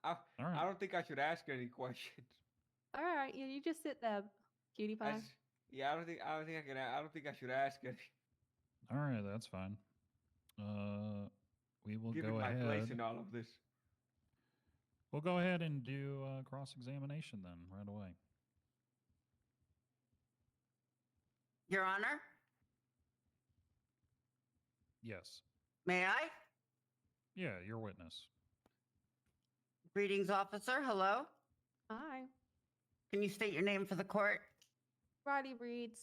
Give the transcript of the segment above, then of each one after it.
I, All I right. don't think I should ask any questions. All right, yeah, you just sit there, cutie I pie. just, yeah, I don't think I should ask any. All right, that's fine. We will Given go my place in ahead. all of this. We'll go ahead and do cross-examination then right away. Your Honor, Yes. may I? Yeah, your witness. Greetings, officer. Hello. Hi, Can you state your name for the court? Riley reads.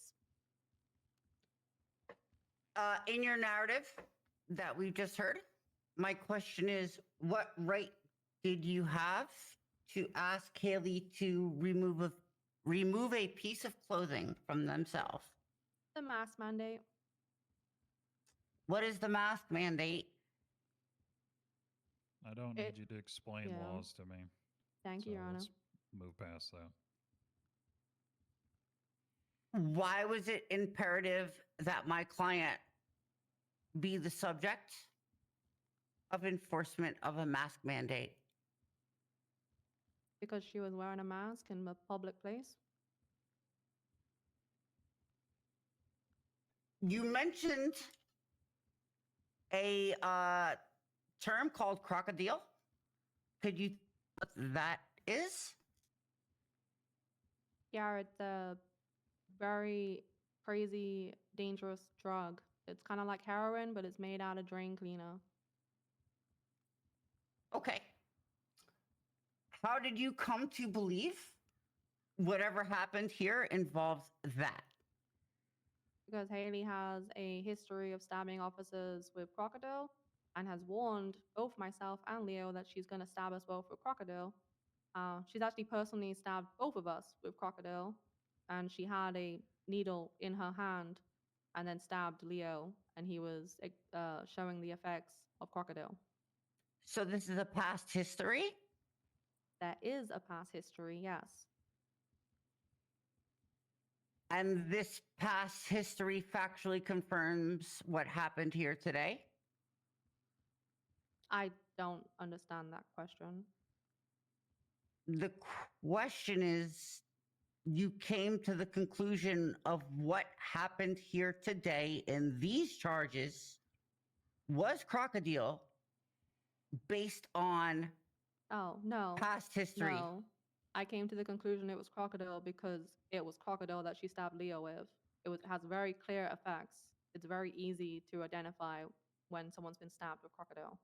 In your narrative that we just heard, my question is, what right did you have to ask Haley to remove a piece of clothing from themselves? The mask mandate. What is the mask mandate? I don't need you to explain yeah. laws to me. Thank you, Your Honor. Let's move past that. Why was it imperative that my client be the subject of enforcement of a mask mandate? Because she was wearing a mask in a public place. You mentioned a term called crocodile. Could you what that is? Yeah, it's a very crazy, dangerous drug. It's kind of like heroin, but it's made out of drain cleaner. Okay. How did you come to believe whatever happened here involves that? Because Haley has a history of stabbing officers with crocodile and has warned both myself and Leo that she's going to stab us both with crocodile. She's actually personally stabbed both of us with crocodile, and she had a needle in her hand and then stabbed Leo, and he was showing the effects of crocodile. So this is a past history? That is a past history, yes. And this past history factually confirms what happened here today? I don't understand that question. The question is, you came to the conclusion of what happened here today in these charges was crocodile based on Oh, no. past history. No. I came to the conclusion it was crocodile because it was crocodile that she stabbed Leo with. It has very clear effects. It's very easy to identify when someone's been stabbed with crocodile.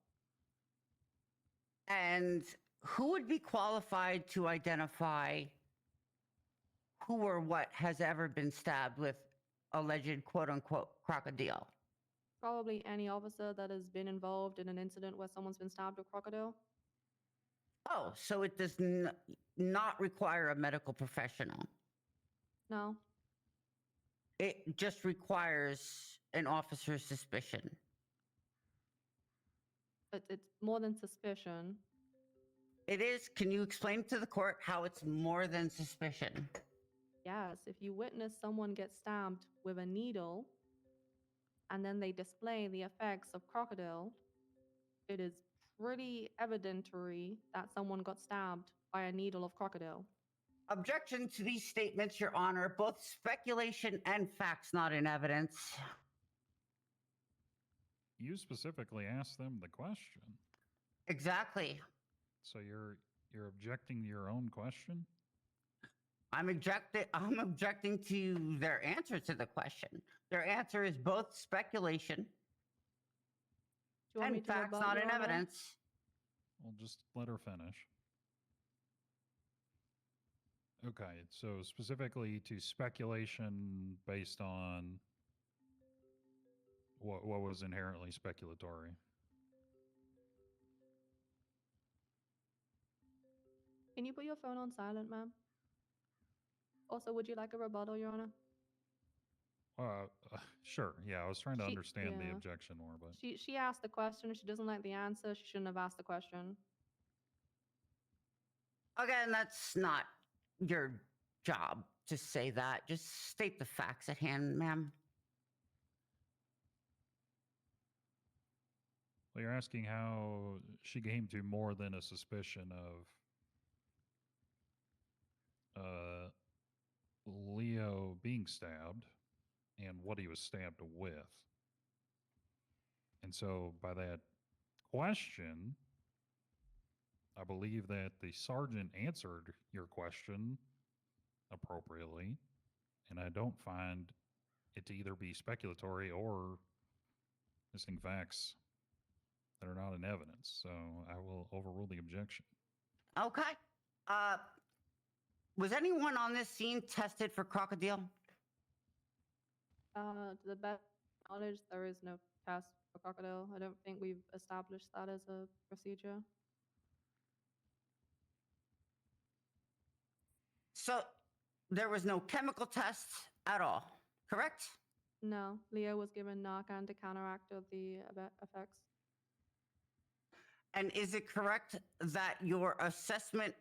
And who would be qualified to identify who or what has ever been stabbed with alleged quote unquote crocodile? Probably any officer that has been involved in an incident where someone's been stabbed with crocodile. Oh, so it does not require a medical professional. No. It just requires an officer's suspicion. It's more than suspicion. It is. Can you explain to the court how it's more than suspicion? Yes, if you witness someone get stabbed with a needle and then they display the effects of crocodile, it is pretty evidentiary that someone got stabbed by a needle of crocodile. Objection to these statements, Your Honor. Both speculation and facts not in evidence. You specifically asked them the question. Exactly. So you're objecting to your own question? I'm objecting to their answer to the question. Their answer is both speculation Do you want me and to facts rebut, not Your in Honor? evidence. Well, just let her finish. Okay, so specifically to speculation based on what was inherently speculatory. Can you put your phone on silent, ma'am? Also, would you like a rebuttal, Your Honor? Sure. Yeah, I was trying to understand the yeah. objection more, but She asked the question. She doesn't like the answer. She shouldn't have asked the question. Again, that's not your job to say that. Just state the facts at hand, ma'am. Well, you're asking how she came to more than a suspicion of Leo being stabbed and what he was stabbed with. And so, by that question, I believe that the sergeant answered your question appropriately, and I don't find it to either be speculatory or missing facts that are not in evidence. So I will overrule the objection. Okay. Was anyone on this scene tested for crocodile? To the best of my knowledge, there is no test for crocodile. I don't think we've established that as a procedure. So there was no chemical test at all, correct? No, Leo was given Narcan to counteract the effects. And is it correct that your assessment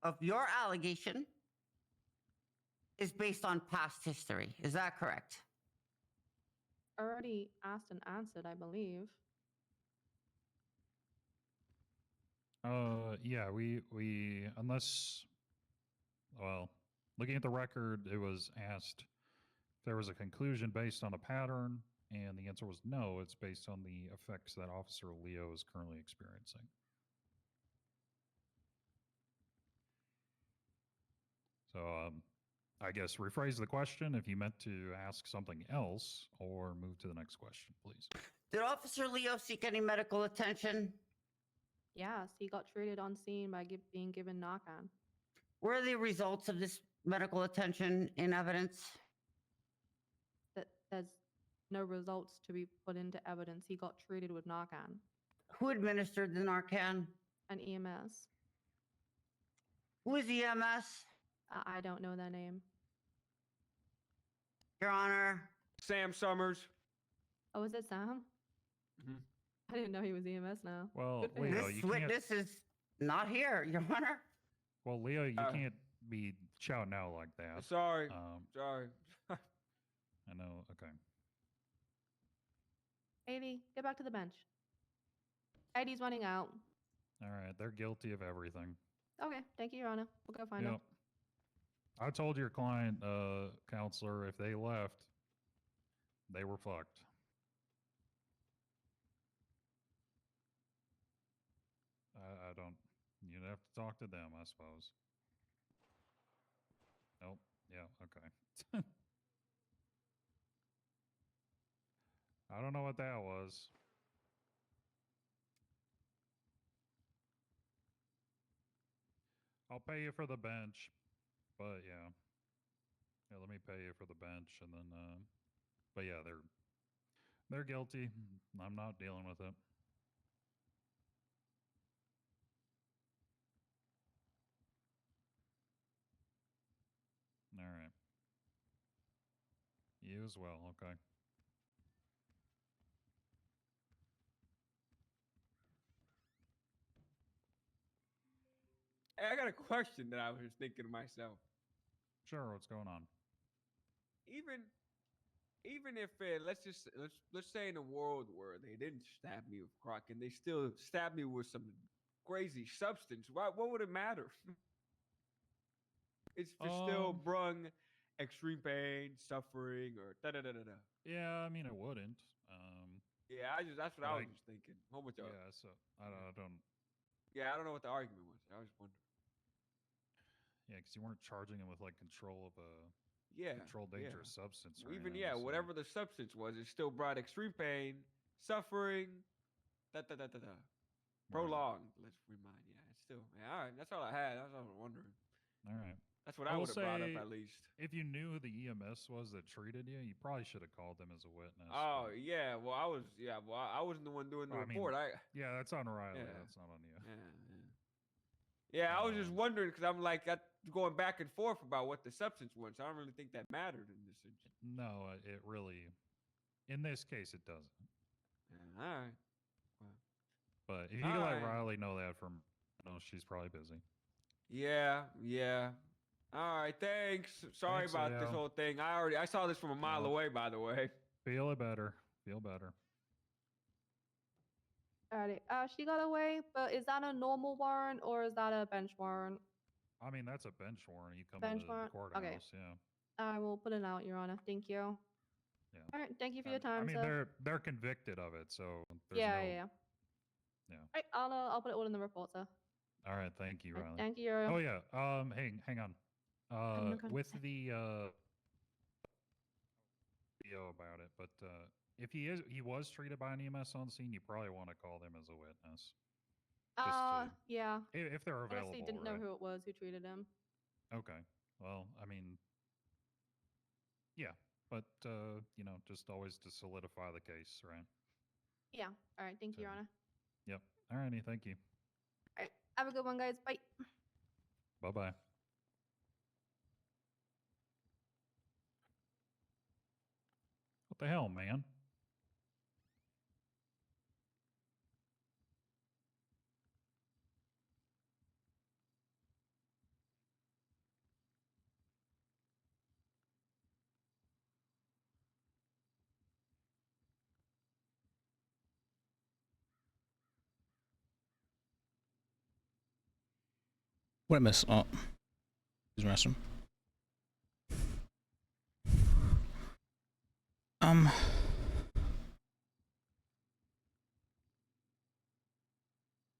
of your allegation is based on past history? Is that correct? Already asked and answered, I believe. Yeah, we unless, well, looking at the record, it was asked if there was a conclusion based on a pattern, and the answer was no. It's based on the effects that Officer Leo is currently experiencing. So, I guess rephrase the question if you meant to ask something else, or move to the next question, please. Did Officer Leo seek any medical attention? Yes, he got treated on scene by being given Narcan. Were the results of this medical attention in evidence? That there's no results to be put into evidence. He got treated with Narcan Who administered the Narcan? and EMS. Who is EMS? I don't know their name. Your Honor. Sam Summers. Oh, is it Sam? Mhm. I didn't know he was EMS now. Well, Good for him. Leo, This you can't. witness is not here, Your Honor. Well, Leo, you Uh, can't be shouting out like that. Sorry. Um, Sorry. I know. Okay. Haley, get back to the bench. ID's running out. All right. They're guilty of everything. Okay, thank you, Your Honor. We'll go find Yep. him. I told your client, counselor, if they left, they were fucked. I don't. You'd have to talk to them, I suppose. Nope. Yeah. Okay. I don't know what that was. I'll pay you for the bench, but yeah. Yeah, let me pay you for the bench, and then, but yeah, they're guilty. I'm not dealing with it. All right. You as well. Okay. Hey, I got a question that I was thinking to myself. Sure. What's going on? Even if let's say in a world where they didn't stab me with crock and they still stabbed me with some crazy substance, what would it matter? It's just still brung extreme pain, suffering, or da da da da da. Yeah, I mean, it wouldn't. Yeah, that's what I was Like- just thinking. Whole bunch of Yeah. So I don't. yeah, I don't know what the argument was. I was wondering. Yeah, because you weren't charging him with like control of a Yeah, controlled dangerous substance. Or even anything, so- whatever the substance was, it still brought extreme pain, suffering, da da da da da. Prolonged. Let's remind. Yeah, it's still. Yeah, all right. That's all I had. That's all I was wondering. All right. That's what I I will would have brought up say- at least. If you knew who the EMS was that treated you, you probably should have called them as a witness. Oh but- yeah. Well, I was. Yeah. Well, I wasn't the one doing the I mean, report. yeah, that's on Riley. Yeah. That's not on you. Yeah, I was just Um, wondering because I'm like going back and forth about what the substance was. I don't really think that mattered in this instance. No, it really. In this case, it doesn't. Yeah, all right. But if you could let Alright. Riley know that from, no, she's probably busy. Yeah. Yeah. All right. Thanks. Sorry Thanks, about this Leo. whole thing. I saw this from a mile Well- away. By the way. Feel it better. Feel better. Alrighty. She got away, but is that a normal warrant or is that a bench warrant? I mean, that's a bench warrant. You come Bench into the warrant? courthouse, Okay. yeah. I will put it out, Your Honor. Thank you. Yeah. Alright, thank you for your time, I mean, sir. they're convicted of it, so there's Yeah, no. yeah. Yeah. Alright, I'll put it all in the report, sir. All right, thank you, Alright, Riley. thank you. Oh yeah. Hang on. Okay. With the video about it, but if he was treated by an EMS on scene, you probably want to call them as a witness. Yeah. If they're available. Honestly, didn't know right? who it was who treated him. Okay. Well, I mean, yeah, but you know, just always to solidify the case, right? Yeah. Alright, thank you, Your So- Honor. Yep. All righty. Thank you. Alright, have a good one, guys. Bye. Bye bye. What the hell, man? What I miss? Oh, use the restroom.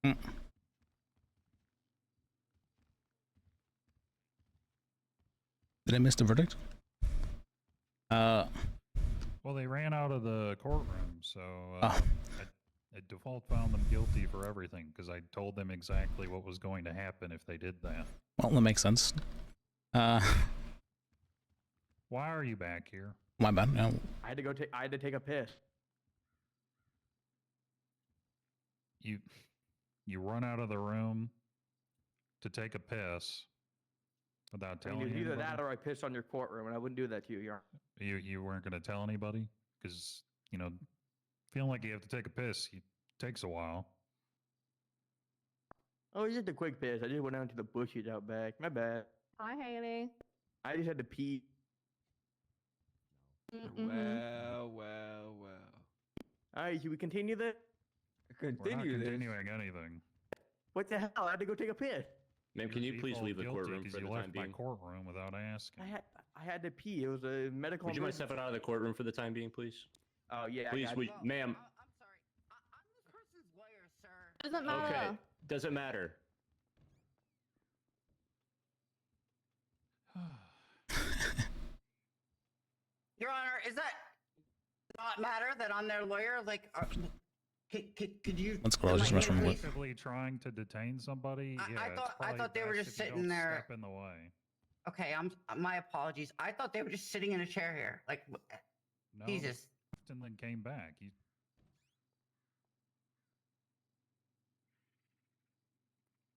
Mm. Did I miss the verdict? Well, they ran out of the courtroom, so Ah. I default found them guilty for everything because I told them exactly what was going to happen if they did that. Well, that makes sense. Why are you back here? My bad. No. I had to go take. I had to take a piss. You run out of the room to take a piss without I telling mean, it was either anybody? that or I pissed on your courtroom, and I wouldn't do that to you, Your Honor. You weren't going to tell anybody because you know, feeling like you have to take a piss takes a while. Oh, it's just a quick piss. I just went down to the bushes out back. My bad. Hi, Haley. I just had to pee. Mm-hmm. Well. All right, should we continue this? We're not Continue this. continuing anything. What the hell? I had to go take a piss. Ma'am, can you please leave the courtroom for the you time left my being? courtroom without asking. I had to pee. It was a medical. Would you mind emergency. stepping out of the courtroom for the time being, please? Oh yeah. Please, I got we, you. ma'am. I'm sorry. I'm this person's lawyer, sir. Doesn't matter. Okay, doesn't matter. Your Honor, is that not matter that I'm their lawyer? Like, could you? Let's go. am Just I restroom. able to- Actively trying to detain somebody. I Yeah, it's thought- I probably thought they were best just if you sitting don't there. Step in the way. Okay, my apologies. I thought they were just sitting in a chair here. Like, No, Jesus. left and then came back.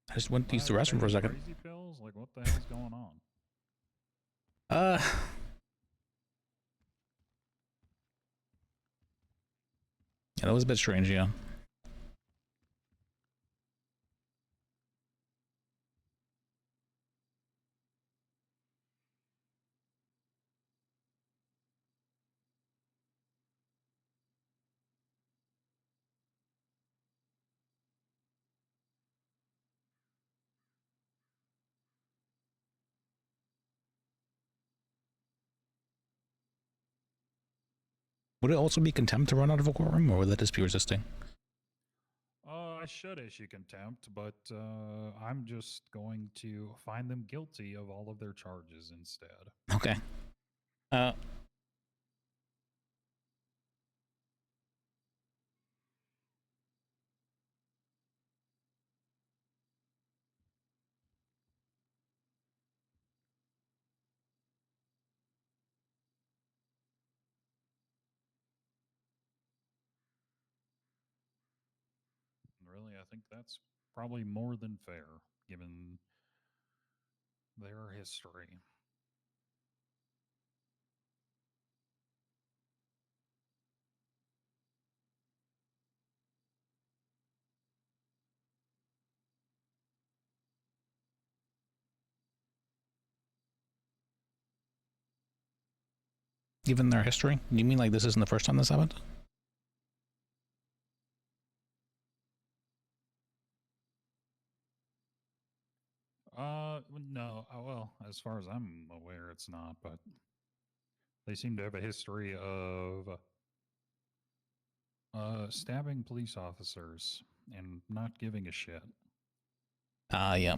I just went to use the Wow, restroom for a taking second. Crazy pills? Like, what the hell's going on? Yeah, that was a bit strange, yeah. Would it also be contempt to run out of a courtroom, or would that just be resisting? I should issue contempt, but I'm just going to find them guilty of all of their charges instead. Okay. Really, I think that's probably more than fair, given their history. Given their history? You mean like this isn't the first time this happened? No. Well, as far as I'm aware, it's not. But they seem to have a history of stabbing police officers and not giving a shit. Yeah.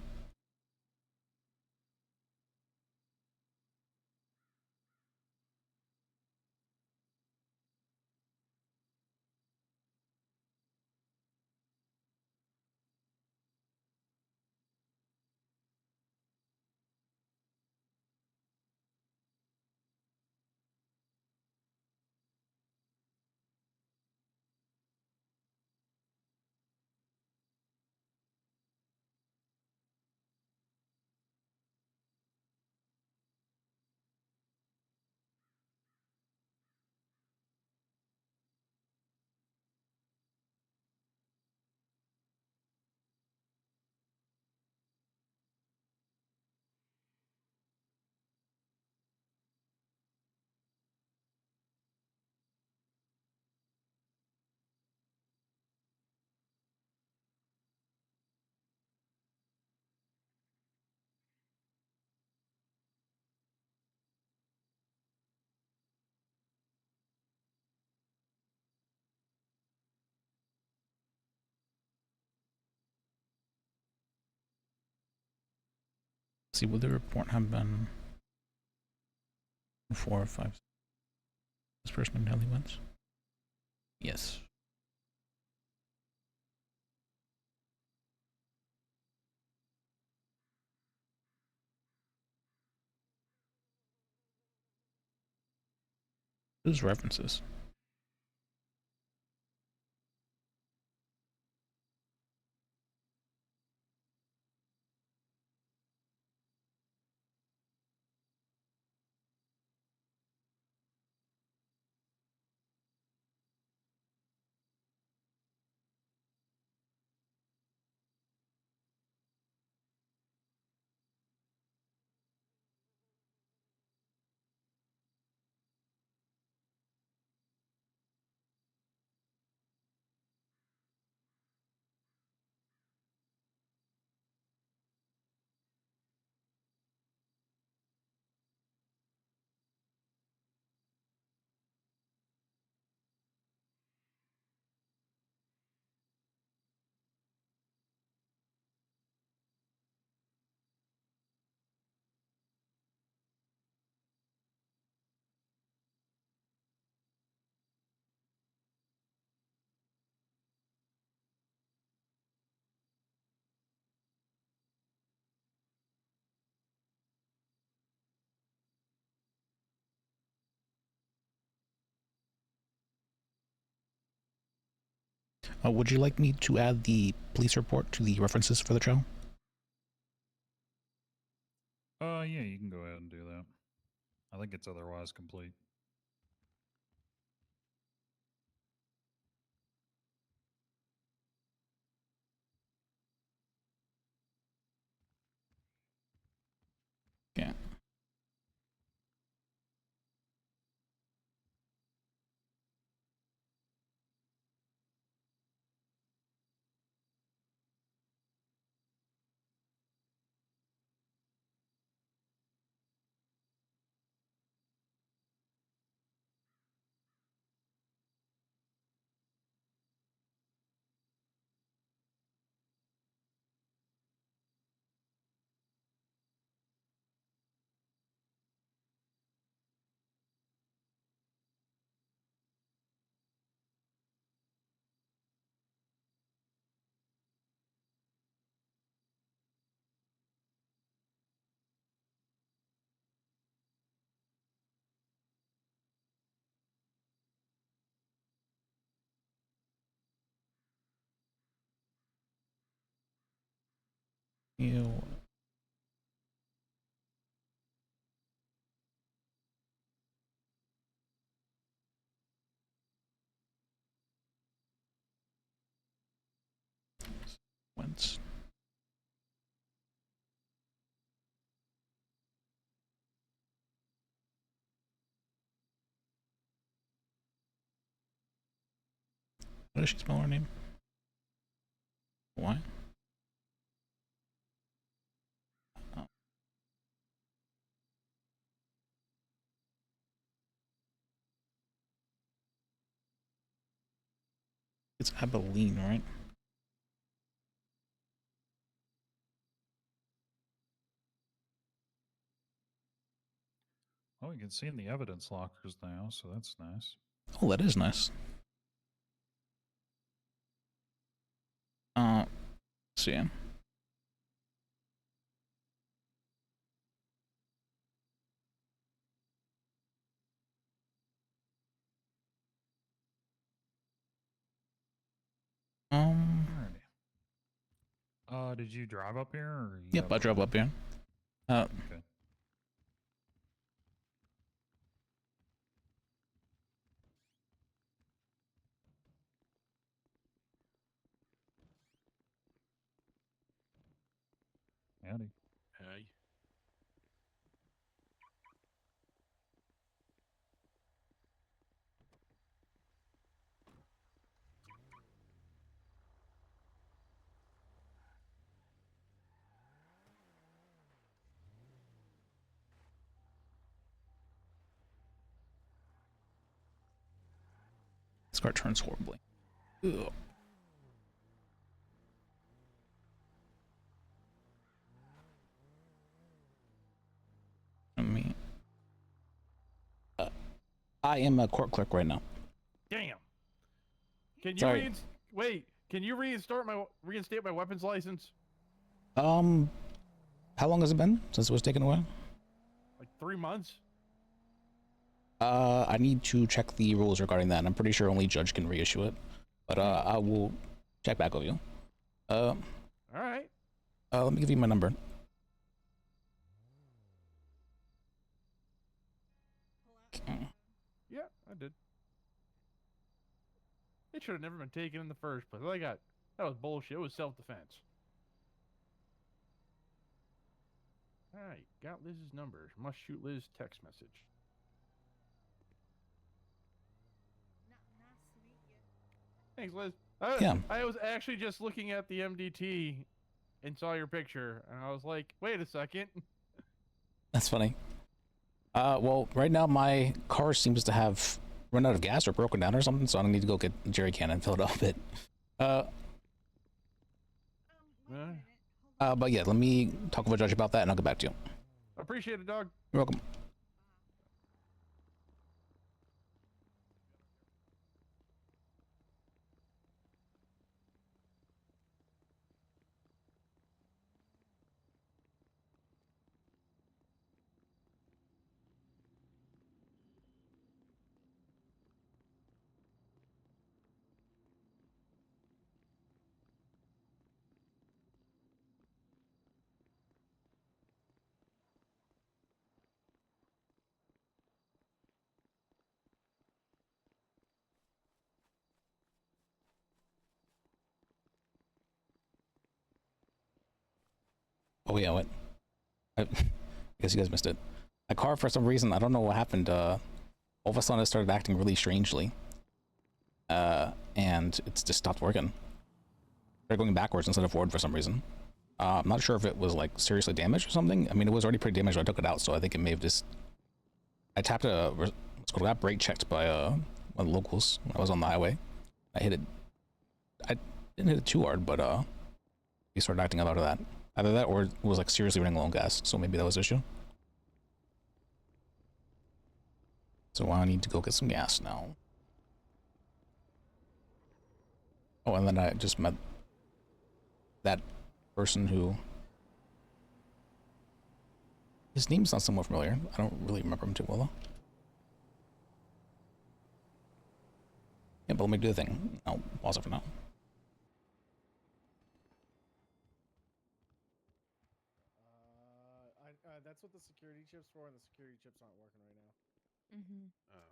See, would the report have been 4 or 5? This person named Haley Wentz? Yes. Whose references? Would you like me to add the police report to the references for the trial? Yeah, you can go ahead and do that. I think it's otherwise complete. Yeah. You. Wentz. How does she spell her name? Why? It's Abilene, right? Oh, you can see in the evidence lockers now, so that's nice. Oh, that is nice. See. Alrighty. Did you drive up here? Or you Yep, got I drove a up here. Okay. Howdy. Hey. This car turns horribly. Ugh. I am a court clerk right now. Damn. Can you Sorry. wait? Can you reinstate my weapons license? How long has it been since it was taken away? Like 3 months. I need to check the rules regarding that. I'm pretty sure only judge can reissue it, but I will check back with you. All right. Let me give you my number. Yeah, I did. It should have never been taken in the first place. That was bullshit. It was self-defense. All right, got Liz's number. Must shoot Liz text message. Thanks, Liz. Yeah. I was actually just looking at the MDT and saw your picture, and I was like, wait a second. That's funny. Well, right now my car seems to have run out of gas or broken down or something, so I need to go get a jerry can and fill it up a bit. But yeah, let me talk with a judge about that and I'll get back to you. Appreciate it, dog. You're welcome. Oh yeah, what? I guess you guys missed it. My car, for some reason, I don't know what happened, all of a sudden it started acting really strangely. And it's just stopped working. They're going backwards instead of forward for some reason. I'm not sure if it was like seriously damaged or something. I mean, it was already pretty damaged when I took it out, so I think it may have just... I tapped got brake checked by one of the locals when I was on the highway. I hit it. I didn't hit it too hard, but he started acting up out of that. Either that or it was like seriously running low on gas, so maybe that was the issue. So I need to go get some gas now. Oh, and then I just met that person who... His name sounds somewhat familiar. I don't really remember him too well, though. Yeah, but let me do the thing. I'll pause it for now. That's what the security chip's for, and the security chips aren't working right now. Mm-hmm. Oh.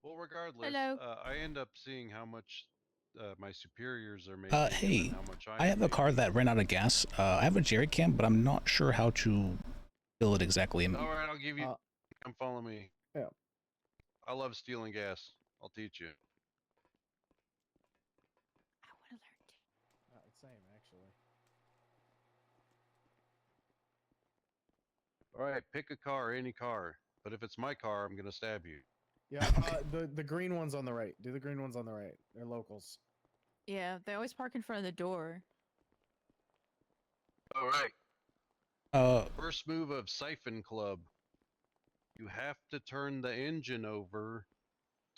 Well, regardless, Hello. I end up seeing how much my superiors are making. And Hey, how much I have a car that ran out of gas. I have a jerry can, but I'm not sure how to fill it exactly. All right, I'll give you. Come follow me. Yeah. I love stealing gas. I'll teach you. I want to learn too. Same, actually. All right, pick a car, any car. But if it's my car, I'm gonna stab you. Yeah, the green one's on the right. Do the green ones on the right. They're locals. Yeah, they always park in front of the door. All right. Uh, First move of Siphon Club. You have to turn the engine over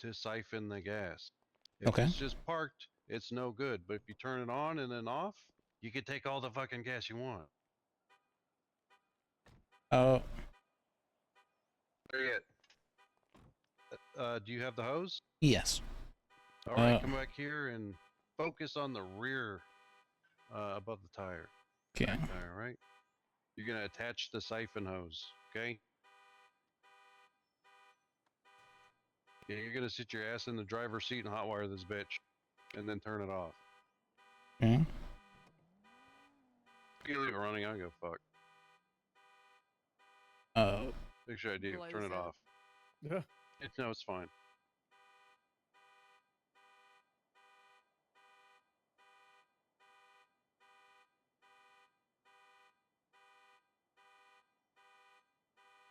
to siphon the gas. If Okay. it's just parked, it's no good. But if you turn it on and then off, you can take all the fucking gas you want. There you do you have the hose? yes. All right, come back here and focus on the rear above the tire. Okay. Back tire, right? You're gonna attach the siphon hose, okay? Yeah, you're gonna sit your ass in the driver's seat and hotwire this bitch, and then turn it off. Okay. If you leave it running, I don't give a fuck. Make sure I do. Blows Turn it up. off. No, it's fine.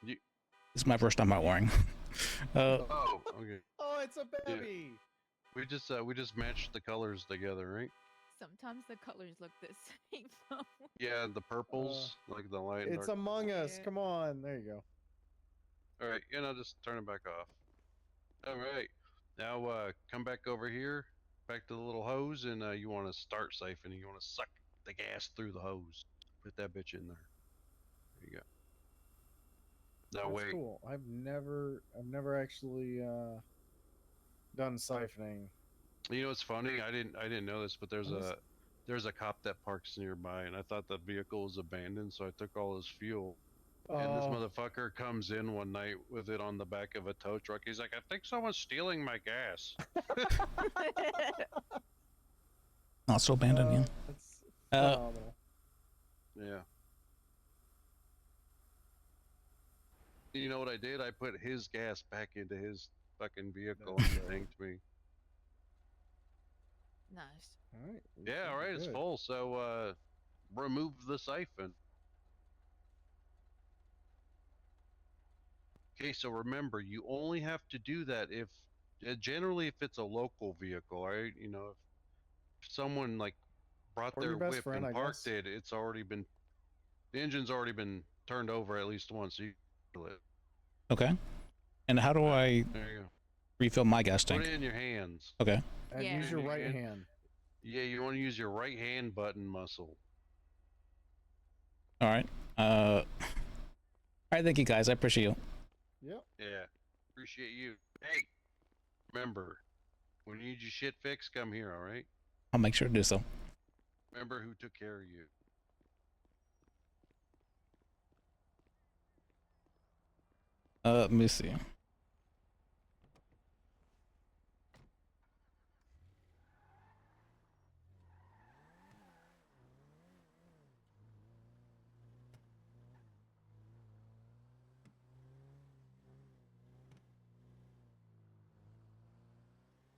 You, This is my first time out wiring. oh, okay. Oh, it's a baby. We just matched the colors together, right? Sometimes the colors look the same. though. Yeah, the purples, like the light and It's dark. Among Us. Yeah. Come on. There you go. All right, and I'll just turn it back off. All right, now come back over here, back to the little hose, and you want to start siphoning. You want to suck the gas through the hose. Put that bitch in there. There you go. Now That's wait. cool. I've never actually done siphoning. You know what's funny? I didn't know this, but there's a cop that parks nearby, and I thought the vehicle was abandoned, so I took all his fuel. And this motherfucker comes in one night with it on the back of a tow truck. He's like, I think someone's stealing my gas. Not so abandoned, yeah. That's Uh, phenomenal. Yeah. You know what I did? I put his gas back into his fucking vehicle and he thanked me. Nice. All right. Yeah, all right, it's good. full. So remove the siphon. Okay, so remember, you only have to do that if generally if it's a local vehicle, right? You know, if someone like brought Or their your best whip friend, and I parked guess. it, the engine's already been turned over at least once. So you can it. okay. And how do I There you go. refill my gas Put tank? it in your hands. Okay. And Yeah. use your Yeah. right hand. Yeah, you want to use your right hand button muscle. All right. All right. Thank you, guys. I appreciate you. Yep. Yeah, appreciate you. Hey, remember, when you need your shit fixed, come here, all right? I'll make sure to do so. Remember who took care of you. Let me see.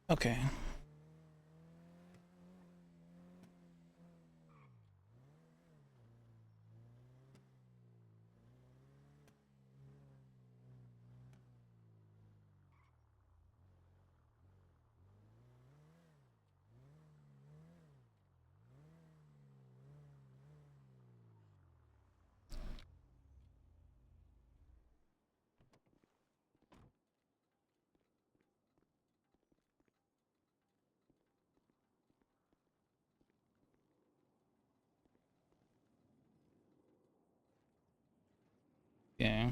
Okay. Yeah.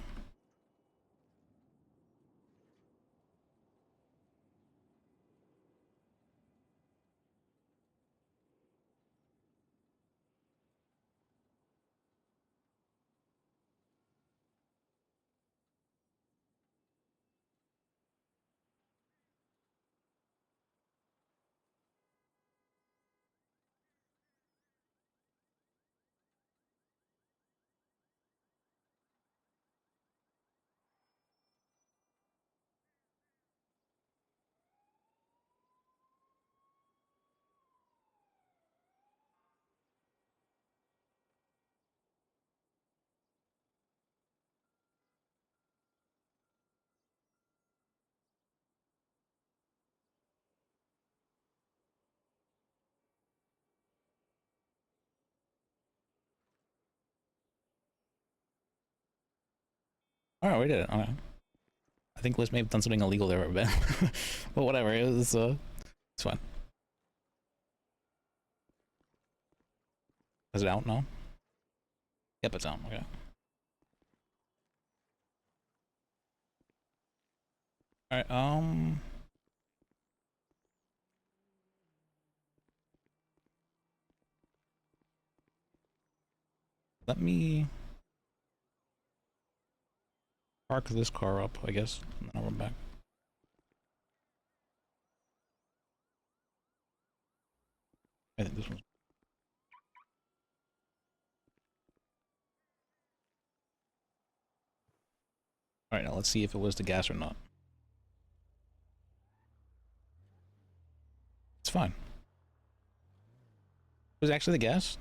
All right, we did it. Okay. I think Liz may have done something illegal there a bit, but whatever. It was it's fine. Is it out now? Yep, it's out. Okay. All right. Let me park this car up, I guess, and then I'll run back. I think this one's. All right, now let's see if it was the gas or not. It's fine. It was actually the gas?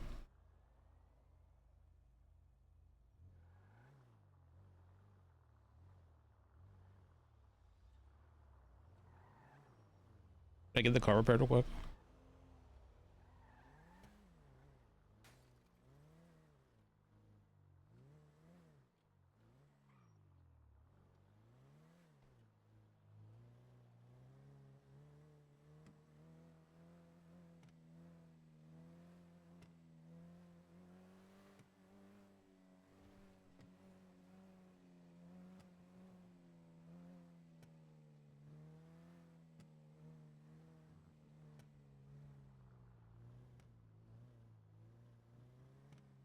Can I get the car repaired real quick?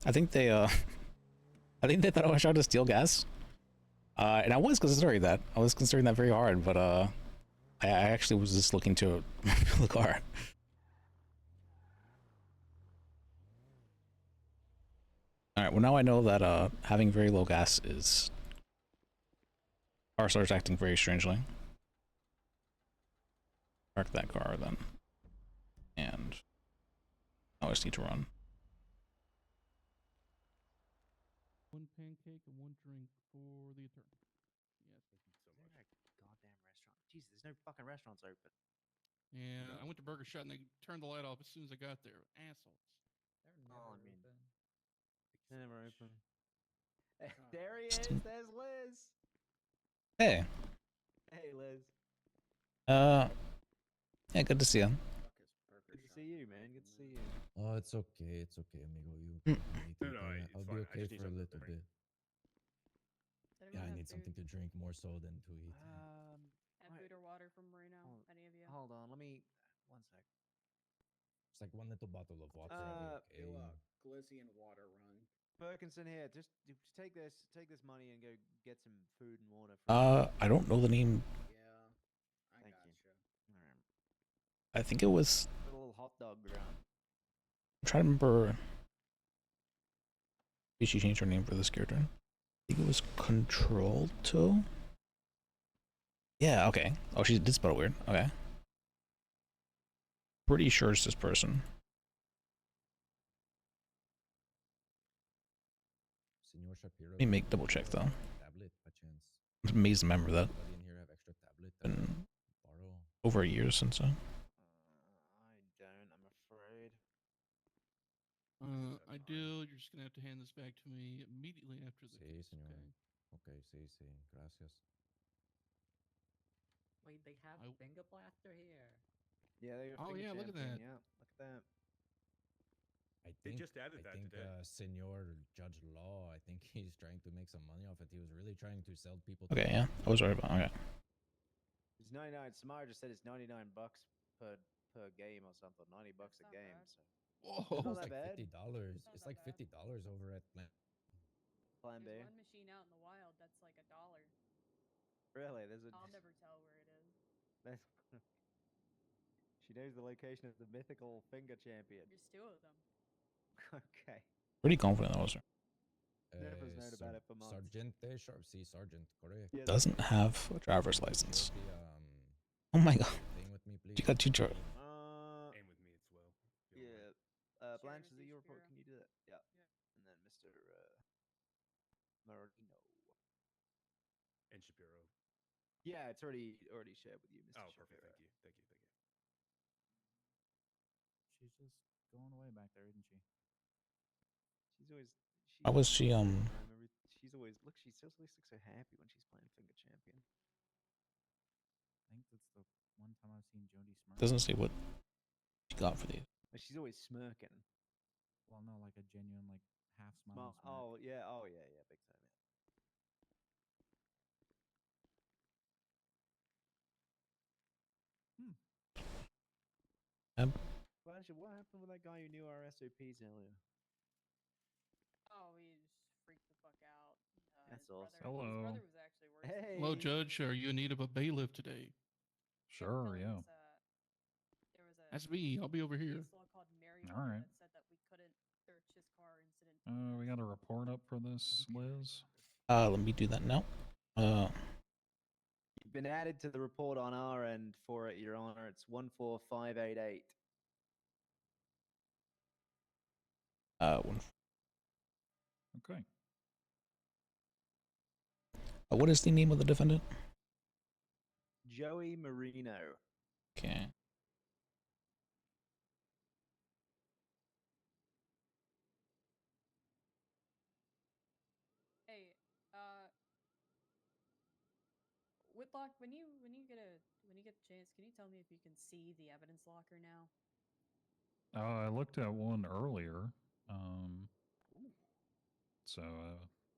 I think they I think they thought I was trying to steal gas. And I was considering that. I was considering that very hard, but I actually was just looking to fill the car. Alright, well now I know that having very low gas is car starts acting very strangely. Park that car then. And now I just need to run. One pancake and one drink for the attorney. Yes. Thank you so much. Goddamn restaurant. Jeez, there's no fucking restaurants open. Yeah, I went to Burger Shot and they turned the light off as soon as I got there. Assholes. Oh, I mean, they're never open. There he is. There's Liz. Hey. Hey, Liz. Yeah, good to see you. Good to see you, man. Good to see you. Oh, it's okay, amigo. You Mm. need to No, eat. it's I'll fine. be I okay just need for a something to little drink. bit. Yeah, I need something to drink more so than to eat. Have food or water from Marino? Any of you? Hold on. Let me. One sec. It's like one little bottle of water. I'll be okay. Glizzy and water run. Perkinson here. Just take this money and go get some food and water. I don't know the name. Yeah, I Thank gotcha. you. All right. I think it was. Put a little hot dog around. I'm trying to remember. Did she change her name for this character? I think it was Control to. Yeah, okay. Oh, she did spell it weird. Okay. Pretty sure it's this person. Senor Shapiro. Let me double check though. Tablet, by chance. I'm amazed to remember that. Anybody in here have extra tablet? Been Borrow. over a year since. I don't. I'm afraid. I do. You're just gonna have to hand this back to me immediately after the Sí, case, señor. okay? Okay, sí. Gracias. Wait, they have finger blaster here. Yeah, they. Oh yeah, look at that. Yeah, look at that. They just added that today. Senor Judge Law, I think he's trying to make some money off it. He was really trying to sell people. Okay, yeah. I was right about. Okay. It's 99. Samara just said it's $99 per game or something. $90 a game. So. Whoa. It's not It's that like bad. $50. It's like $50 over at Plan B. There's one machine out in the wild that's like $1. Really? There's a. I'll never tell where it is. She knows the location of the mythical finger champion. There's 2 of them. Okay. Pretty confident that was her. Never's known about it for months. Sergeante Sharp C Sergeant, correct. Yeah, Doesn't have a driver's license. The, Oh my god. thing with me, please. She got 2 drive. Aim with me as well. Yeah. Blanche, is it your report? Can you do that? Yeah. And then Mr. Marino. And Shapiro. Yeah, it's already shared with you, Mr. Oh, Shapiro. perfect. Thank you. She's just going away back there, isn't she? She's always. How was she, She's always look, she still looks so happy when she's playing Finger Champion. I think that's the one time I've seen Jody smirk. Doesn't say what she got for these. But she's always smirking. Well, no, like a genuine, like half smile. Smirk. Oh yeah, yeah, big time. What happened with that guy who knew our SOPs earlier? Oh, he just freaked the fuck out. That's his brother, awesome. Hello. His brother was actually worse. Hey. Hello, Judge. Are you in need of a bailiff today? Sure, yeah. There was a That's me. I'll be over here. case law called Mary All right. that said that we couldn't search his car incident. We got a report up for this, Liz. Let me do that now. You've been added to the report on our end for it, Your Honor. It's 14588. One. Okay. What is the name of the defendant? Joey Marino. Okay. Hey, Whitlock, when you get a chance, can you tell me if you can see the evidence locker now? I looked at one earlier. So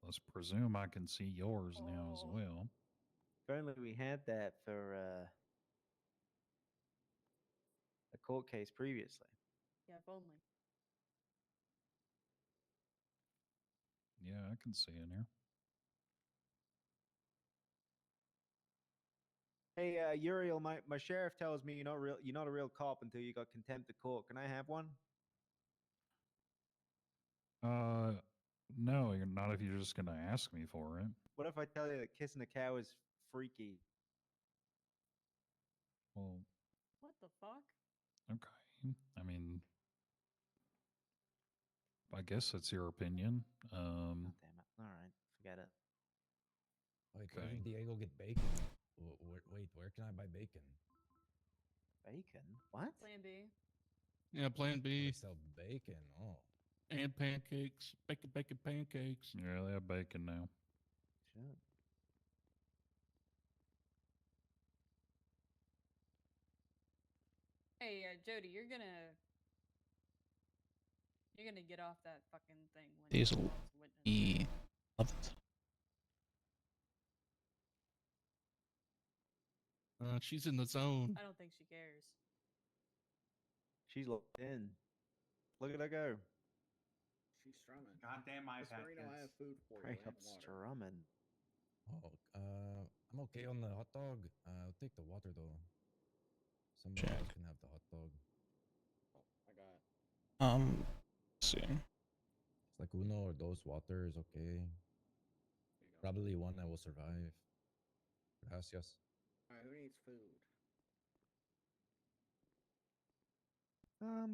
let's presume I can see yours now as well. If only we had that for a court case previously. Yeah, if only. Yeah, I can see in here. Hey, Uriel, my sheriff tells me you're not a real cop until you got contempt of court. Can I have one? No, you're not if you're just gonna ask me for it. What if I tell you that kissing a cow is freaky? Well, What the fuck? okay. I mean, I guess it's your opinion. Oh, damn it. All right, forget it. Wait, Okay. where did Diego get bacon? Wait, where can I buy bacon? Bacon? What? Plan B. Yeah, Plan B. They sell bacon. Oh. And pancakes. Bacon pancakes. Yeah, they have bacon now. Sure. Hey, Jody, you're gonna get off that fucking thing when These you will call us a witness. be 11th. She's in the zone. I don't think she cares. She's locked in. Look at her go. She's strumming. Goddamn Miss iPad Marino, I have kids. food for you. Straight and up water. strumming. Oh, I'm okay on the hot dog. I'll take the water though. Somebody Check. else can have the hot dog. Oh, I got it. Let's see. It's like uno or dos water is okay. Here you go. Probably one that will survive. Gracias. All right, who needs food? I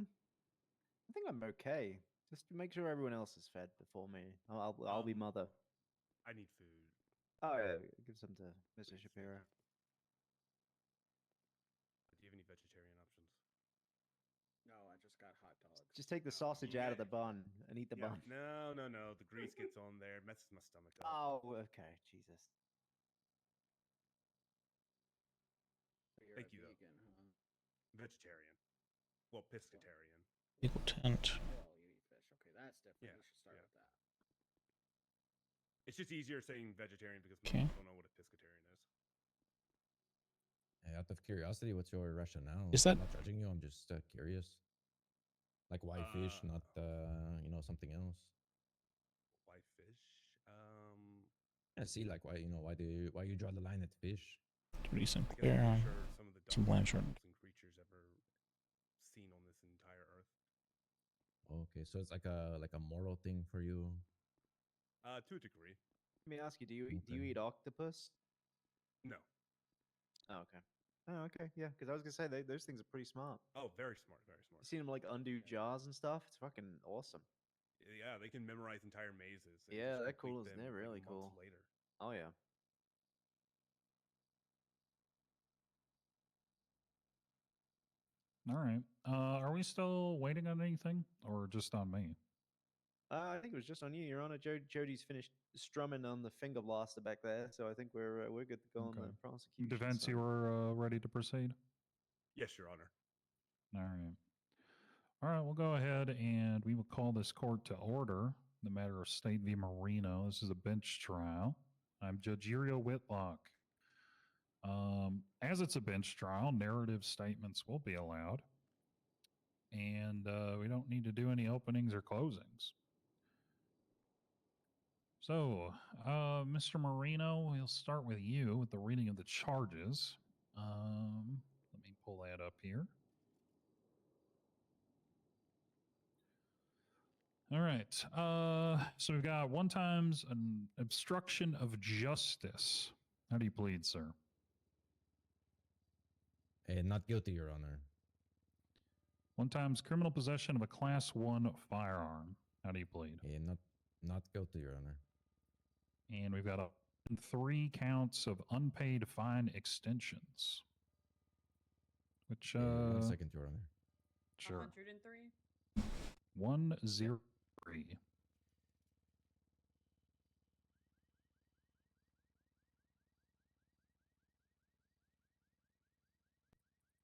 think I'm okay. Just to make sure everyone else is fed before me. I'll be mother. I need food. Oh yeah, give some to Mr. Shapiro. Do you have any vegetarian options? No, I just got hot dogs. Just take the sausage out of the bun and eat the bun. No. The grease gets on there, messes my stomach up. Oh, okay. Jesus. So you're Thank a you, though. vegan, huh? Vegetarian. Well, pescatarian. Equal tent. Oh, you eat fish. Okay, that's different. Yeah, We should start yeah. with that. It's just easier saying vegetarian because most Okay. people don't know what a pescatarian is. Hey, out of curiosity, what's your rationale? Is that- I'm not judging you. I'm just curious. Like why fish, not something else? Why fish? I see, like why you draw the line at fish? Recent Because clear. I'm sure some of the Some dumbest Blanchard. animals and creatures ever seen on this entire earth. Okay, so it's like a moral thing for you. To a degree. Let me ask you, do you Okay. eat octopus? No. Oh, okay. Oh, okay. Yeah, because I was gonna say those things are pretty smart. Oh, very smart, very smart. You seen them like undo jars and stuff? It's fucking awesome. Yeah, they can memorize entire mazes. And Yeah, just they're complete cool. them, They're like, really months cool. Later. Oh yeah. All right. Are we still waiting on anything, or just on me? I think it was just on you, Your Honor. Jody's finished strumming on the finger blaster back there, so I think we're good to go on Okay. the prosecution. Defense, side. you were ready to proceed? Yes, Your Honor. All right. All right, we'll go ahead and we will call this court to order. The matter of State v. Marino. This is a bench trial. I'm Judge Uriel Whitlock. As it's a bench trial, narrative statements will be allowed. And we don't need to do any openings or closings. So, Mr. Marino, we'll start with you with the reading of the charges. Let me pull that up here. All right. So we've got one times an obstruction of justice. How do you plead, sir? Not guilty, Your Honor. One times criminal possession of a Class 1 firearm. How do you plead? Not guilty, Your Honor. And we've got 3 counts of unpaid fine extensions. Which, 1 second, Your Honor. Sure. 103? 103.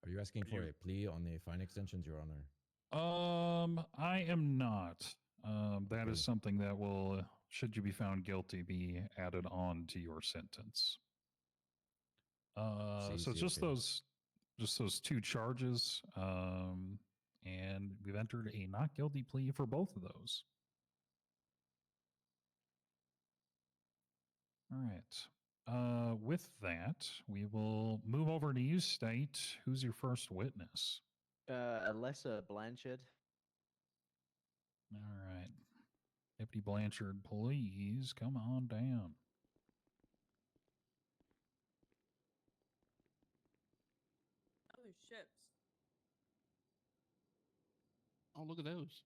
Are you asking for a plea on the fine extensions, Your Honor? I am not. That is something that will, should you be found guilty, be added on to your sentence. So it's just those 2 charges. And we've entered a not guilty plea for both of those. All right. With that, we will move over to you, State. Who's your first witness? Alessa Blanchard. All right. Deputy Blanchard, please come on down. Oh, there's ships. Oh, look at those.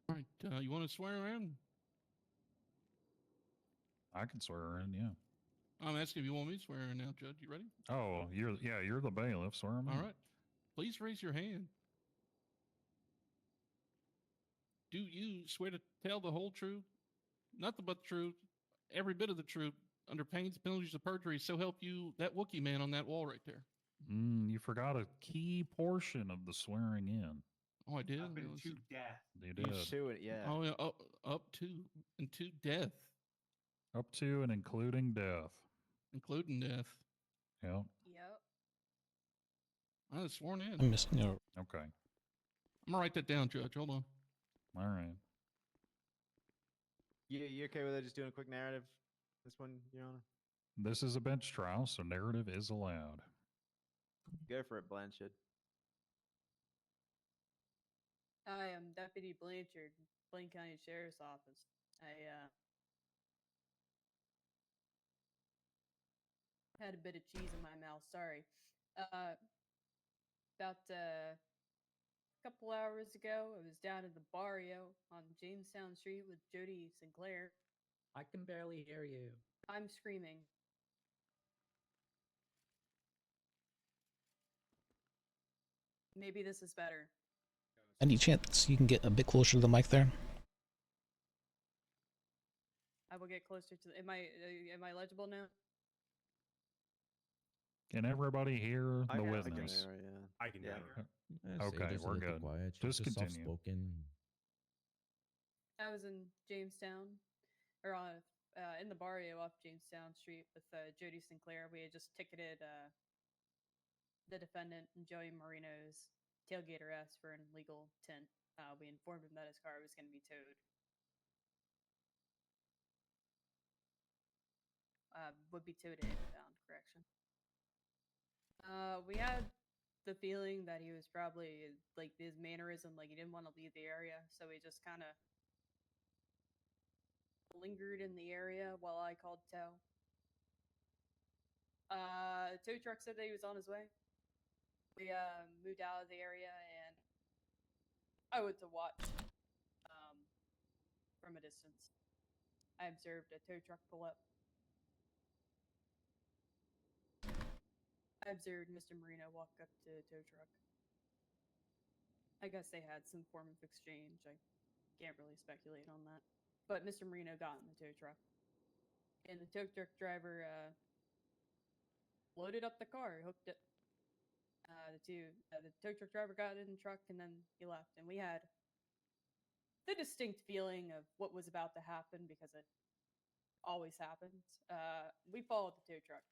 All right, you want to swear in? I can swear in, yeah. I'm asking if you want me to swear in now, Judge. You ready? Oh, you're the bailiff. Swear him in. All right. Please raise your hand. Do you swear to tell the whole truth, nothing but the truth, every bit of the truth, under pains and penalties of perjury, so help you that Wookiee man on that wall right there? You forgot a key portion of the swearing in. Oh, I did? Up into death. You did. To it, yeah. Oh, yeah. Up to and to death. Up to and including death. Including death. Yeah. Yep. I was sworn in. I'm missing your. Okay. I'm going to write that down, Judge. Hold on. All right. You okay with it? Just doing a quick narrative? This one, Your Honor? This is a bench trial, so narrative is allowed. Go for it, Blanchard. I am Deputy Blanchard, Blaine County Sheriff's Office. I had a bit of cheese in my mouth. Sorry. About a couple hours ago, I was down in the barrio on Jamestown Street with Jody Sinclair. I can barely hear you. I'm screaming. Maybe this is better. Any chance you can get a bit closer to the mic there? I will get closer to. Am I legible now? Can everybody hear the witness? I can hear her. Okay, we're good. Quiet. Just continue. Soft-spoken. I was in Jamestown, or in the barrio off Jamestown Street with Jody Sinclair. We had just ticketed the defendant and Joey Marino's tailgate arrest for an illegal tint. We informed him that his car was going to be towed. Would be towed to inbound, correction. We had the feeling that he was probably, like, his mannerism, like he didn't want to leave the area, so he just kind of lingered in the area while I called tow. The tow truck said that he was on his way. We moved out of the area, and I went to watch from a distance. I observed a tow truck pull up. I observed Mr. Marino walk up to the tow truck. I I guess they had some form of exchange. I can't really speculate on that. But Mr. Marino got in the tow truck, and the tow truck driver loaded up the car, hooked it. The tow truck driver got in the truck, and then he left. And we had the distinct feeling of what was about to happen because it always happens. We followed the tow truck.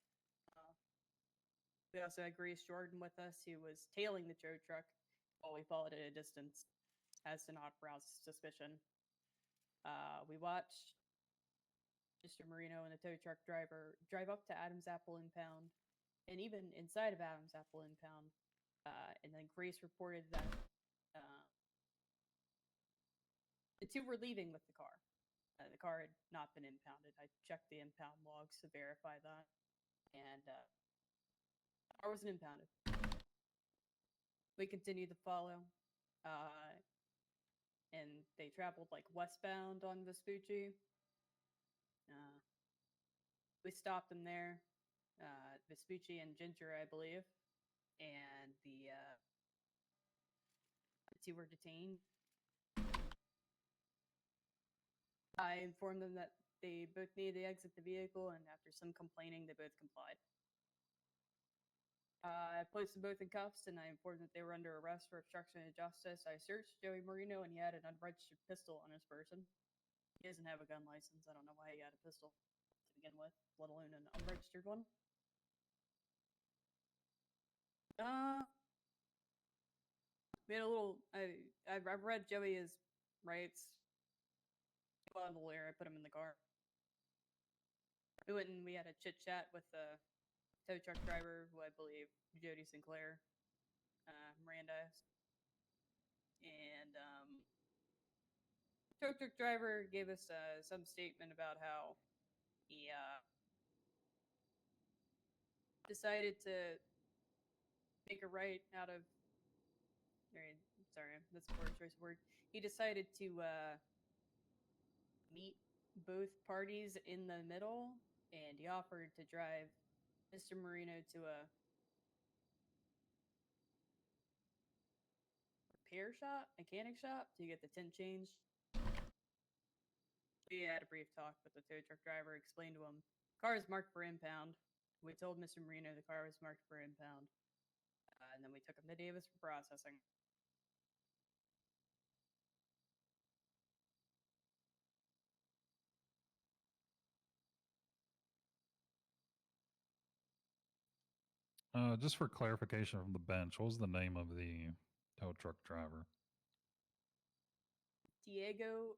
We also had Grace Jordan with us, who was tailing the tow truck while we followed at a distance, as to not arouse suspicion. We watched Mr. Marino and the tow truck driver drive up to Adam's Apple Impound, and even inside of Adam's Apple Impound. And then Grace reported that the two were leaving with the car. The car had not been impounded. I checked the impound logs to verify that, and the car wasn't impounded. We continued to follow, and they traveled like westbound on Vespucci. We stopped them there, Vespucci and Ginger, I believe, and the two were detained. I informed them that they both needed to exit the vehicle, and after some complaining, they both complied. I placed them both in cuffs, and I informed that they were under arrest for obstruction of justice. I searched Joey Marino, and he had an unregistered pistol on his person. He doesn't have a gun license. I don't know why he had a pistol to begin with, let alone an unregistered one. We had a little. I read Joey's rights. Well, the lawyer, I put him in the car. We went and we had a chit chat with the tow truck driver, who I believe Jody Sinclair, Miranda, and tow truck driver gave us some statement about how he decided to make a right out of. Sorry, that's a poor choice of word. He decided to meet both parties in the middle, and he offered to drive Mr. Marino to a repair shop, mechanic shop, to get the tint changed. We had a brief talk with the tow truck driver, explained to him, car is marked for impound. We told Mr. Marino the car was marked for impound. And then we took him to Davis for processing. Just for clarification from the bench, what was the name of the tow truck driver? Diego,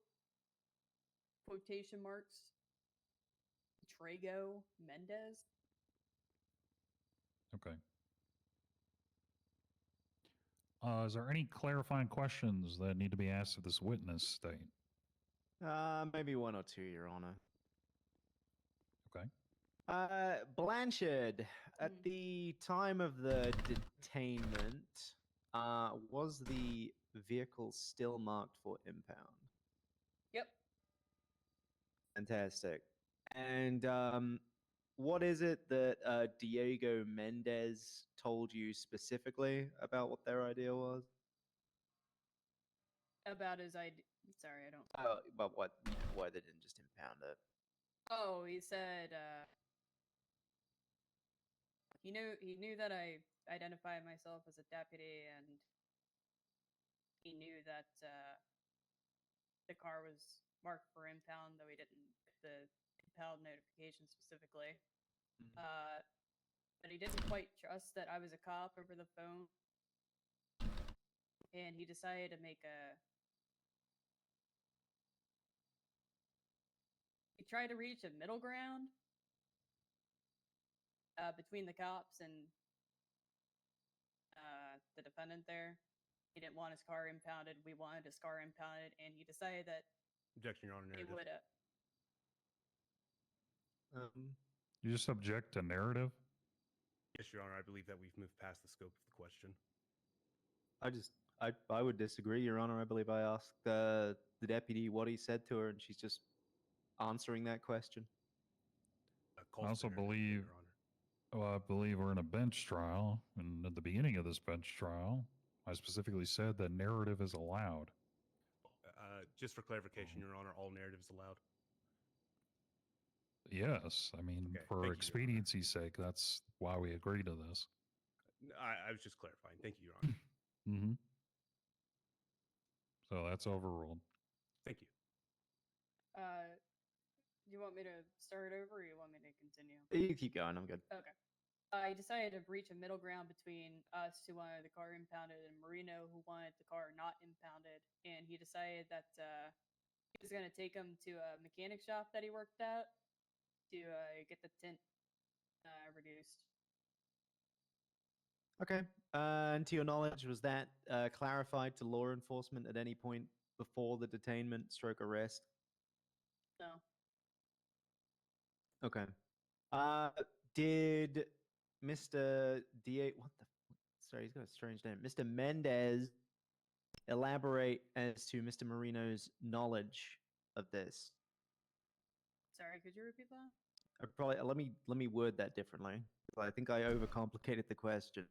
quotation marks, Trago Mendez. Okay. Is there any clarifying questions that need to be asked of this witness state? Maybe one or two, Your Honor. Okay. Blanchard, at the time of the detainment, was the vehicle still marked for impound? Yep. Fantastic. And what is it that Diego Mendez told you specifically about what their idea was? About his idea. Sorry, I don't. Oh, but why they didn't just impound it? Oh, he said he knew that I identified myself as a deputy, and he knew that the car was marked for impound, though he didn't get the impound notification specifically. But he didn't quite trust that I was a cop over the phone, and he decided to make a. He tried to reach a middle ground between the cops and the defendant there. He didn't want his car impounded. We wanted his car impounded, and he decided that Objection, Your Honor. he would. You just object to narrative? Yes, Your Honor. I believe that we've moved past the scope of the question. I would disagree, Your Honor. I believe I asked the deputy what he said to her, and she's just answering that question. I also believe, I believe we're in a bench trial, and at the beginning of this bench trial, I specifically said that narrative is allowed. Just for clarification, Your Honor, all narratives allowed. Yes, I mean, Okay, thank for you, Your Honor. expediency's sake, that's why we agree to this. I was just clarifying. Thank you, Your Honor. Mm-hmm. So that's overruled. Thank you. You want me to start over, or you want me to continue? You keep going. I'm good. Okay. I decided to breach a middle ground between us who wanted the car impounded and Marino who wanted the car not impounded, and he decided that he was going to take him to a mechanic shop that he worked at to get the tint reduced. Okay. And to your knowledge, was that clarified to law enforcement at any point before the detainment stroke arrest? No. Okay. Did Mr. D. What the? Sorry, he's got a strange name. Mr. Mendez elaborate as to Mr. Marino's knowledge of this? Sorry, could you repeat that? Probably let me word that differently. I think I overcomplicated the question.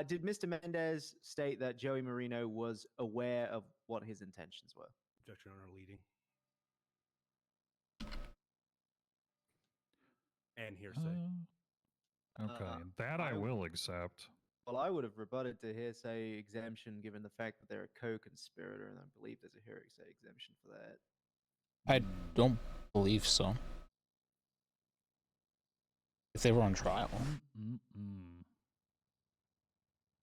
Did Mr. Mendez state that Joey Marino was aware of what his intentions were? Objection, Your Honor, leading. And hearsay. Okay, that I will accept. Well, I would have rebutted to hearsay exemption given the fact that they're a co-conspirator, and I believe there's a hearsay exemption for that. I don't believe so. If they were on trial,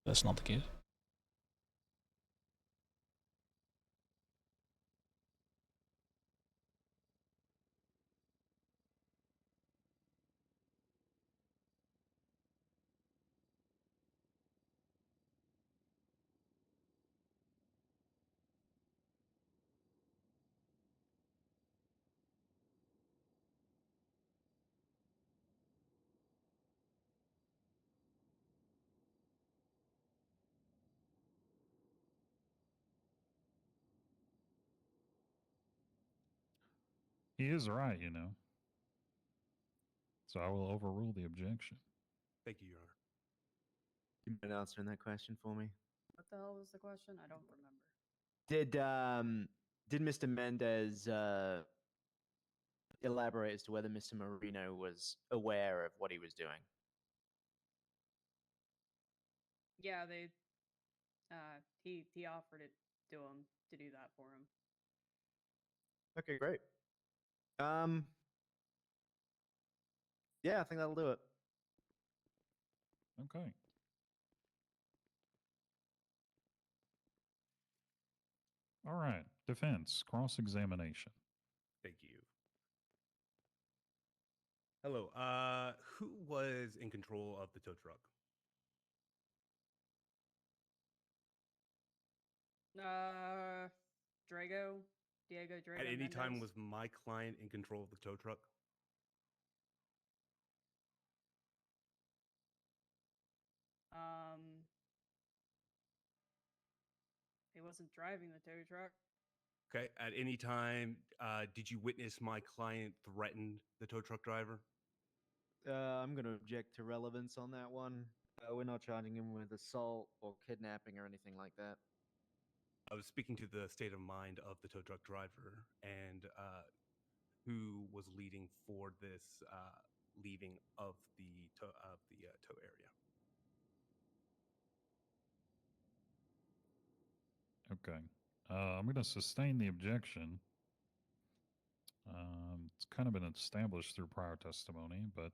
that's not the case. He is right, you know. So I will overrule the objection. Thank you, Your Honor. You mind answering that question for me? What the hell was the question? I don't remember. Did Mr. Mendez elaborate as to whether Mr. Marino was aware of what he was doing? Yeah, they. He offered it to him to do that for him. Okay, great. Yeah, I think that'll do it. Okay. All right. Defense, cross-examination. Thank you. Hello. Who was in control of the tow truck? Diego Drago. At any time, Mendez. was my client in control of the tow truck? He wasn't driving the tow truck. Okay. At any time, did you witness my client threaten the tow truck driver? I'm going to object to relevance on that one. We're not charging him with assault or kidnapping or anything like that. I was speaking to the state of mind of the tow truck driver and who was leading for this leaving of the tow area. Okay. I'm going to sustain the objection. It's kind of been established through prior testimony, but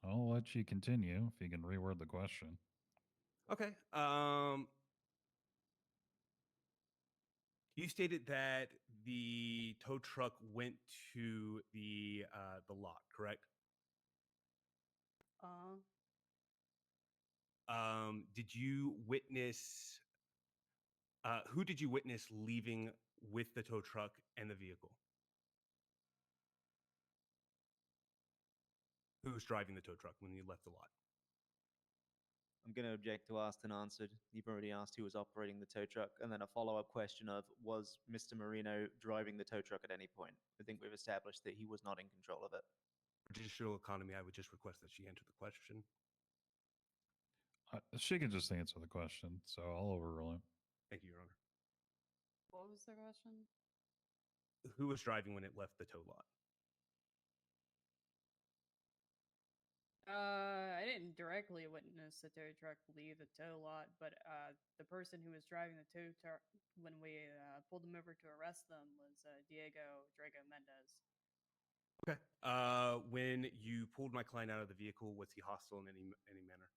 I'll let you continue if you can reword the question. Okay. You stated that the tow truck went to the lot, correct? Did you witness? Who did you witness leaving with the tow truck and the vehicle? Who was driving the tow truck when you left the lot? I'm going to object to asked and answered. You've already asked who was operating the tow truck, and then a follow-up question of, was Mr. Marino driving the tow truck at any point? I think we've established that he was not in control of it. For judicial economy, I would just request that she answer the question. She can just answer the question, so I'll overrule it. Thank you, Your Honor. What was the question? Who was driving when it left the tow lot? I didn't directly witness the tow truck leave the tow lot, but the person who was driving the tow truck when we pulled them over to arrest them was Diego Drago Mendez. Okay. When you pulled my client out of the vehicle, was he hostile in any manner?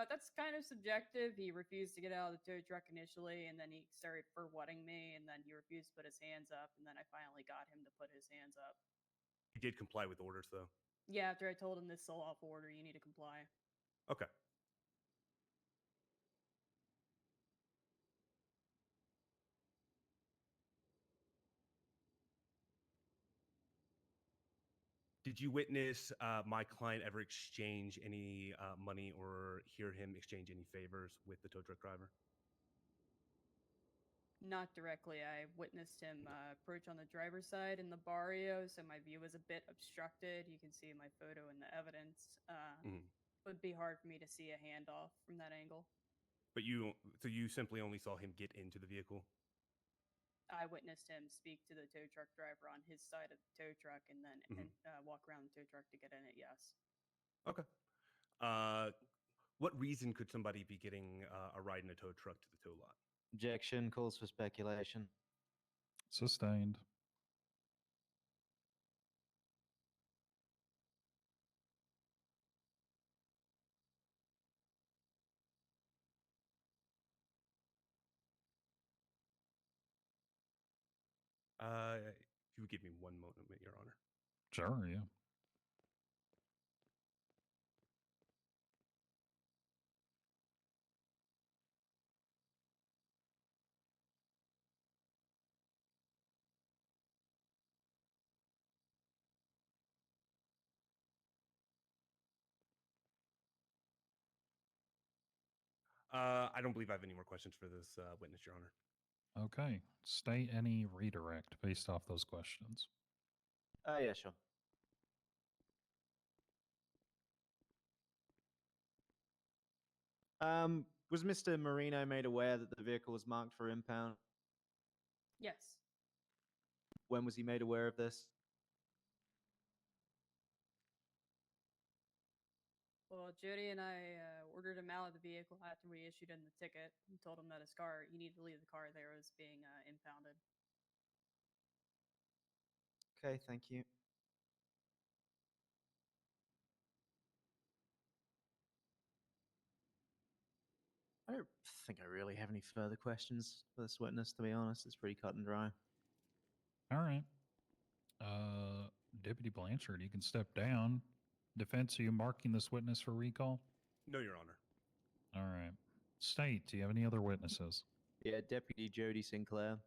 That's kind of subjective. He refused to get out of the tow truck initially, and then he started forwarding me, and then he refused to put his hands up, and then I finally got him to put his hands up. He did comply with orders, though. Yeah, after I told him this is a lawful order, you need to comply. Okay. Did you witness my client ever exchange any money or hear him exchange any favors with the tow truck driver? Not directly. I witnessed him approach on the driver's side in the barrio, so my view was a bit obstructed. You can see my photo in the evidence. It would be hard for me to see a handoff from that angle. But so you simply only saw him get into the vehicle? I witnessed him speak to the tow truck driver on his side of the tow truck and then walk around the tow truck to get in it, yes. Okay. What reason could somebody be getting a ride in a tow truck to the tow lot? Objection calls for speculation. Sustained. If you would give me one moment, Your Honor. Sure, yeah. I don't believe I have any more questions for this witness, Your Honor. Okay. State any redirect based off those questions. Yeah, sure. Was Mr. Marino made aware that the vehicle was marked for impound? Yes. When was he made aware of this? Well, Jody and I ordered him out of the vehicle after we issued him the ticket and told him that his car, he needed to leave the car there, was being impounded. Okay, thank you. I don't think I really have any further questions for this witness, to be honest. It's pretty cut and dry. All right. Deputy Blanchard, you can step down. Defense, are you marking this witness for recall? No, Your Honor. All right. State, do you have any other witnesses? Yeah, Deputy Jody Sinclair.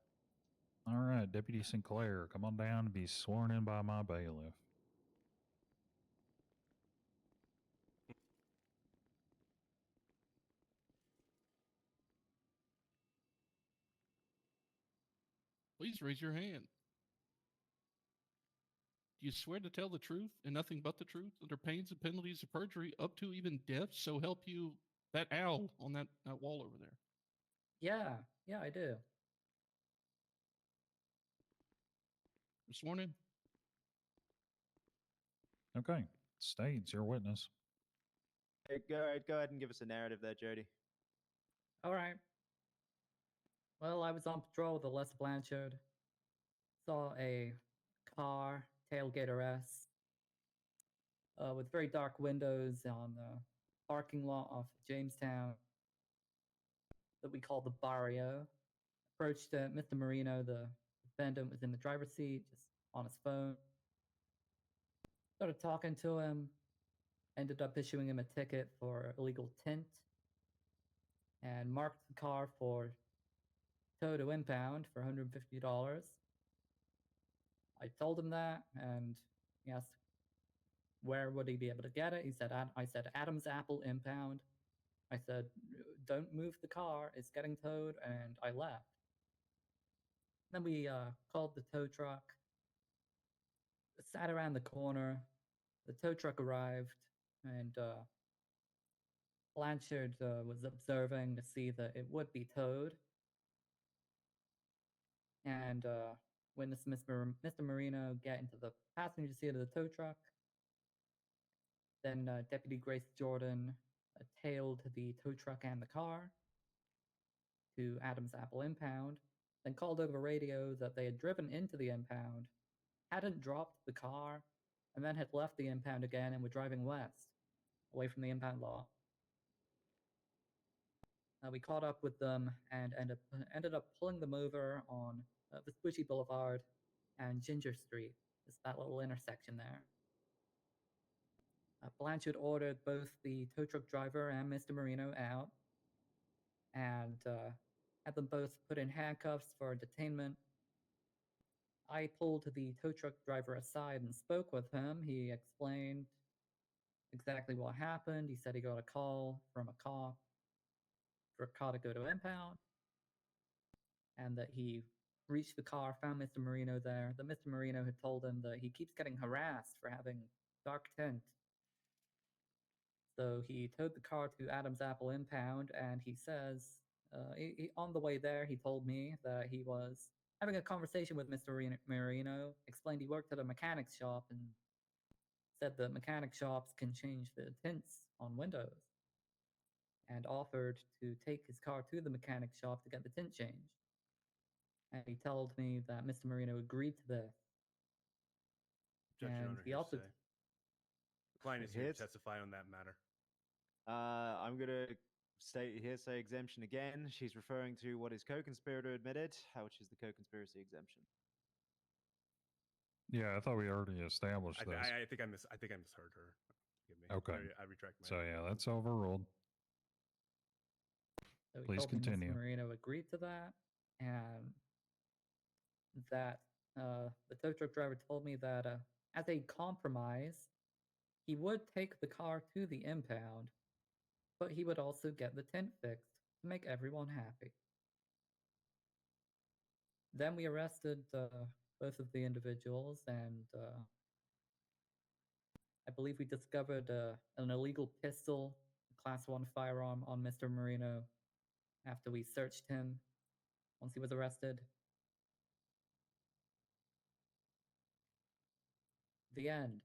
All right, Deputy Sinclair, come on down and be sworn in by my bailiff. Please raise your hand. Do you swear to tell the truth and nothing but the truth under pains and penalties of perjury up to even death? So help you that owl on that wall over there. Yeah, I do. You're sworn in. Okay. State's your witness. Hey, go ahead and give us a narrative there, Jody. All right. Well, I was on patrol with the Les Blanchard. Saw a car, tailgate arrest, with very dark windows on the parking lot of Jamestown that we call the barrio. Approached Mr. Marino, the defendant was in the driver's seat, just on his phone. Started talking to him, ended up issuing him a ticket for illegal tint, and marked the car for tow to impound for $150. I told him that, and he asked where would he be able to get it. He said, I said, Adam's Apple impound. I said, don't move the car, it's getting towed, and I left. Then we called the tow truck, sat around the corner. The tow truck arrived, and Blanchard was observing to see that it would be towed. And witnessed Mr. Marino get into the passenger seat of the tow truck. Then Deputy Grace Jordan tailed the tow truck and the car to Adam's Apple impound, then called over radio that they had driven into the impound, hadn't dropped the car, and then had left the impound again and were driving west, away from the impound lot. We caught up with them and ended up pulling them over on Vespucci Boulevard and Ginger Street, just that little intersection there. Blanchard ordered both the tow truck driver and Mr. Marino out and had them both put in handcuffs for detainment. I pulled the tow truck driver aside and spoke with him. He explained exactly what happened. He said he got a call from a cop for a car to go to impound, and that he reached the car, found Mr. Marino there, that Mr. Marino had told him that he keeps getting harassed for having dark tint. So he towed the car to Adam's Apple impound, and he says, on the way there, he told me that he was having a conversation with Mr. Marino, explained he worked at a mechanic shop, and said that mechanic shops can change the tints on windows, and offered to take his car to the mechanic shop to get the tint changed. And he told me that Mr. Marino agreed to this. Objection, And Honor, he also hearsay. Client is here to testify on that matter. I'm going to state hearsay exemption again. She's referring to what his co-conspirator admitted, which is the co-conspiracy exemption. Yeah, I thought we already established this. I think I misheard her. Forgive me. Okay. I retract my. So yeah, that's overruled. So he Please told me continue. Mr. Marino agreed to that, and that the tow truck driver told me that as a compromise, he would take the car to the impound, but he would also get the tint fixed to make everyone happy. Then we arrested both of the individuals, and I believe we discovered an illegal pistol, Class 1 firearm on Mr. Marino after we searched him once he was arrested. The end.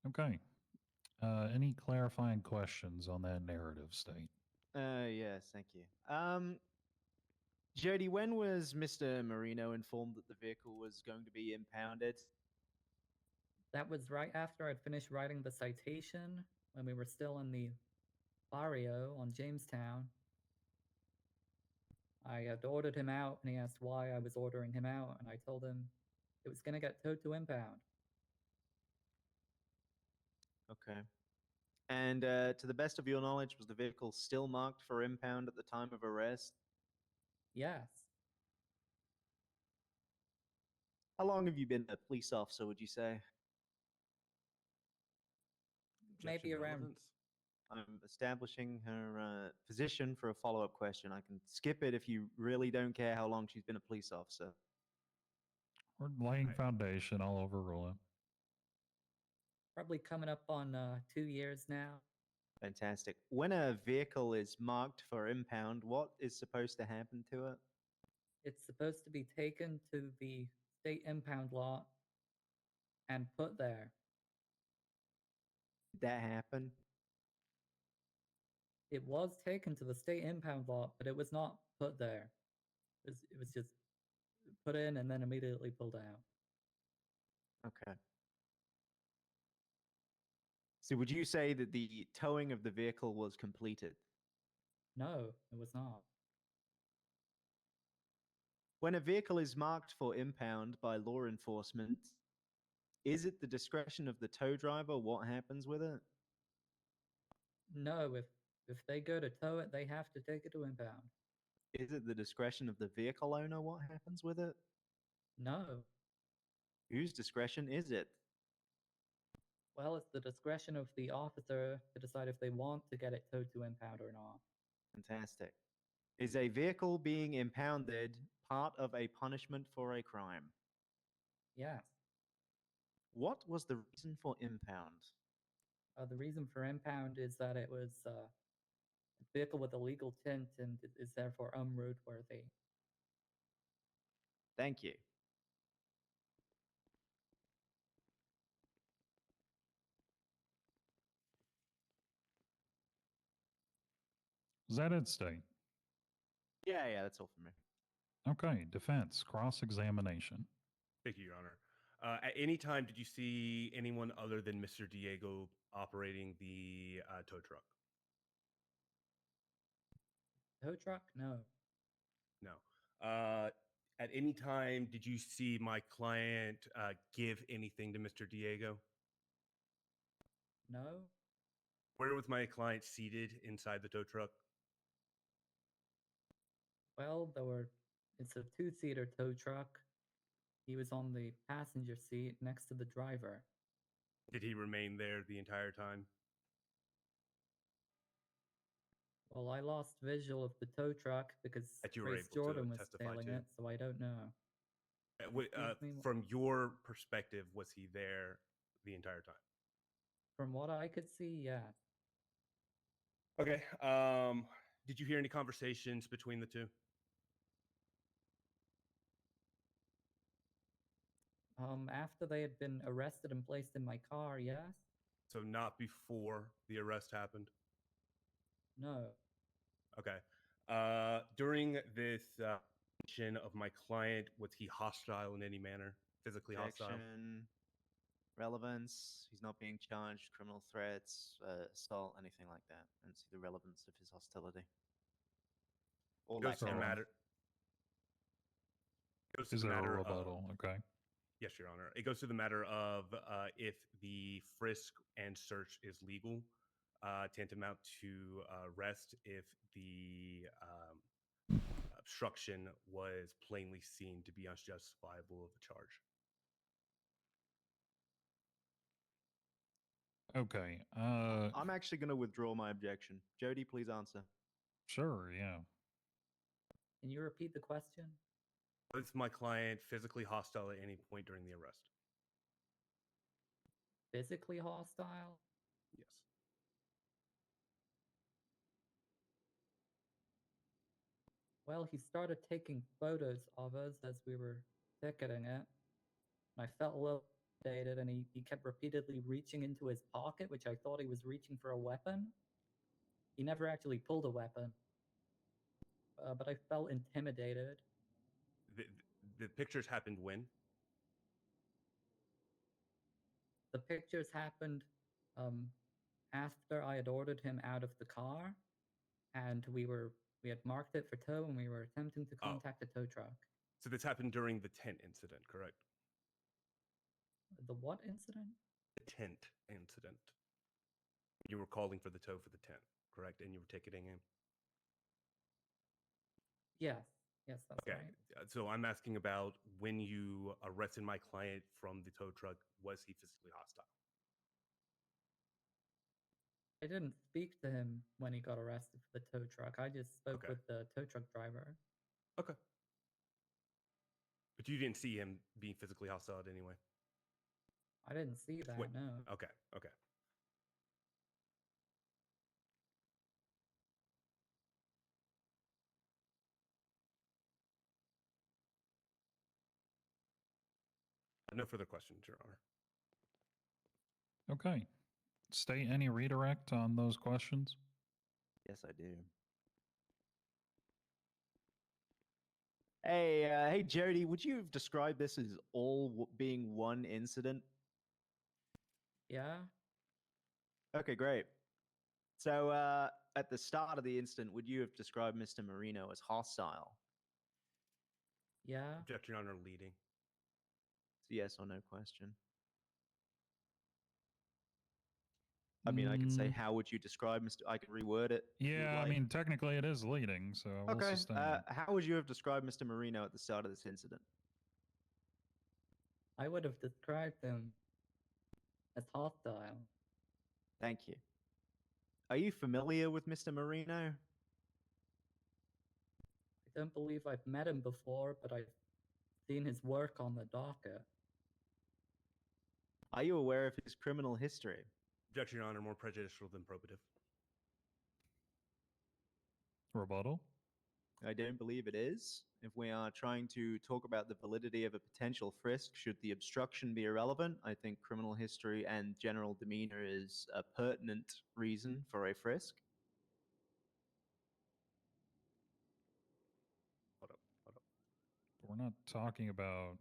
Okay. Any clarifying questions on that narrative, State? Yes, thank you. Jody, when was Mr. Marino informed that the vehicle was going to be impounded? That was right after I'd finished writing the citation, when we were still in the barrio on Jamestown. I had ordered him out, and he asked why I was ordering him out, and I told him it was going to get towed to impound. Okay. And to the best of your knowledge, was the vehicle still marked for impound at the time of arrest? Yes. How long have you been a police officer, would you say? Maybe around. Relevance? I'm establishing her position for a follow-up question. I can skip it if you really don't care how long she's been a police officer. We're laying foundation. I'll overrule it. Probably coming up on 2 years now. Fantastic. When a vehicle is marked for impound, what is supposed to happen to it? It's supposed to be taken to the state impound lot and put there. Did that happen? It was taken to the state impound lot, but it was not put there. It was just put in and then immediately pulled out. Okay. So would you say that the towing of the vehicle was completed? No, it was not. When a vehicle is marked for impound by law enforcement, is it the discretion of the tow driver what happens with it? No, if they go to tow it, they have to take it to impound. Is it the discretion of the vehicle owner what happens with it? No. Whose discretion is it? Well, it's the discretion of the officer to decide if they want to get it towed to impound or not. Fantastic. Is a vehicle being impounded part of a punishment for a crime? Yes. What was the reason for impound? The reason for impound is that it was a vehicle with a legal tint and it is therefore unroadworthy. Thank you. Is that it, State? Yeah, that's all for me. Okay, defense, cross-examination. Thank you, Your Honor. At any time, did you see anyone other than Mr. Diego operating the tow truck? Tow truck? No. No. At any time, did you see my client give anything to Mr. Diego? No. Where was my client seated inside the tow truck? Well, it's a two-seater tow truck. He was on the passenger seat next to the driver. Did he remain there the entire time? Well, I lost visual of the tow truck because That you were Grace able to Jordan was testify sailing to? it, so I don't know. Excuse me? From your perspective, was he there the entire time? From what I could see, yes. Okay. Did you hear any conversations between the two? After they had been arrested and placed in my car, yes? So not before the arrest happened? No. Okay. During this mention of my client, was he hostile in any manner? Physically hostile? Objection, relevance. He's not being charged, criminal threats, assault, anything like that. And see the relevance of his hostility. Or Goes lack to the thereof. matter. Goes to Is the there a matter rebuttal? of, Okay. yes, Your Honor. It goes to the matter of if the frisk and search is legal, tantamount to arrest if the obstruction was plainly seen to be unjustifiable of the charge. Okay. I'm actually going to withdraw my objection. Jody, please answer. Sure, yeah. Can you repeat the question? Was my client physically hostile at any point during the arrest? Physically hostile? Yes. Well, he started taking photos of us as we were ticketing it. I felt a little intimidated, and he kept repeatedly reaching into his pocket, which I thought he was reaching for a weapon. He never actually pulled a weapon. But I felt intimidated. The pictures happened when? The pictures happened after I had ordered him out of the car, and we had marked it for tow, and we were attempting to contact the tow truck. So this happened during the tent incident, correct? The what incident? The tent incident. You were calling for the tow for the tent, correct? And you were ticketing him? Yes, that's okay. right. So I'm asking about when you arrested my client from the tow truck, was he physically hostile? I didn't speak to him when he got arrested for the tow truck. I just spoke Okay. with the tow truck driver. Okay. But you didn't see him being physically hostile anyway? I didn't see that, Wait, no. Okay, okay. No further questions, Your Honor. Okay. State any redirect on those questions? Yes, I do. Hey, Jody, would you have described this as all being one incident? Yeah? Okay, great. So, at the start of the incident, would you have described Mr. Marino as hostile? Yeah? Objection, Your Honor, leading. It's a yes or no question. I mean, I could say, how would you describe Mr. I could reword it. if you would Yeah, I like. mean, technically it is leading, so I will Okay. sustain. How would you have described Mr. Marino at the start of this incident? I would have described him as hostile. Thank you. Are you familiar with Mr. Marino? I don't believe I've met him before, but I've seen his work on the docket. Are you aware of his criminal history? Objection, Your Honor, more prejudicial than probative. Rebuttal. I don't believe it is. If we are trying to talk about the validity of a potential frisk, should the obstruction be irrelevant, I think criminal history and general demeanor is a pertinent reason for a frisk. Hold up. We're not talking about.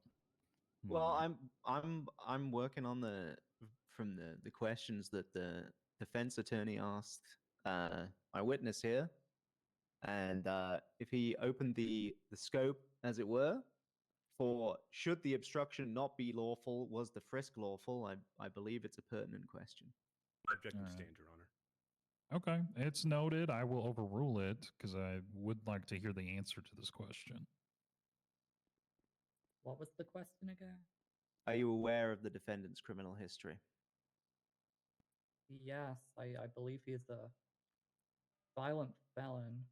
Well, I'm working on from the questions that the defense attorney asked my witness here, and if he opened the scope, as it were, for should the obstruction not be lawful, was the frisk lawful? I believe it's a pertinent question. Objection All right. stand, Your Honor. Okay, it's noted. I will overrule it because I would like to hear the answer to this question. What was the question again? Are you aware of the defendant's criminal history? Yes, I believe he's a violent felon.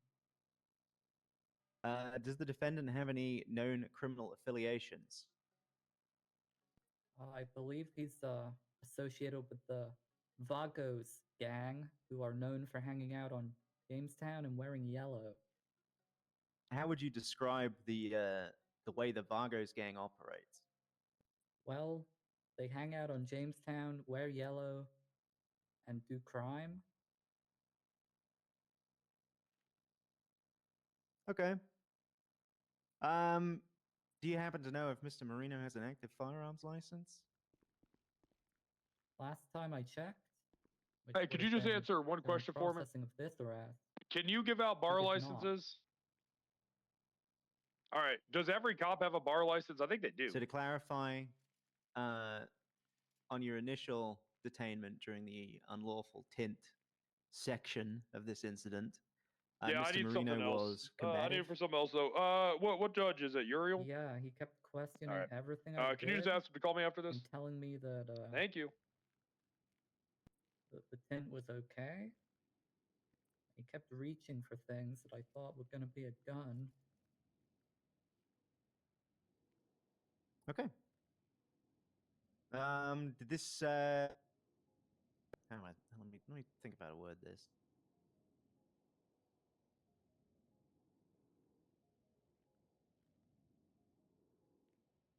Does the defendant have any known criminal affiliations? I believe he's associated with the Vagos gang, who are known for hanging out on Jamestown and wearing yellow. How would you describe the way the Vagos gang operates? Well, they hang out on Jamestown, wear yellow, and do crime. Okay. Do you happen to know if Mr. Marino has an active firearms license? Last time I checked. Hey, could you just answer one question for me? Processing of this arrest. Can you give out bar did not. licenses? All right. Does every cop have a bar license? I think they do. So to clarify, on your initial detainment during the unlawful tint section of this incident, Yeah, I Mr. need Marino something else. was I need combative. it for something else though. What judge is it? Uriel? Yeah, he kept questioning right. everything I Can you just did ask him to call me after this? and telling me that Thank you. the tint was okay. He kept reaching for things that I thought were going to be a gun. Okay. Did this? Let me think about a word. This.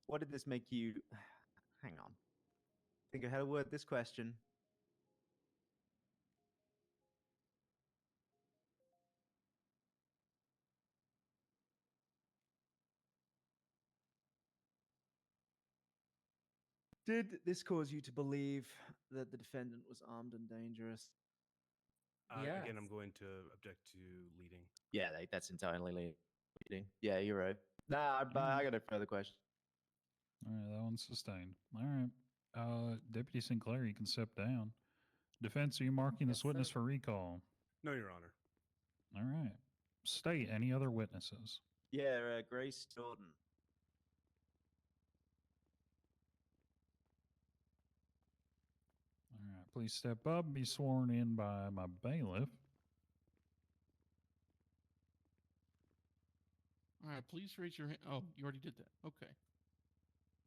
What did this make you? Hang on. Think of how to word this question. Did this cause you to believe that the defendant was armed and dangerous? Again, I'm going to object to leading. Yeah, that's entirely leading. Yeah, you're right. Nah, I got no further questions. All right, that one's sustained. All right. Deputy Sinclair, you can step down. Defense, are you marking this witness for recall? No, Your Honor. All right. State, any other witnesses? Yeah, Grace Jordan. All right, please step up and be sworn in by my bailiff. All right, please raise your hand. Oh, you already did that. Okay.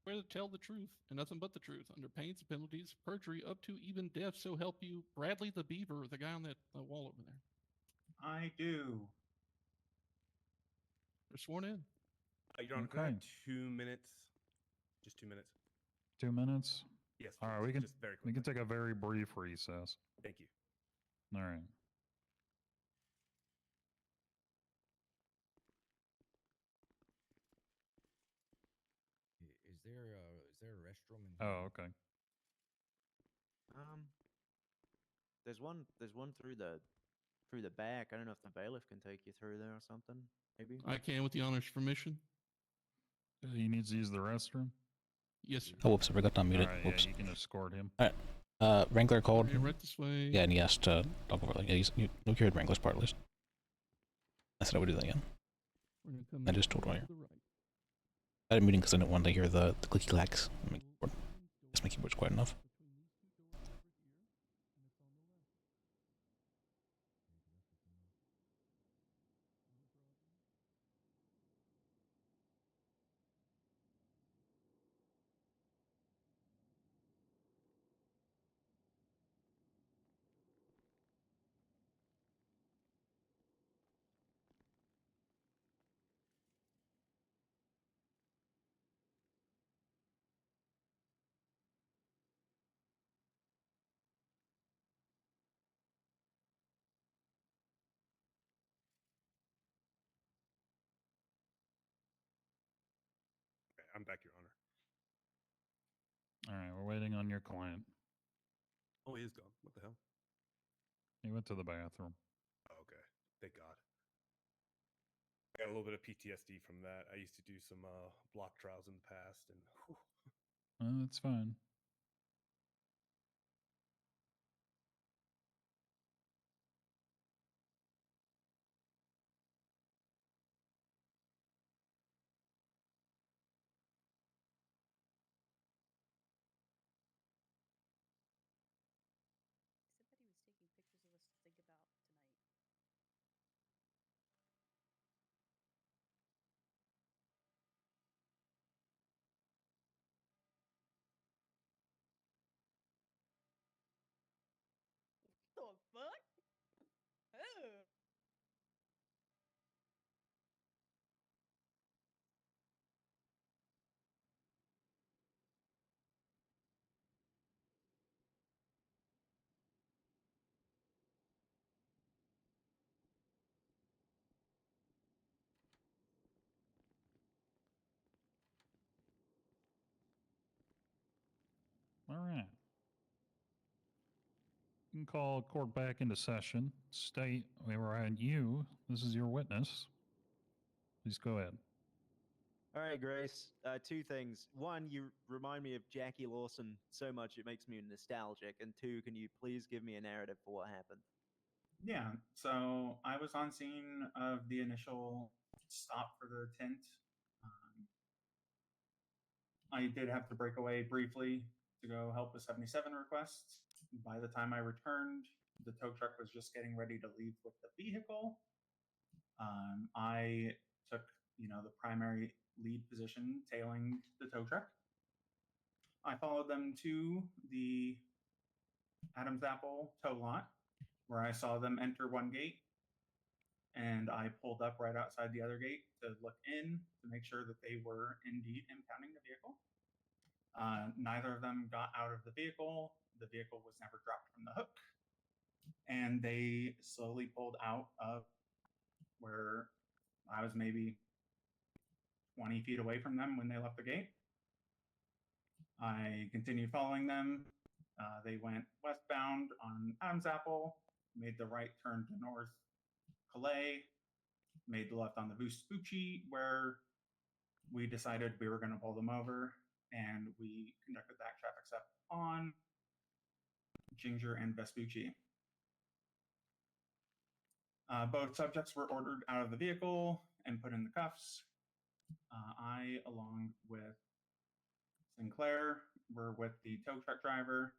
Swear to tell the truth and nothing but the truth under pains and penalties, perjury up to even death. So help you, Bradley the Beaver, the guy on that wall over there. I do. You're sworn in. Your Honor, can I have 2 minutes? Just 2 minutes. 2 minutes? Yes. All right, please, we can just very we quickly. can take a very brief recess. Thank you. All right. Is there a restroom in Oh, here? okay. There's one through the back. I don't know if the bailiff can take you through there or something. Maybe. I can with the honor's permission. He needs to use the restroom. Yes, sir. Oh, whoops, I forgot to unmute it. All right, Whoops. yeah, you can escort him. All right. Wrangler called. Okay, right this way. Yeah, and he asked to talk over. Like, yeah, you heard Wrangler's part at least. I said I would do that again. We're gonna come I just told to Wire. the right. I had a meeting because I didn't want to hear the clicky clacks. I guess my keyboard's quiet enough. I'm back, Your Honor. All right, we're waiting on your client. Oh, he is gone. What the hell? He went to the bathroom. Oh, okay. Thank God. I got a little bit of PTSD from that. I used to do some block trials in the past, and whew. That's fine. He said that he was taking pictures of us to think about tonight. What the fuck? Oh. All right. You can call court back into session. State, we were at you. This is your witness. Please go ahead. All right, Grace. Two things. One, you remind me of Jackie Lawson so much it makes me nostalgic. And two, can you please give me a narrative for what happened? Yeah, so I was on scene of the initial stop for the tint. I did have to break away briefly to go help a 77 request. By the time I returned, the tow truck was just getting ready to leave with the vehicle. I took, the primary lead position, tailing the tow truck. I followed them to the Adams Apple tow lot, where I saw them enter one gate, and I pulled up right outside the other gate to look in to make sure that they were indeed impounding the vehicle. Neither of them got out of the vehicle. The vehicle was never dropped from the hook, and they slowly pulled out of where I was maybe 20 feet away from them when they left the gate. I continued following them. They went westbound on Adams Apple, made the right turn to North Calais, made the left on the Vespucci, where we decided we were going to pull them over, and we conducted that traffic stop on Ginger and Vespucci. Both subjects were ordered out of the vehicle and put in the cuffs. I, along with Sinclair, were with the tow truck driver.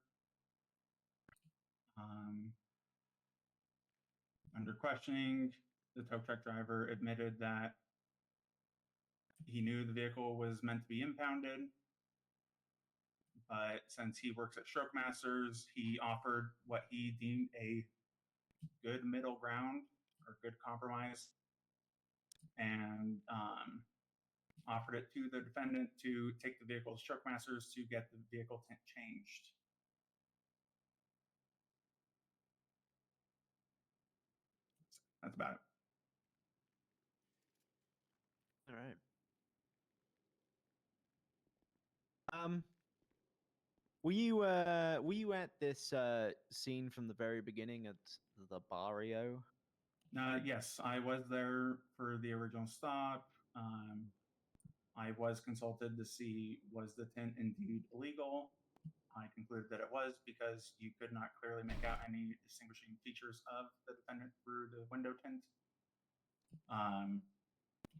Under questioning, the tow truck driver admitted that he knew the vehicle was meant to be impounded, but since he works at Stroke Masters, he offered what he deemed a good middle ground or good compromise, and offered it to the defendant to take the vehicle to Stroke Masters to get the vehicle tint changed. That's about it. All right. Were you at this scene from the very beginning at the barrio? Yes, I was there for the original stop. I was consulted to see was the tint indeed illegal. I concluded that it was because you could not clearly make out any distinguishing features of the defendant through the window tint.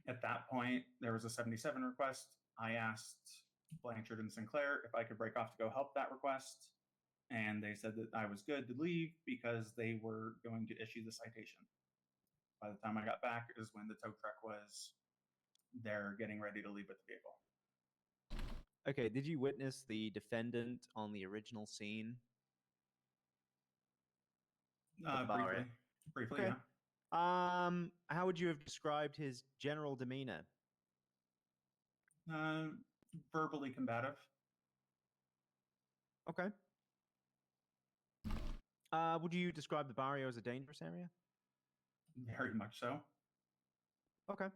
At that point, there was a 77 request. I asked Blanchard and Sinclair if I could break off to go help that request, and they said that I was good to leave because they were going to issue the citation. By the time I got back is when the tow truck was there getting ready to leave with the vehicle. Okay, did you witness the defendant on the original scene? Briefly, okay. yeah. How would you have described his general demeanor? Verbally combative. Okay. Would you describe the barrio as a dangerous area? Very much so. Okay.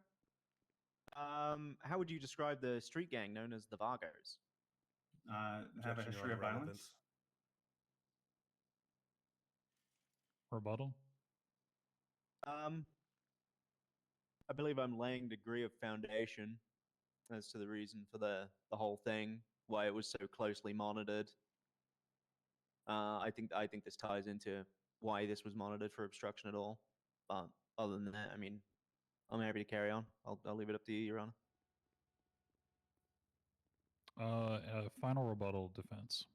How would you describe the street gang known as the Vargos? Have a Objection, Your history of Honor, relevant. violence. Rebuttal. I believe I'm laying degree of foundation as to the reason for the whole thing, why it was so closely monitored. I think this ties into why this was monitored for obstruction at all. But other than that, I mean, I'm happy to carry on. I'll leave it up to you, Your Honor. Final rebuttal, defense.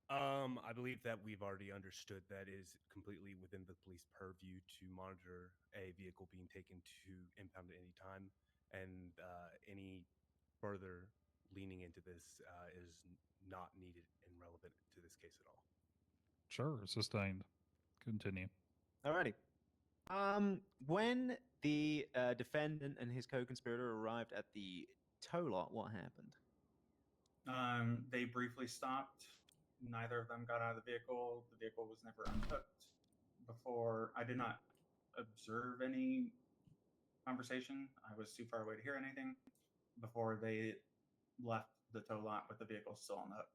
I believe that we've already understood that it is completely within the police purview to monitor a vehicle being taken to impound at any time, and any further leaning into this is not needed and relevant to this case at all. Sure, sustained. Continue. Alrighty. When the defendant and his co-conspirator arrived at the tow lot, what happened? They briefly stopped. Neither of them got out of the vehicle. The vehicle was never unhooked. Before, I did not observe any conversation. I was too far away to hear anything before they left the tow lot with the vehicle still on the hook.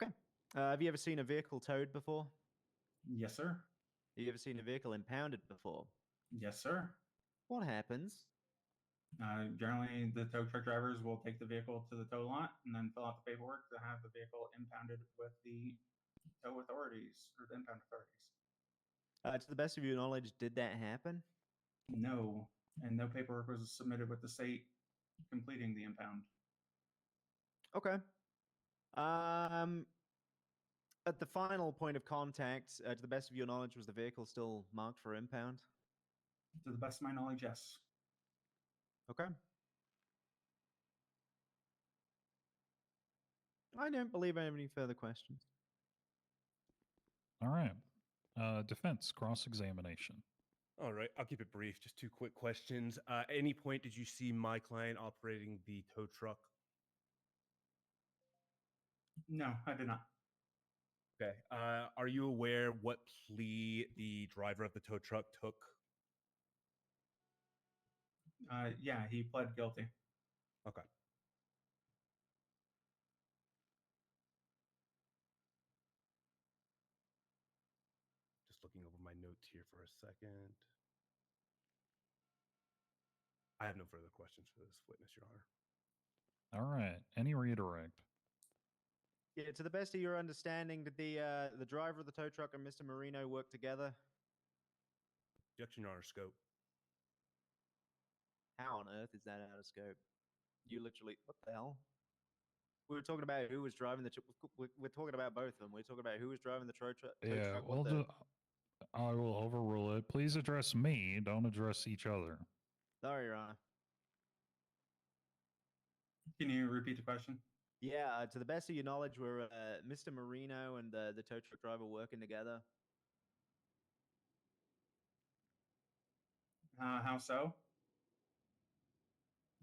Okay. Have you ever seen a vehicle towed before? Yes, sir. Have you ever seen a vehicle impounded before? Yes, sir. What happens? Generally, the tow truck drivers will take the vehicle to the tow lot and then fill out the paperwork to have the vehicle impounded with the tow authorities or the impound authorities. To the best of your knowledge, did that happen? No, and no paperwork was submitted with the state completing the impound. Okay. At the final point of contact, to the best of your knowledge, was the vehicle still marked for impound? To the best of my knowledge, yes. Okay. I don't believe I have any further questions. All right. Defense, cross-examination. All right, I'll keep it brief. Just two quick questions. At any point did you see my client operating the tow truck? No, I did not. Okay. Are you aware what plea the driver of the tow truck took? Yeah, he pled guilty. Okay. Just looking over my notes here for a second. I have no further questions for this witness, Your Honor. All right. Any redirect? Yeah, to the best of your understanding, did the driver of the tow truck and Mr. Marino work together? Objection, Your Honor. Scope. How on earth is that out of scope? You literally, what the hell? We were talking about who was driving the. We're talking about both of them. We're talking about who was driving the tow truck. Yeah, what well, I will overrule it. Please address me. Don't address each other. Sorry, Your Honor. Can you repeat the question? Yeah, to the best of your knowledge, were Mr. Marino and the tow truck driver working together? How so?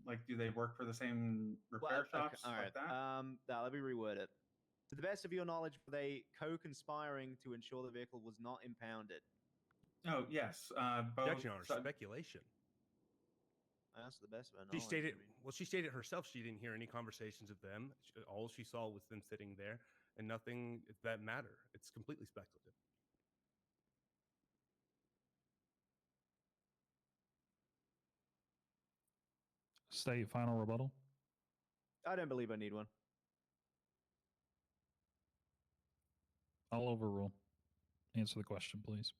Like, do they work for the same repair shops all right. like that? Now, let me reword it. To the best of your knowledge, were they co-conspiring to ensure the vehicle was not impounded? Oh, yes. Both. Objection, Your Honor. Speculation. That's the best of her She knowledge. stated, well, she stated herself she didn't hear any conversations of them. All she saw was them sitting there, and nothing that matter. It's completely speculative. State final rebuttal. I don't believe I need one. I'll overrule. Answer the question, please.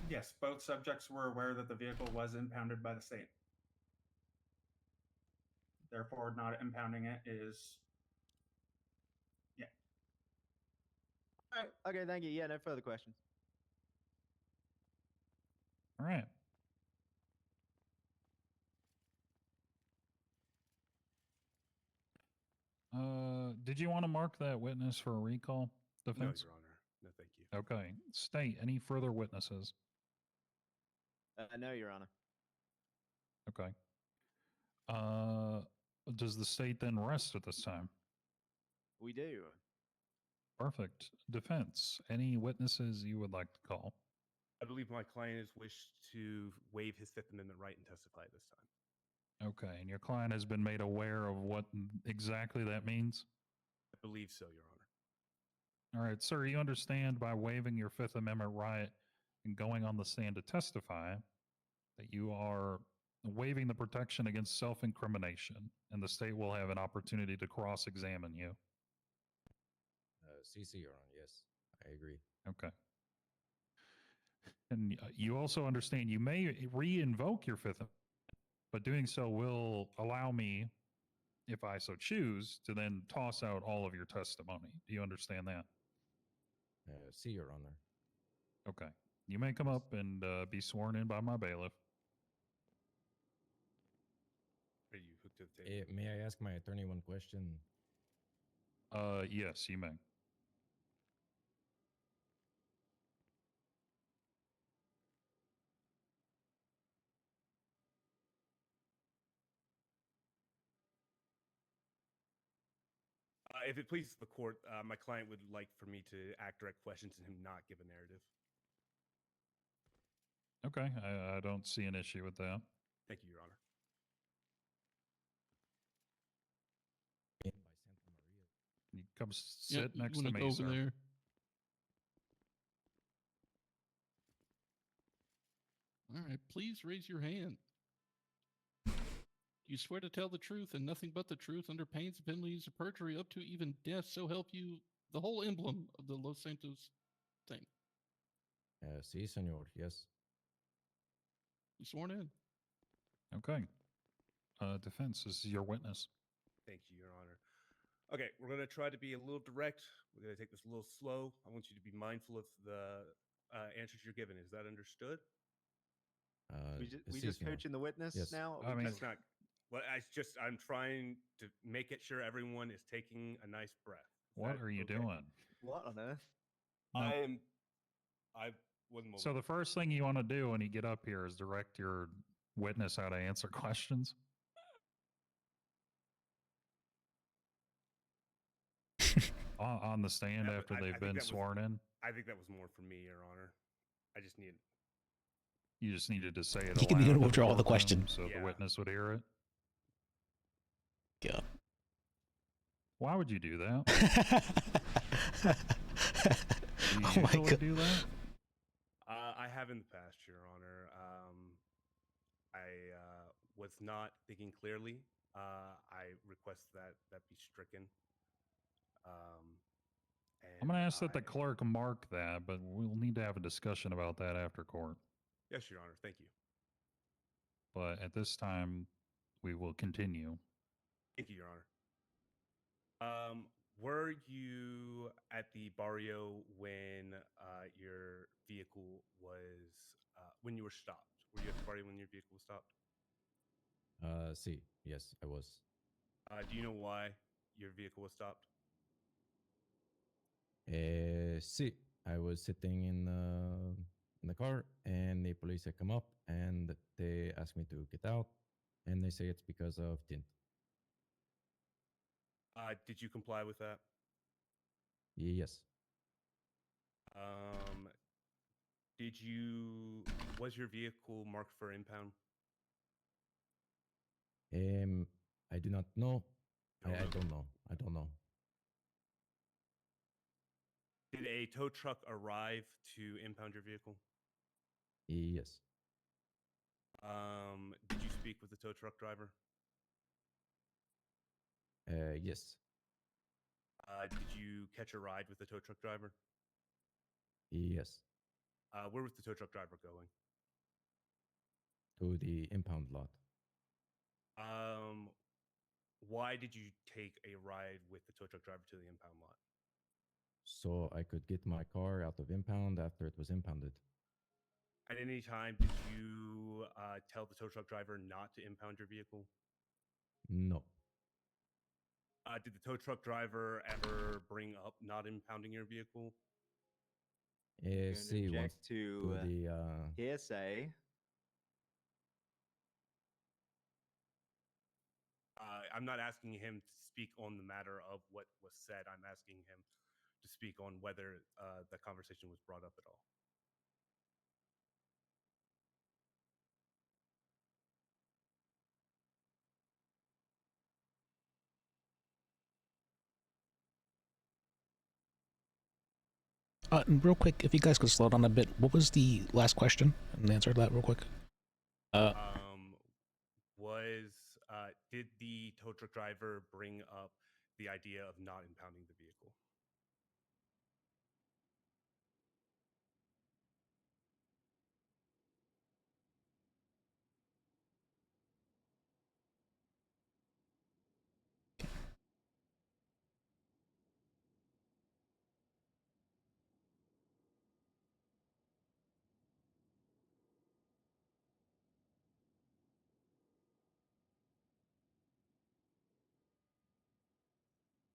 Yes, both subjects were aware that the vehicle was impounded by the state. Therefore, not impounding it is. Yeah. All right. Okay, thank you. Yeah, no further questions. All right. Did you want to mark that witness for a recall? Defense? No, Your Honor. No, thank you. Okay. State, any further witnesses? No, Your Honor. Okay. Does the state then rest at this time? We do. Perfect. Defense, any witnesses you would like to call? I believe my client has wished to waive his Fifth Amendment right and testify at this time. Okay, and your client has been made aware of what exactly that means? I believe so, Your Honor. All right, sir, you understand by waiving your Fifth Amendment right and going on the stand to testify that you are waiving the protection against self incrimination, and the state will have an opportunity to cross examine you. CC, Your Honor. Yes, I agree. Okay. And you also understand you may re-invoke your Fifth Amendment, but doing so will allow me, if I so choose, to then toss out all of your testimony. Do you understand that? See, Your Honor. Okay. You may come up and be sworn in by my bailiff. Are you hooked to the table? May I ask my attorney one question? Yes, you may. If it pleases the court, my client would like for me to ask direct questions and him not give a narrative. Okay, I don't see an issue with that. Thank you, Your Honor. You come sit you next to wanna me, go sir. over there? All right, please raise your hand. You swear to tell the truth and nothing but the truth under pains and penalties of perjury up to even death, so help you, the whole emblem of the Los Santos thing. Sí, senor. Yes. You sworn in. Okay. Defense, this is your witness. Thank you, Your Honor. Okay, we're going to try to be a little direct. We're going to take this a little slow. I want you to be mindful of the answers you're given. Is that understood? We just coaching the witness now? I mean, That's not. Well, I'm trying to make it sure everyone is taking a nice breath. What are you doing? What on earth? No. I wasn't. So the first thing you want to do when you get up here is direct your witness how to answer questions. On the stand after they've been sworn in. I think that was more for me, Your Honor. I just need. You just needed to say it. He can aloud in the withdraw the courtroom question. so the witness would hear it. Yeah. Why would you do that? Do you Oh my usually God. do that? I have in the past, Your Honor. I was not thinking clearly. I request that be stricken. I'm going to ask that the clerk mark that, but we'll need to have a discussion about that after court. Yes, Your Honor. Thank you. But at this time, we will continue. Thank you, Your Honor. Were you at the barrio when your vehicle was when you were stopped? Were you at the barrio when your vehicle was stopped? Sí. Yes, I was. Do you know why your vehicle was stopped? Sí. I was sitting in the car, and the police had come up, and they asked me to get out, and they say it's because of tint. Did you comply with that? Yes. Was your vehicle marked for impound? I do not know. I don't know. I don't know. Did a tow truck arrive to impound your vehicle? Yes. Did you speak with the tow truck driver? Yes. Did you catch a ride with the tow truck driver? Yes. Where was the tow truck driver going? To the impound lot. Why did you take a ride with the tow truck driver to the impound lot? So I could get my car out of impound after it was impounded. At any time, did you tell the tow truck driver not to impound your vehicle? No. Did the tow truck driver ever bring up not impounding your vehicle? Sí, once to the hearsay. I'm not asking him to speak on the matter of what was said. I'm asking him to speak on whether the conversation was brought up at all. And real quick, if you guys could slow down a bit, what was the last question? And answer that real quick. Did the tow truck driver bring up the idea of not impounding the vehicle?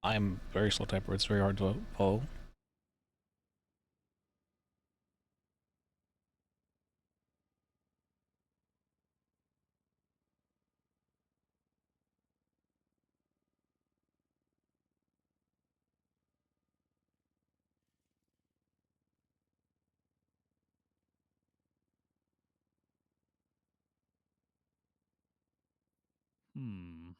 I'm very slow typer. It's very hard to follow. Hmm.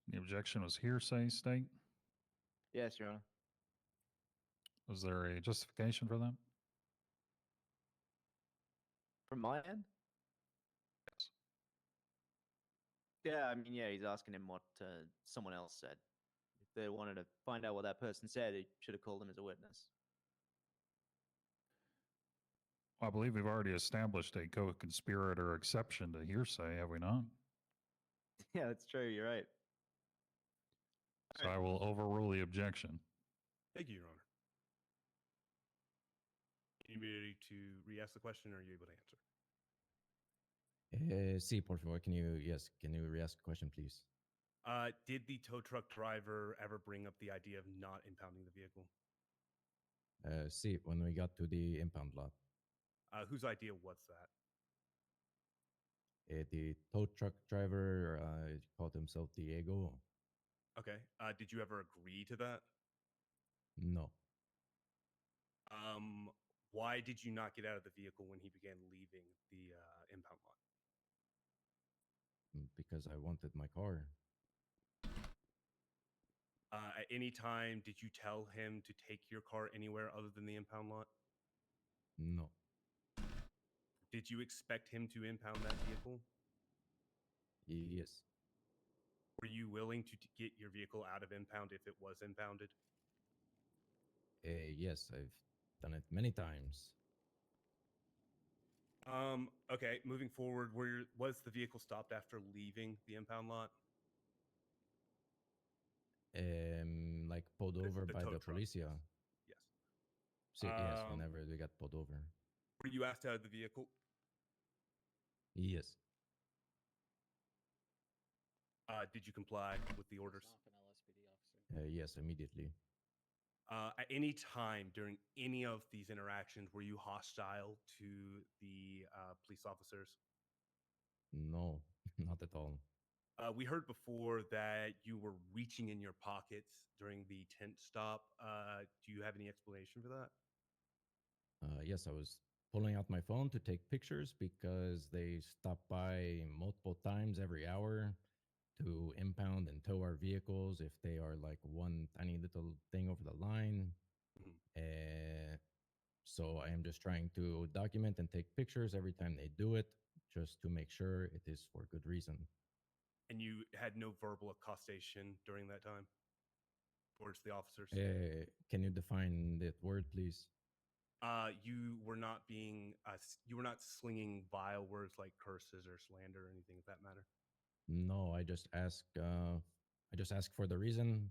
The objection was hearsay, state. Yes, Your Honor. Was there a justification for that? From my end? Yes. Yeah, I mean, yeah, he's asking him what someone else said. If they wanted to find out what that person said, he should have called him as a witness. Well, I believe we've already established a co-conspirator exception to hearsay, have we not? Yeah, that's true. You're right. So I will overrule the objection. Thank you, Your Honor. Are you ready to re-ask the question, or are you able to answer? Sí, por favor. Can you re-ask the question, please? Did the tow truck driver ever bring up the idea of not impounding the vehicle? Sí, when we got to the impound lot. Whose idea was that? The tow truck driver called himself Diego. Okay. Did you ever agree to that? No, Why did you not get out of the vehicle when he began leaving the impound lot? because I wanted my car. At any time, did you tell him to take your car anywhere other than the impound lot? No, Did you expect him to impound that vehicle? yes, Were you willing to get your vehicle out of impound if it was impounded? yes, I've done it many times. Okay, moving forward, was the vehicle stopped after leaving the impound lot? Like pulled over the by tow the truck, policia. Yes. Sí, yes, whenever they got pulled over. Were you asked out of the vehicle? Yes, Did you comply with the orders? yes, immediately. At any time during any of these interactions, were you hostile to the police officers? No, not at all. We heard before that you were reaching in your pockets during the tent stop. Do you have any explanation for that? Yes, I was pulling out my phone to take pictures because they stop by multiple times every hour to impound and tow our vehicles if they are like one tiny little thing over the line. So I am just trying to document and take pictures every time they do it, just to make sure it is for good reason. And you had no verbal accostation during that time towards the officers? Can you define that word, please? You were not being, you were not slinging vile words like curses or slander or anything of that matter? No, I just ask for the reason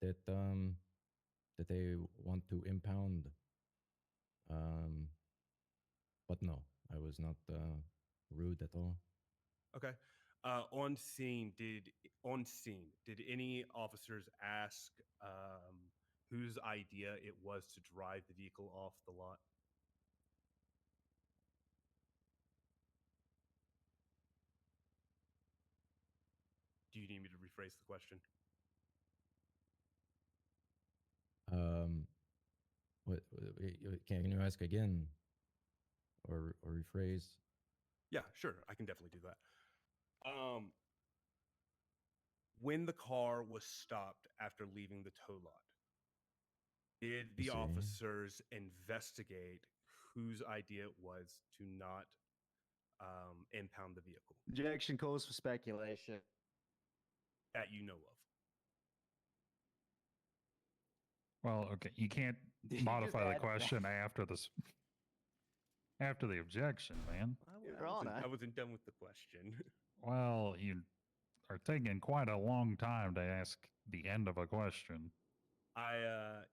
that that they want to impound. But no, I was not rude at all. Okay. On scene, did any officers ask whose idea it was to drive the vehicle off the lot? Do you need me to rephrase the question? Can you ask again, or rephrase? Yeah, sure. I can definitely do that. when the car was stopped after leaving the tow lot, did the see. officers investigate whose idea it was to not impound the vehicle Objection calls for speculation. that you know of? Well, okay, you can't Did you modify just the add question that? after the objection, man. Your Honor. I wasn't done with the question. Well, you are taking quite a long time to ask the end of a question. I'm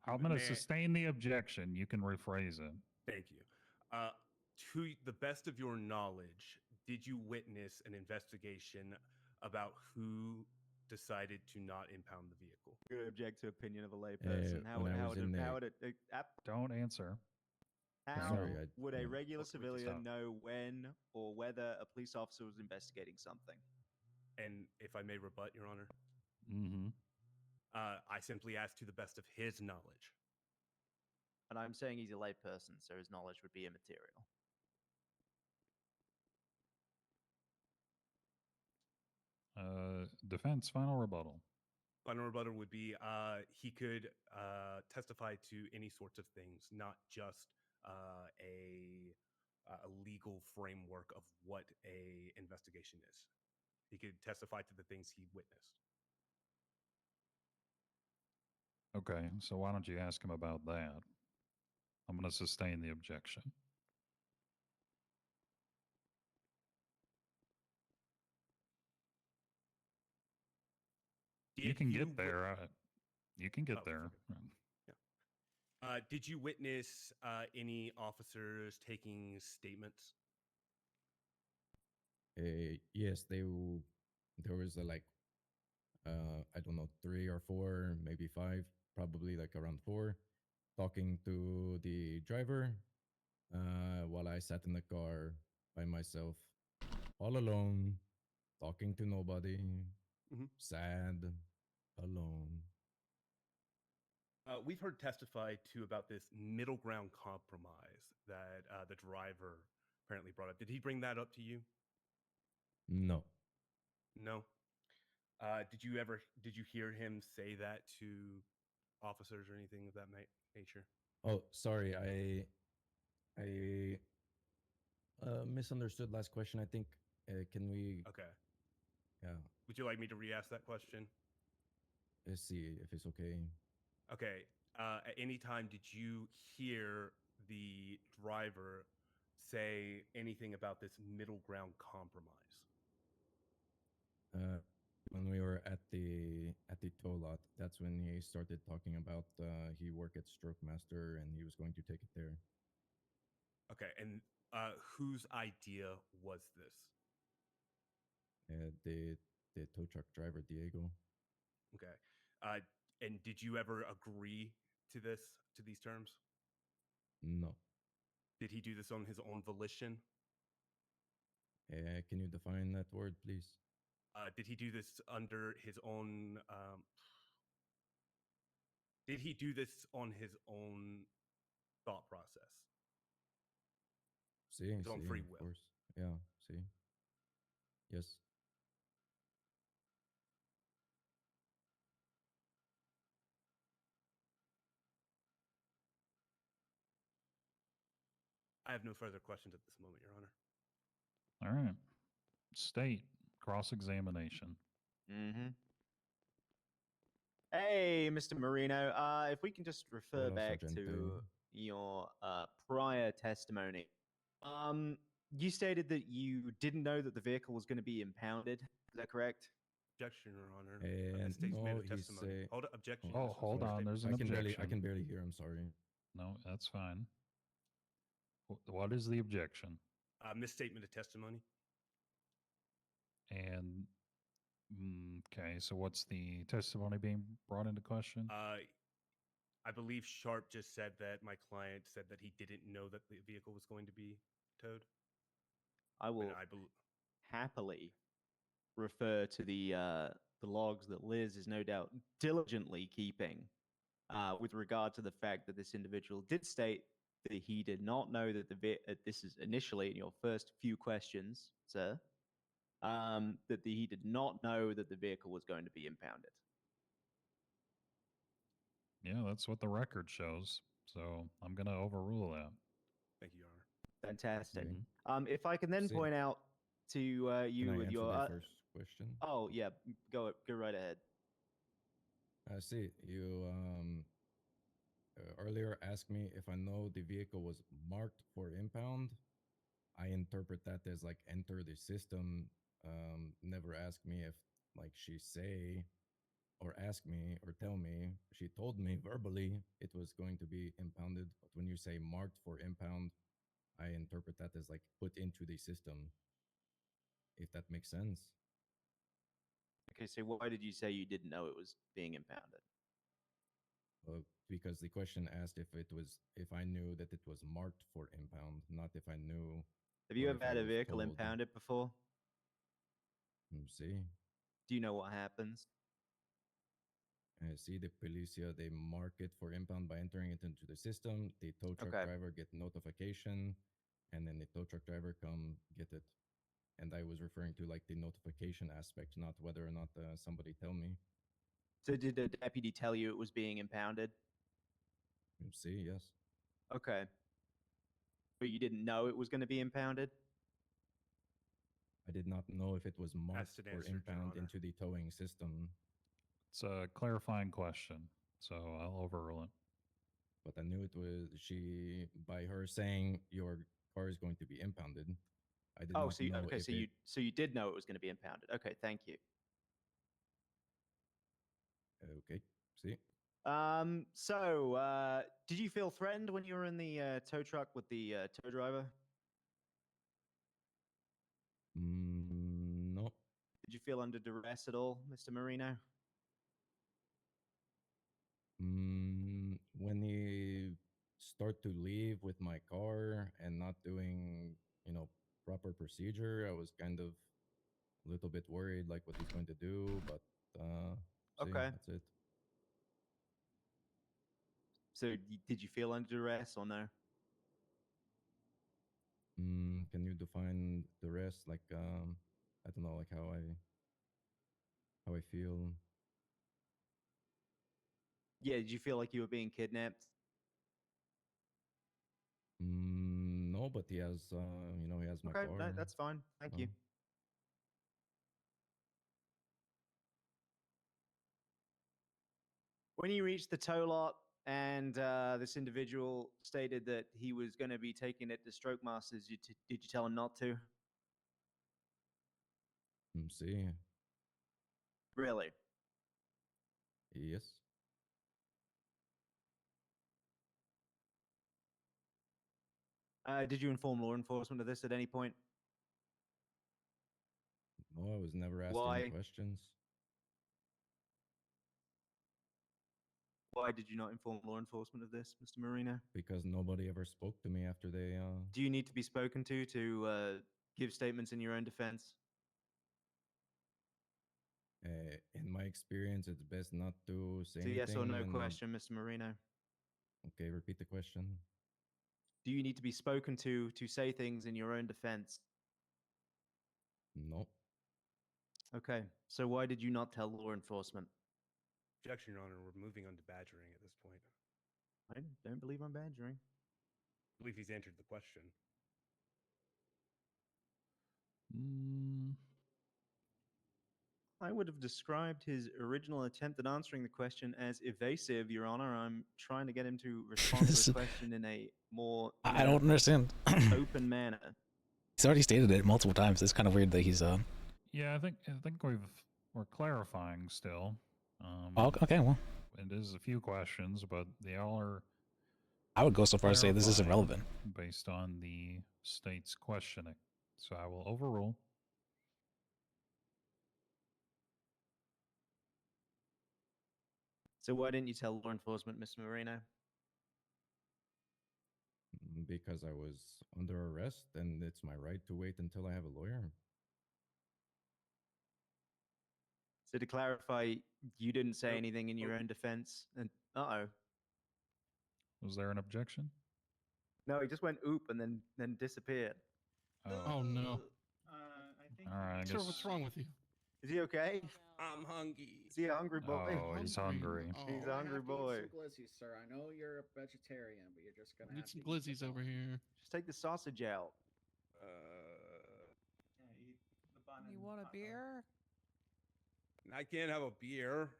going to may I- sustain the objection. You can rephrase it. Thank you. To the best of your knowledge, did you witness an investigation about who decided to not impound the vehicle? You're going to object to opinion of a layperson. when I was in there- Don't answer. How Sorry, would a yeah. regular What could we civilian stop? know when or whether a police officer was investigating something? And if I may rebut, Your Honor, Mm-hmm. I simply asked to the best of his knowledge. And I'm saying he's a layperson, so his knowledge would be immaterial. Defense, final rebuttal. Final rebuttal would be he could testify to any sorts of things, not just a legal framework of what a investigation is. He could testify to the things he witnessed. Okay, so why don't you ask him about that? I'm going to sustain the objection. You Did can you get there. You can get Oh, there. Did you witness any officers taking statements? Yes, there was I don't know, 3 or 4, maybe 5, probably like around 4, talking to the driver while I sat in the car by myself, all alone, talking to nobody, sad, alone. We've heard testified to about this middle ground compromise that the driver apparently brought up. Did he bring that up to you? No. No. Did you hear him say that to officers or anything of that nature? Oh, sorry, I misunderstood last question. I think can we? Okay. Yeah. Would you like me to re-ask that question? Let's see if it's okay. Okay. At any time, did you hear the driver say anything about this middle ground compromise? When we were at the tow lot, that's when he started talking about he worked at Stroke Master and he was going to take it there. Okay, and whose idea was this? The tow truck driver Diego. Okay, and did you ever agree to these terms? No. Did he do this on his own volition? Can you define that word, please? Did he do this under his own? Did he do this on his own thought process? See, his own free of will. course. Yeah, see. Yes. I have no further questions at this moment, Your Honor. All right. State cross-examination. Mm-hmm. Hey, Mr. Marino. If we can just refer Hola, back Sergeant. to your prior testimony. You stated that you didn't know that the vehicle was going to be impounded. Is that correct? Objection, Your Honor. And This state's made no, a he's testimony. Hold on, objection. Oh, This is hold a on. statement. There's an I can objection. barely hear. I'm sorry. No, that's fine. What is the objection? Misstatement of testimony. And okay, so what's the testimony being brought into question? I believe Sharp just said that my client said that he didn't know that the vehicle was going to be towed. I will happily refer to the logs that Liz is no doubt diligently keeping with regard to the fact that this individual did state that he did not know that this is initially in your first few questions, sir, he did not know that the vehicle was going to be impounded. Yeah, that's what the record shows. So I'm going to overrule that. Thank you, Your Honor. Fantastic. Mhm. If I can then See, point out to you Can I with answer your the first question? oh yeah, go right ahead. I see. You earlier asked me if I know the vehicle was marked for impound. I interpret that as like enter the system. Never ask me if like she say or ask me or tell me. She told me verbally it was going to be impounded. But when you say marked for impound, I interpret that as like put into the system. If that makes sense. Okay, so why did you say you didn't know it was being impounded? Because the question asked if I knew that it was marked for impound, not if I knew. Have you or ever if I had a was vehicle told. impounded before? See. Do you know what happens? I see the policia, they mark it for impound by entering it into the system. The tow truck Okay. driver get notification, and then the tow truck driver come get it. And I was referring to like the notification aspect, not whether or not somebody tell me. So did the deputy tell you it was being impounded? See, yes. Okay. But you didn't know it was going to be impounded? I did not know if it was marked Asked and for answered, Your impound Honor. into the towing system. It's a clarifying question, so I'll overrule it. But I knew it was by her saying your car is going to be impounded. I did Oh, not so you, know okay, if so you did know it was going to be impounded. Okay, thank you. Okay, see. So did you feel threatened when you were in the tow truck with the tow driver? No. Did you feel under duress at all, Mr. Marino? When he start to leave with my car and not doing, proper procedure, I was kind of a little bit worried, like what he's going to do. But see, Okay. that's it. So did you feel under duress or no? Can you define the rest? Like, I don't know, like how I feel. Yeah, did you feel like you were being kidnapped? No, but he has, he has my Okay, car. no, that's fine. Thank you. When you reached the tow lot and this individual stated that he was going to be taking it to Stroke Masters, did you tell him not to? See, Really? yes. Did you inform law enforcement of this at any point? No, I was never asked Why? any questions. Why did you not inform law enforcement of this, Mr. Marino? Because nobody ever spoke to me after they. Do you need to be spoken to give statements in your own defense? In my experience, it's best not to say It's a anything. yes or no when- question, Mr. Marino. Okay, repeat the question. Do you need to be spoken to say things in your own defense? No. Okay, so why did you not tell law enforcement? Objection, Your Honor. We're moving on to badgering at this point. I don't believe I'm badgering. I believe he's answered the question. I would have described his original attempt at answering the question as evasive, Your Honor. I'm trying to get him to respond to the question in a more I don't understand. open manner. He's already stated it multiple times. It's kind of weird that he's Yeah, I think we're clarifying still. Okay, well, it is a few questions, but they all are. I would go so far as to say this isn't relevant based on the state's questioning. So I will overrule. So why didn't you tell law enforcement, Mr. Marino? Because I was under arrest, and it's my right to wait until I have a lawyer. So to clarify, you didn't say anything in your own defense? And Was there an objection? No, he just went oop and then disappeared. Oh no. I think All right, I Sir, guess. what's wrong with you? Is he okay? I'm hungry. Is he a hungry boy? Oh, he's hungry. He's Oh, a hungry boy. Some glizzies, sir. I know you're a vegetarian, but you're just gonna need have some to eat glizzies them over all. here. Just take the sausage out. Yeah, eat the bun You and want a hot dog. beer? I can't have a beer.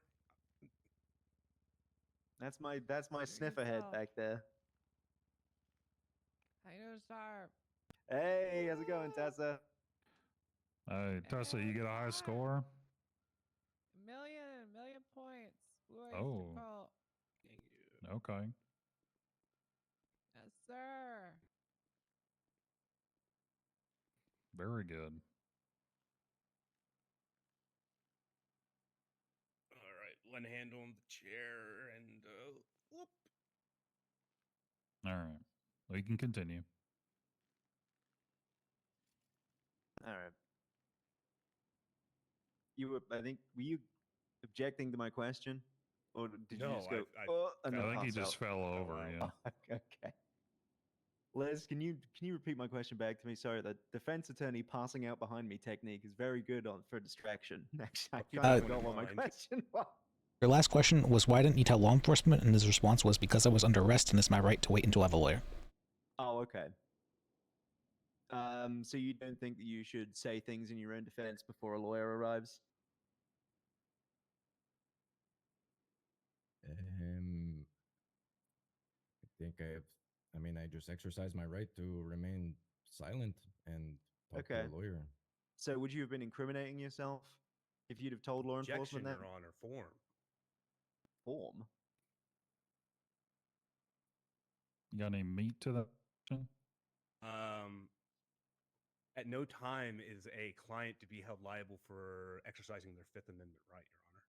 That's my Treat sniffer head yourself. back there. Hi, no star. Hey, how's it going, Tessa? Hey, Tessa, you get a high score? Million points. Blue Oyster Oh. Cult. Okay. Yes, sir. Very good. All right, one hand on the chair and whoop. All right. Well, you can continue. All right. I think, were you objecting to my question? Or did you No, just go, I oh, and then I think he pass just out? fell over, yeah. Okay. Les, can you repeat my question back to me? Sorry, the defense attorney passing out behind me technique is very good for distraction. Actually, I kind of forgot what my question was. Your last question was, why didn't you tell law enforcement? And his response was, because I was under arrest and it's my right to wait until I have a lawyer. Oh, okay. So you don't think that you should say things in your own defense before a lawyer arrives? I think I just exercised my right to remain silent and talk to Okay. a lawyer. So would you have been incriminating yourself if you'd have told law Objection, enforcement that? Your Honor, form. Form? You got any meat to that question? At no time is a client to be held liable for exercising their Fifth Amendment right, Your Honor.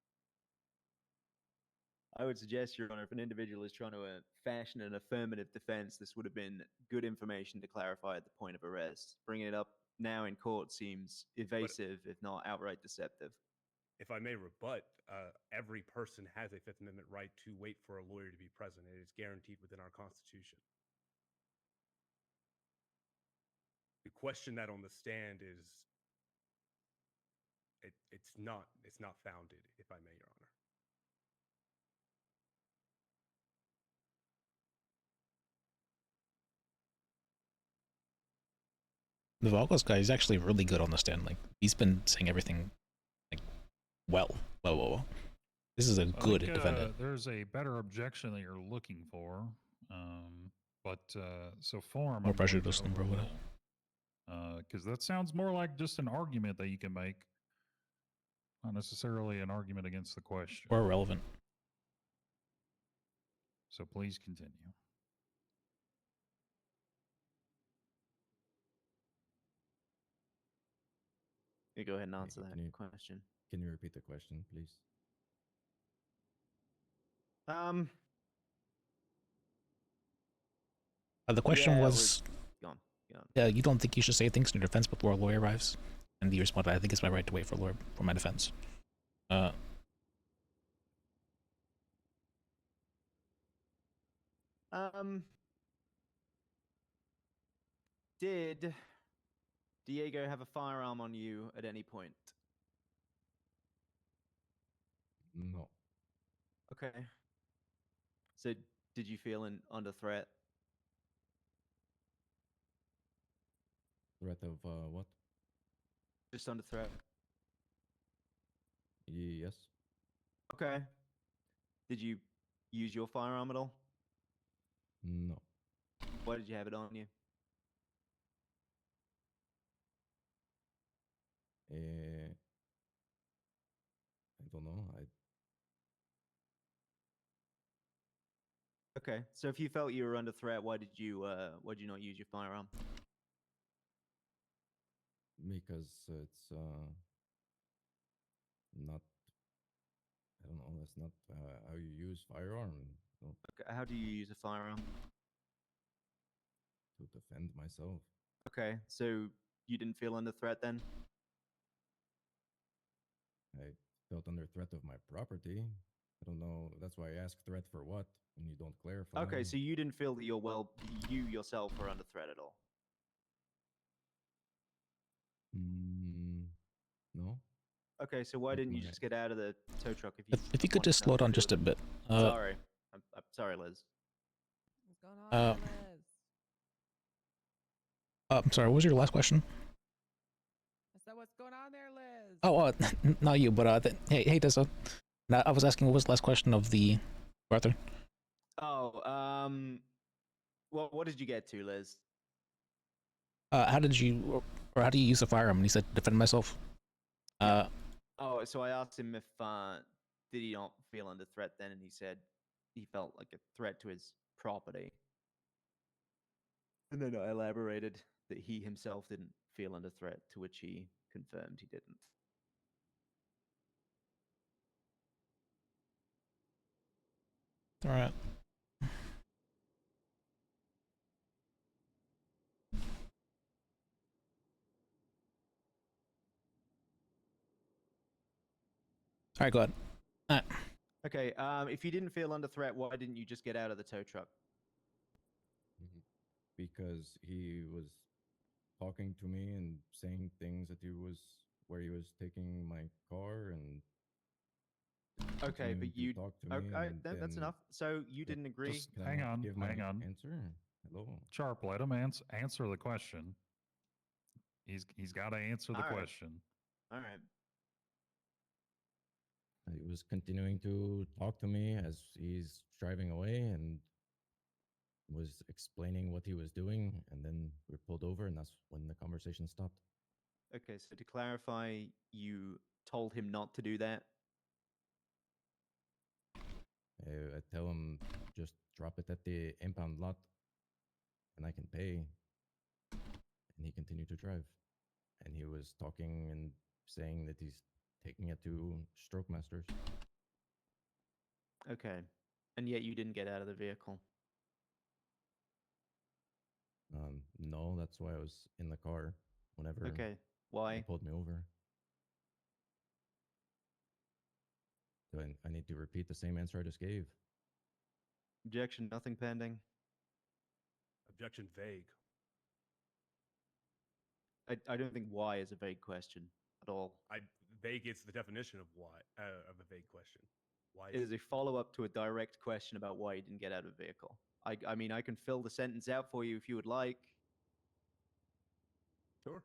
I would suggest, Your Honor, if an individual is trying to fashion an affirmative defense, this would have been good information to clarify at the point of arrest. Bringing it up now in court seems evasive, if not outright deceptive. If I may rebut, every person has a Fifth Amendment right to wait for a lawyer to be present. It is guaranteed within our Constitution. To question that on the stand is it's not founded, if I may, Your Honor. The Vagos guy is actually really good on the stand. Like, he's been saying everything like well. This is a good defendant. There's a better objection that you're looking for. So form. More prejudice than bro. Because that sounds more like just an argument that you can make, not necessarily an argument against the question. Or irrelevant. So please continue. You go ahead and answer that question. Can you repeat the question, please? The question Yeah, was, Go on. you don't think you should say things in your defense before a lawyer arrives? And the response, I think it's my right to wait for a lawyer for my defense. Did Diego have a firearm on you at any point? No. Okay. So did you feel under threat? Threat of what? Just under threat. Yes. Okay. Did you use your firearm at all? No. Why did you have it on you? I don't know. Okay. So if you felt you were under threat, why did you not use your firearm? Because it's not. I don't know. That's not how you use firearm. So Okay. How do you use a firearm? to defend myself. Okay. So you didn't feel under threat then? I felt under threat of my property. I don't know. That's why I ask threat for what when you don't clarify. Okay. So you didn't feel that you yourself were under threat at all? No. Okay, so why didn't you just get out of the tow truck if you? If you could wanted just slow nothing down to do just a with bit. it? Sorry, I'm sorry, Liz. What's going on, Uh, Liz? I'm sorry. What was your last question? I said, what's going on there, Liz? Oh, not you, but hey, Tessa. Now, I was asking what was the last question of the Arthur. Oh, well, what did you get to, Liz? How did you, or how do you use the firearm? And he said, defend myself. Oh, so I asked him if did he not feel under threat then, and he said he felt like a threat to his property. And then I elaborated that he himself didn't feel under threat, to which he confirmed he didn't. All right. All right, go ahead. All right. Okay, if you didn't feel under threat, why didn't you just get out of the tow truck? Because he was talking to me and saying things that he was where he was taking my car and Okay, continuing but to you talk to me. okay, and that's then- enough. So you Yeah, didn't agree? Just Can I hang not on, give my hang on. answer? Hello. Sharp, let him answer the question. He's got to answer the All right. question. All right. He was continuing to talk to me as he's driving away and was explaining what he was doing, and then we pulled over, and that's when the conversation stopped. Okay, so to clarify, you told him not to do that? I tell him just drop it at the impound lot, and I can pay. And he continued to drive, and he was talking and saying that he's taking it to Stroke Masters. Okay. And yet you didn't get out of the vehicle. No, that's why I was in the car whenever Okay. they Why? pulled me over. So I need to repeat the same answer I just gave. Objection, nothing pending. Objection vague. I don't think why is a vague question at all. Vague is the definition of why of a vague question. Why It is a follow-up to a direct question about why you didn't get out of the vehicle. I mean, I can fill the sentence out for you if you would like. Sure.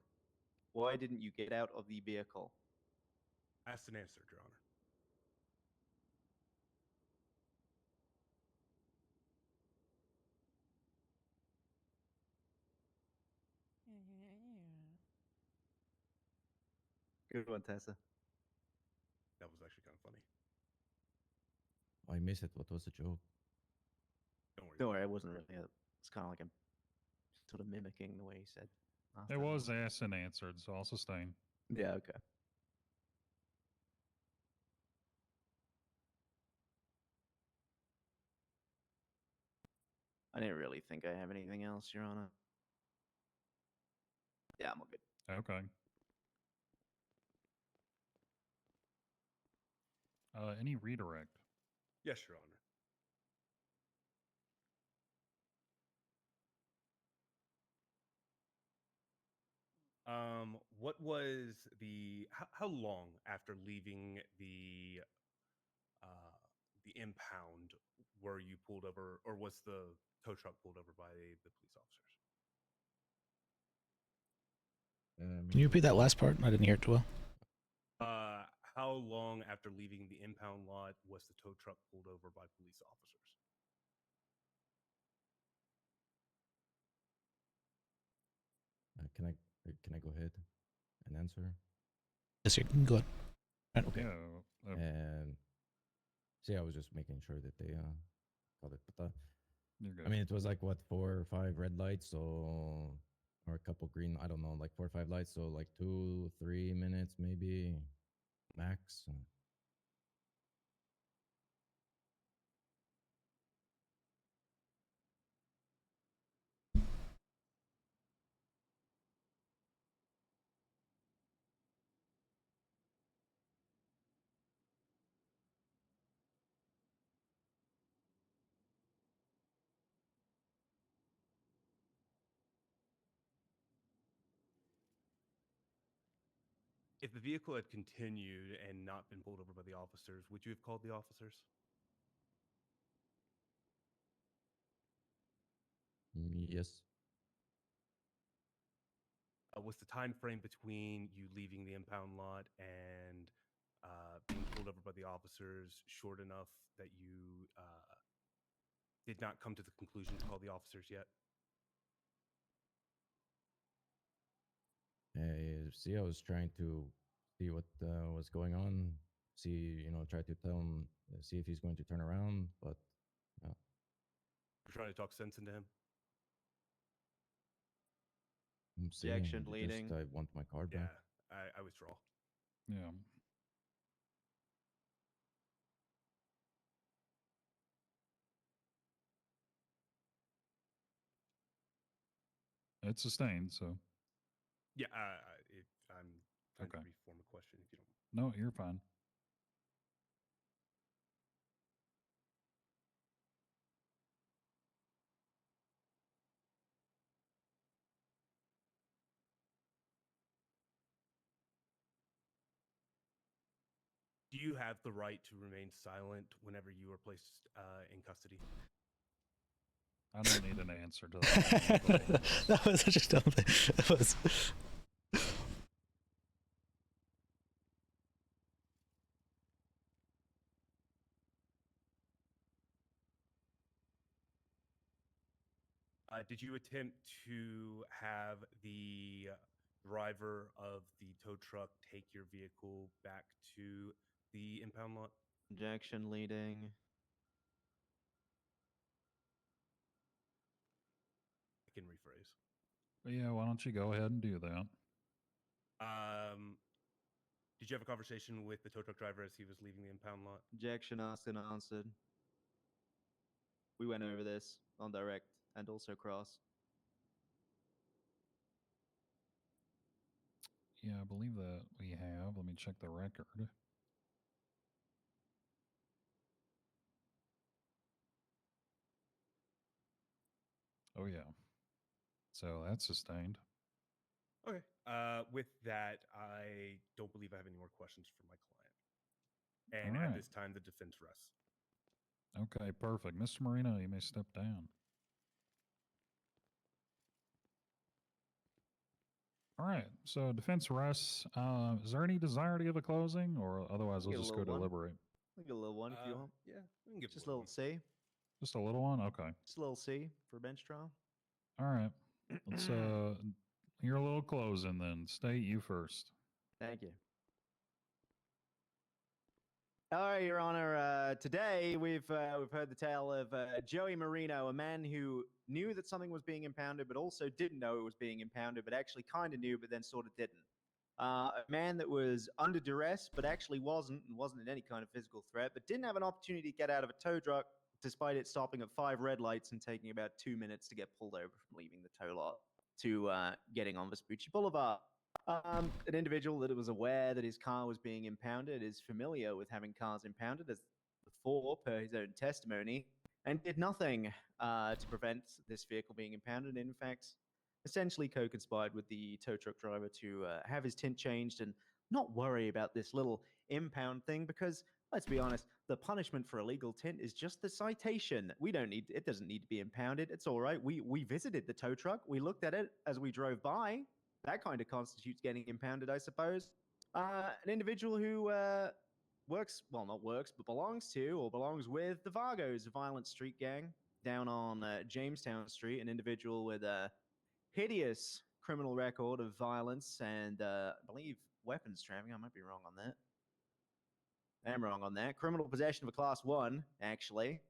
Why didn't you get out of the vehicle? Asked and answered, Your Honor. Good one, Tessa. That was actually kind of funny. I miss it. What was the joke? Don't worry, it wasn't really. It's kind of like a sort of mimicking the way he said. last It time. was asked and answered, so I'll sustain. Yeah. Okay. I didn't really think I have anything else, Your Honor. Yeah, I'm all good. Okay. Any redirect? Yes, Your Honor. What was how long after leaving the impound were you pulled over, or was the tow truck pulled over by the police officers? Can you repeat that last part? I didn't hear it too well. How long after leaving the impound lot was the tow truck pulled over by police officers? Can I go ahead and answer? Yes, you can go ahead. Right. Okay. Yeah, And see, I was just making sure that they got it. But You're good. I mean, it was like what 4 or 5 red lights, so or a couple green. I don't know, like 4 or 5 lights, so like 2-3 minutes maybe max. If the vehicle had continued and not been pulled over by the officers, would you have called the officers? Yes. Was the time frame between you leaving the impound lot and being pulled over by the officers short enough that you did not come to the conclusion to call the officers yet? I was trying to see what was going on. See, try to tell him, see if he's going to turn around. But You're trying to talk sense into him? Objection, bleeding. I want my card Yeah, back. I withdraw. Yeah. It's sustained, so. Yeah, I'm trying to Okay. reform a question if you don't. No, you're fine. Do you have the right to remain silent whenever you are placed in custody? I don't need an answer to that. That was such a dumb thing. That was. Did you attempt to have the driver of the tow truck take your vehicle back to the impound lot? Objection, leading. I can rephrase. But yeah, why don't you go ahead and do that? Did you have a conversation with the tow truck driver as he was leaving the impound lot? Objection, asked and answered. We went over this on direct and also cross. Yeah, I believe that we have. Let me check the record. Oh, yeah. So that's sustained. Okay. With that, I don't believe I have any more questions for my client. And All at right. this time, the defense rests. Okay, perfect. Mr. Marino, you may step down. All right, so defense rests. Is there any desire to give a closing, or otherwise we'll Get a just go little one. deliberate? I'll get a little one if you want. Yeah, we can give Just a little C. Just a little one? Okay. Just a little C for bench trial. All right. Let's hear a little closing then. State you first. Thank you. All right, Your Honor. Today we've heard the tale of Joey Marino, a man who knew that something was being impounded, but also didn't know it was being impounded, but actually kind of knew, but then sort of didn't. A man that was under duress, but actually wasn't in any kind of physical threat, but didn't have an opportunity to get out of a tow truck, despite it stopping at 5 red lights and taking about 2 minutes to get pulled over from leaving the tow lot to getting on Vespucci Boulevard. An individual that was aware that his car was being impounded, is familiar with having cars impounded as before, per his own testimony, and did nothing to prevent this vehicle being impounded. In fact, essentially co-conspired with the tow truck driver to have his tint changed and not worry about this little impound thing, because let's be honest, the punishment for illegal tint is just the citation. It doesn't need to be impounded. It's all right. We visited the tow truck. We looked at it as we drove by. That kind of constitutes getting impounded, I suppose. An individual who not works, but belongs to or belongs with the Vargos, a violent street gang down on Jamestown Street. An individual with a hideous criminal record of violence and I believe weapons trafficking. I might be wrong on that. I am wrong on that. Criminal possession of a class 1, actually.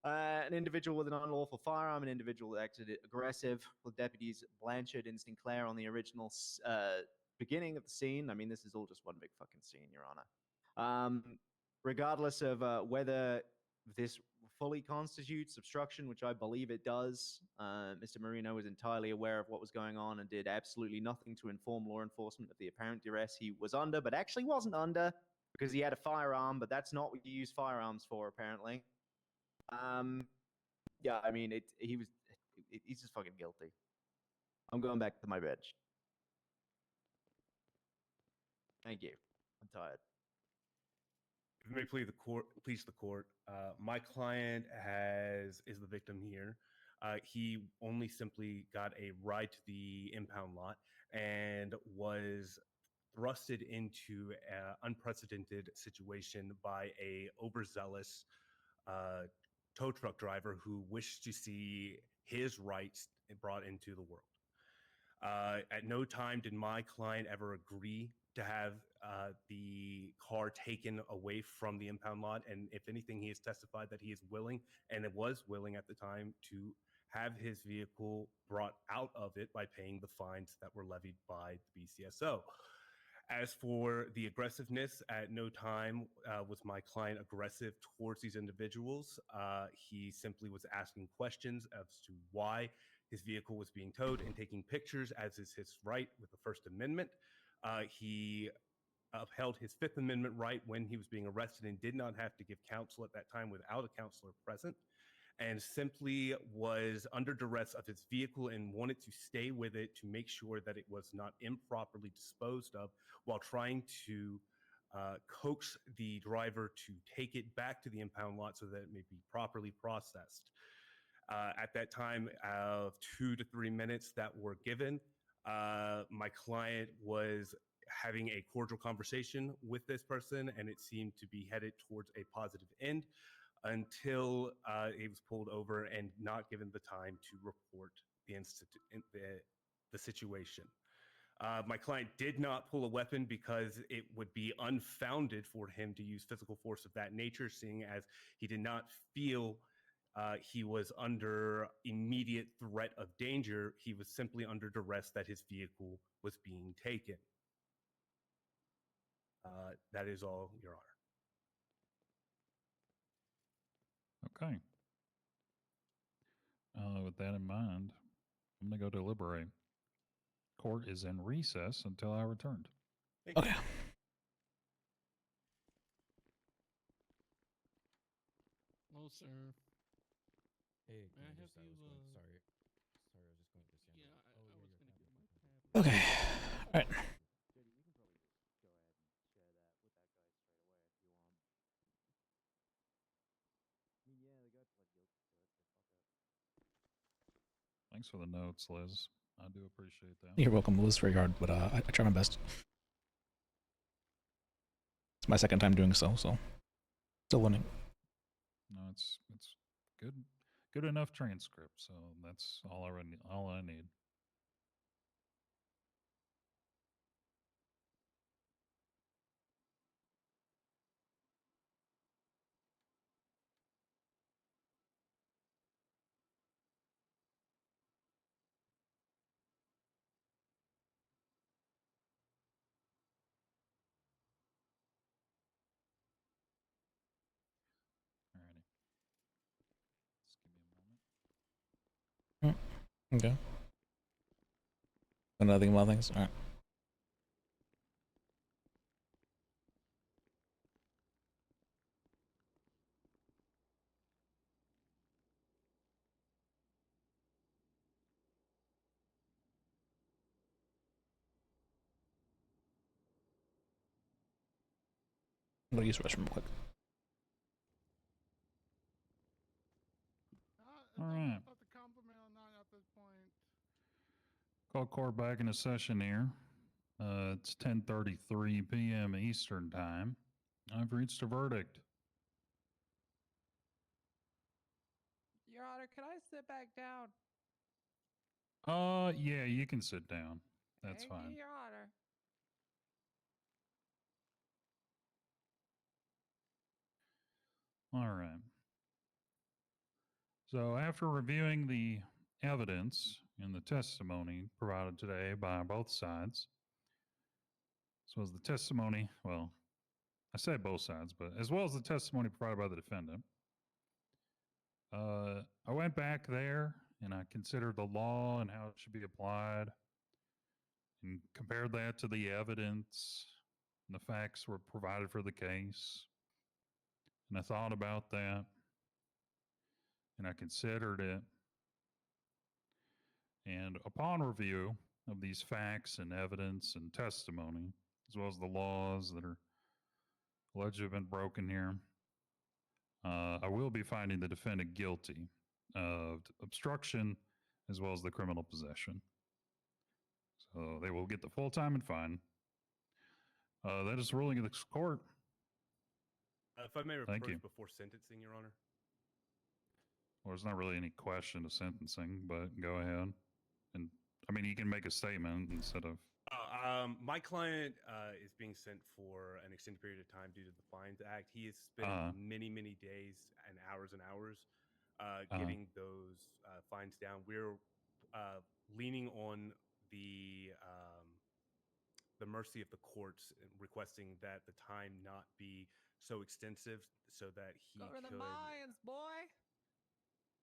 An individual with an unlawful firearm, an individual that acted aggressive with deputies Blanchard and Sinclair on the original beginning of the scene. I mean, this is all just one big fucking scene, Your Honor. Regardless of whether this fully constitutes obstruction, which I believe it does, Mr. Marino was entirely aware of what was going on and did absolutely nothing to inform law enforcement of the apparent duress he was under, but actually wasn't under because he had a firearm, but that's not what you use firearms for, apparently. Yeah, I mean, he's just fucking guilty. I'm going back to my bench. Thank you. I'm tired. If it may please the court, my client is the victim here. He only simply got a ride to the impound lot and was thrusted into an unprecedented situation by a overzealous tow truck driver who wished to see his rights brought into the world. At no time did my client ever agree to have the car taken away from the impound lot. And if anything, he has testified that he is willing, and it was willing at the time, to have his vehicle brought out of it by paying the fines that were levied by the BCSO. As for the aggressiveness, at no time was my client aggressive towards these individuals. He simply was asking questions as to why his vehicle was being towed and taking pictures, as is his right with the First Amendment. He upheld his Fifth Amendment right when he was being arrested and did not have to give counsel at that time without a counselor present, and simply was under duress of his vehicle and wanted to stay with it to make sure that it was not improperly disposed of, while trying to coax the driver to take it back to the impound lot so that it may be properly processed. At that time of 2 to 3 minutes that were given, my client was having a cordial conversation with this person, and it seemed to be headed towards a positive end until he was pulled over and not given the time to report the situation. My client did not pull a weapon because it would be unfounded for him to use physical force of that nature, seeing as he did not feel he was under immediate threat of danger. He was simply under duress that his vehicle was being taken. That is all, Your Honor. Okay. With that in mind, I'm going to go deliberate. Court is in recess until I returned. Okay. Hello, sir. Hey, May I have you? Sorry, I was just going to see. Yeah, I was gonna give my tab. Okay. All right. Thanks for the notes, Liz. I do appreciate that. You're welcome. It was very hard, but I try my best. It's my second time doing so still learning. No, it's good enough transcript, so that's all I need. Alrighty. Just give me a moment. Okay. Another thing about things? All right. I'm going to use the restroom real quick. All right. Call court back into session here. It's 10:33 p.m. Eastern time. I've reached a verdict. Your Honor, can I sit back down? Yeah, you can sit down. That's Thank fine. you, Your Honor. All right. So after reviewing the evidence and the testimony provided today by both sides, as well as the testimony, well, I say both sides, but as well as the testimony provided by the defendant, I went back there and I considered the law and how it should be applied and compared that to the evidence and the facts were provided for the case. And I thought about that and I considered it. And upon review of these facts and evidence and testimony, as well as the laws that are alleged to have been broken here. I will be finding the defendant guilty of obstruction as well as the criminal possession. So they will get the full time and fine. That is the ruling of the court. If I may Thank approach you. before sentencing, Your Honor. Well, there's not really any question of sentencing, but go ahead. And I mean, you can make a statement instead of. My client is being sent for an extended period of time due to the Fines Act. He has spent many, many days and hours getting those fines down. We're leaning on the mercy of the courts, and requesting that the time not be so extensive, so that he Go to the could. mines, boy.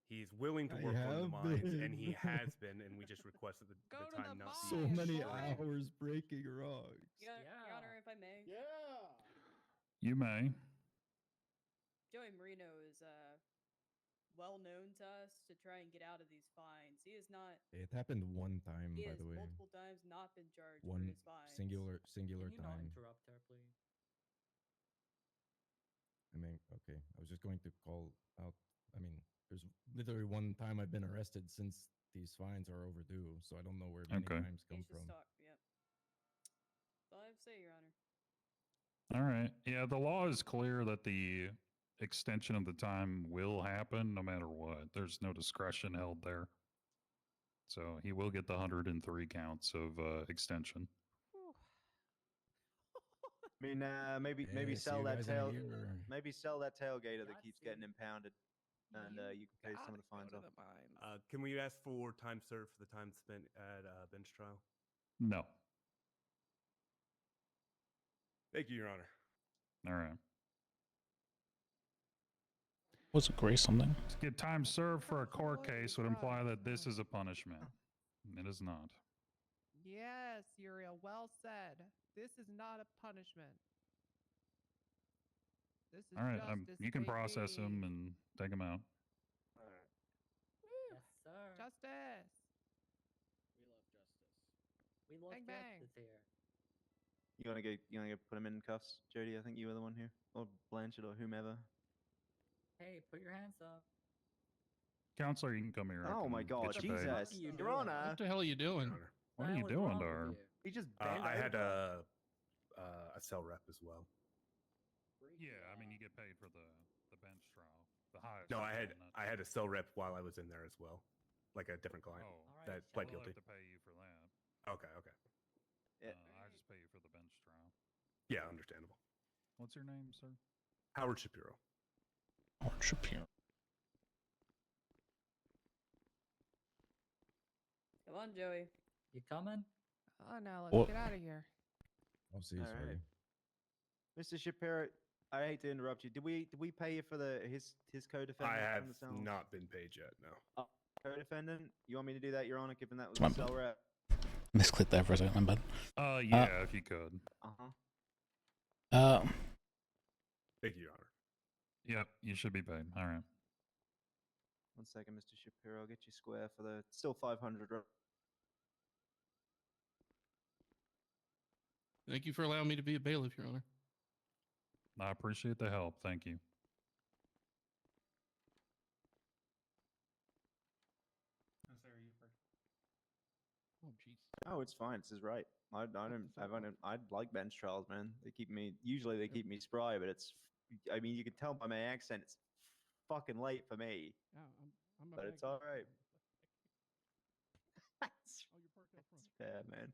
He's willing to I work on the have mines, and been. he has been, and we just request that the time not be So many shortened. hours breaking rocks. Your Honor, if I may. Yeah. You may. Joey Marino is well known to us to try and get out of these fines. He is not. It happened one time, He by has the way. multiple times not been charged for One his fines. singular Can you not time. interrupt her, please? I mean, okay. I was just going to call out. I mean, there's literally one time I've been arrested since these fines are overdue, so I don't know where many times come He's just from. talk. Yep. That's all I have to say, Your Honor. All right. Yeah, the law is clear that the extension of the time will happen no matter what. There's no discretion held there. So he will get the 103 counts of extension. I mean, maybe Yeah, see sell you that guys in a tail. year. Maybe sell that tailgater that keeps getting impounded, and you can pay some of the fines off. Can we ask for time served for the time spent at bench trial? No. Thank you, Your Honor. All right. Was it Grace something? To get time served for a court case would imply that this is a punishment. It is not. Yes, Uriel, well said. This is not a punishment. This is All right. justice, You can process baby. him and take him out. Yes, sir. Justice. We love justice. We love Bang, bang. justice here. You wanna go put him in cuffs, Jody? I think you were the one here, or Blanchard, or whomever. Hey, put your hands up. Counselor, you can come here. I Oh can my get God, you paid. Jesus, Your Honor! What the hell are you doing? What are you doing, Dar? He just bent I had over. a cell rep as well. Yeah, I mean, you get paid for the bench trial. The highest. No, one, not- I had a cell rep while I was in there as well, like a different client that pled we'll guilty. have to pay you for that. Okay. I just pay you for the bench trial. Yeah, understandable. What's your name, sir? Howard Shapiro. Howard Shapiro. Come on, Joey. You coming? Oh, now let's What? get out of here. I'll see. All Sorry. right. Mr. Shapiro, I hate to interrupt you. Did we pay you for his co-defendant? I have from the cell? not been paid yet. No. Co-defendant? You want me to do that, Your Honor? Given that was My the cell rep. Misclicked that for a second, my bad. Yeah, if you could. Thank you, Your Honor. Yep, you should be paid. All right. 1 second, Mr. Shapiro. I'll get you square for the still 500. Thank you for allowing me to be a bailiff, Your Honor. I appreciate the help. Thank you. Oh, jeez. Oh, it's fine. It's his right. I'd like bench trials, man. Usually they keep me spry, but I mean, you can tell by my accent, it's fucking late for me. Yeah, I'm a But it's bag- all right. Oh, you're parked out front. Fair, man.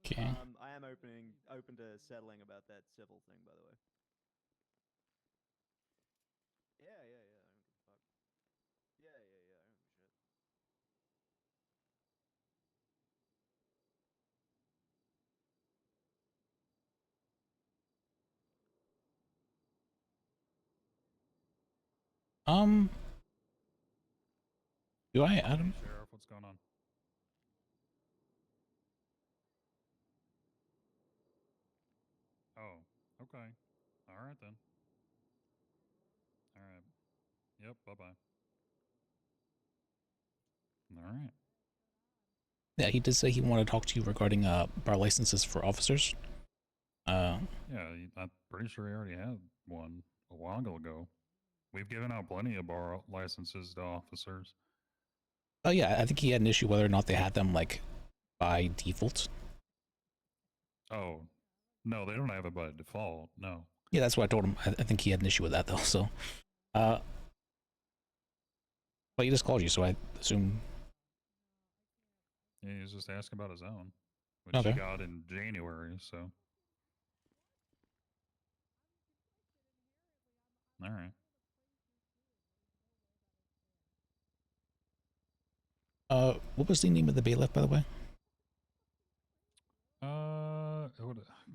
Okay. I am open to settling about that civil thing, by the way. Yeah. I don't give a fuck. Yeah. I don't give a shit. Do I add him? Sheriff, what's going on? Oh, okay. All right then. All right. Yep, bye-bye. All right. Yeah, he did say he wanted to talk to you regarding bar licenses for officers. Yeah, I'm pretty sure he already had one a while ago. We've given out plenty of bar licenses to officers. Oh yeah, I think he had an issue whether or not they had them like by default. Oh, no, they don't have it by default. No. Yeah, that's what I told him. I think he had an issue with that though. So, but he just called you, so I assume. Yeah, he was just asking about his own, which Okay. he got in January. So, all right. What was the name of the bailiff, by the way?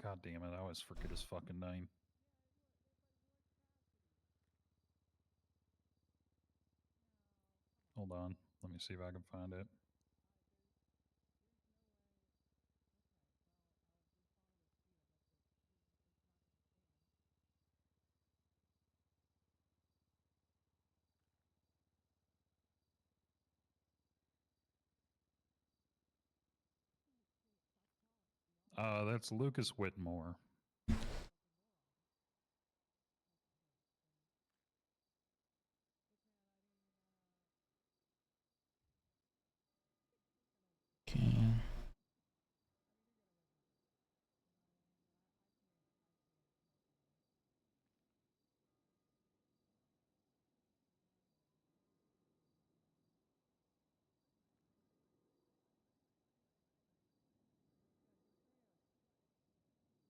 God damn it! I always forget his fucking name. Hold on, let me see if I can find it. That's Lucas Whitmore.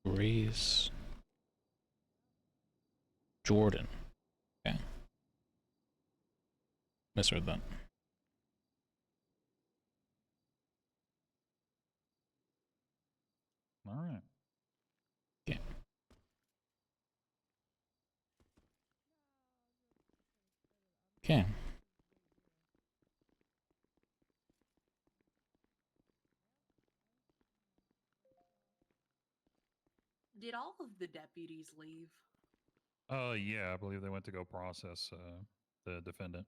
Grace Jordan. Okay. Misread that. All right. Okay. Okay. Did all of the deputies leave? Yeah, I believe they went to go process the defendant.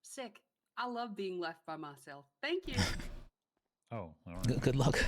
Sick. I love being left by myself. Thank you. Oh, all right. Good luck.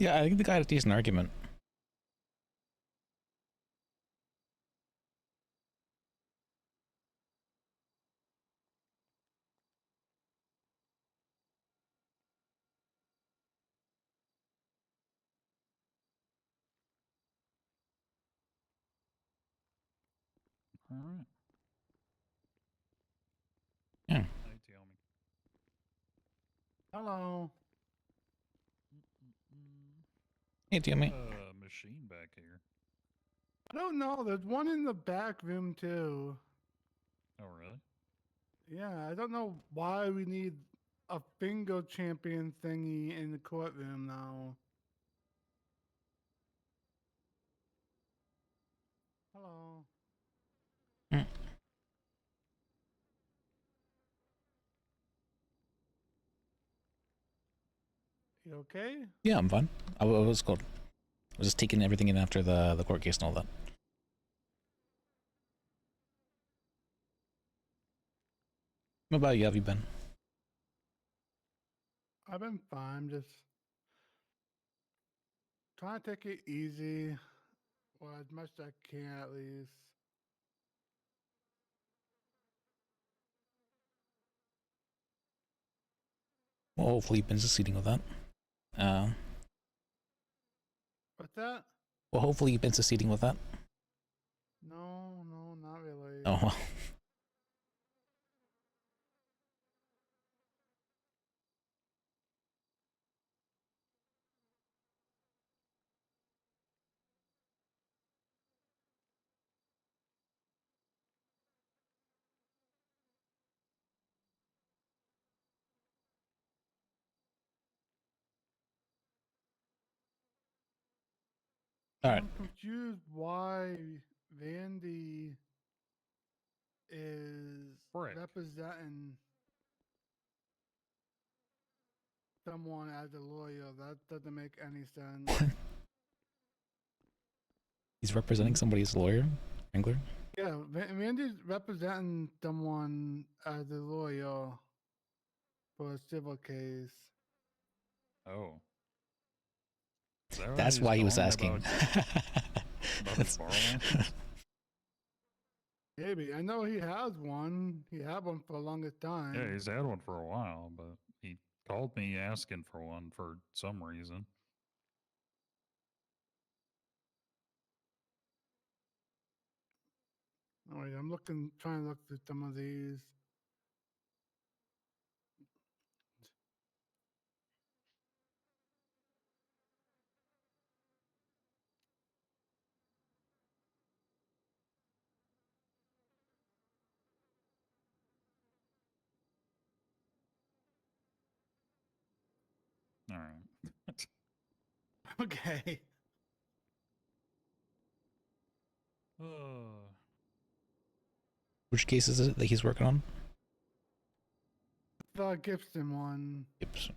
Yeah, I think the guy had a decent argument. All right. Yeah. Hello. Hey, Timmy. Machine back here. I don't know. There's one in the back room too. Oh, really? Yeah, I don't know why we need a bingo champion thingy in the courtroom now. Hello. You okay? Yeah, I'm fine. I was called. I was just taking everything in after the court case and all that. What about you? How have you been? I've been fine. Just trying to take it easy, or as much as I can at least. Well, hopefully you've been succeeding with that. What's that? Well, hopefully you've been succeeding with that. No, no, not really. Oh. All right. I'm confused why Vandy is Frick. representing someone as a lawyer. That doesn't make any sense. He's representing somebody's lawyer, Angler. Yeah, Vandy's representing someone as a lawyer for a civil case. Oh. Is that That's he's why he was calling asking. about his bar license? Maybe. I know he has one. He had one for the longest time. Yeah, he's had one for a while, but he called me asking for one for some reason. All right, I'm trying to look through some of these. All right. Okay. Which case is it that he's working on? The Gibson one. Gibson.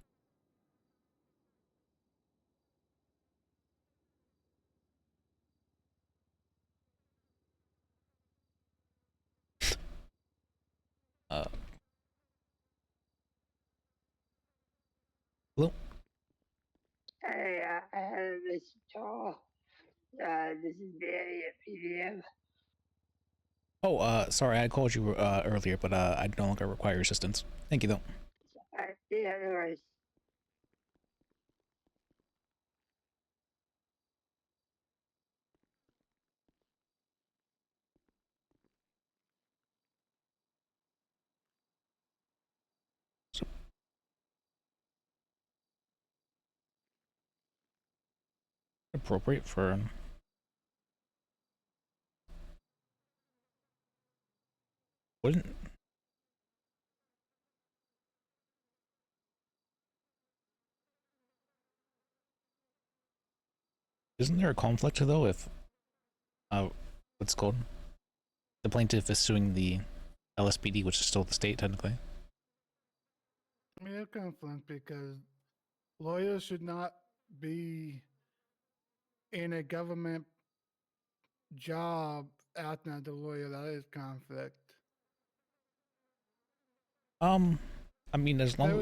Hello? Hey, Mr. Tall. This is Danny at PDM. Oh, sorry, I called you earlier, but I no longer require your assistance. Thank you, though. Yeah, no worries. Appropriate for. Wouldn't. Isn't there a conflict though if what's it called? The plaintiff is suing the LSPD, which is still the state technically. I mean, it's conflict because lawyers should not be in a government job acting as a lawyer. That is conflict. I mean, as long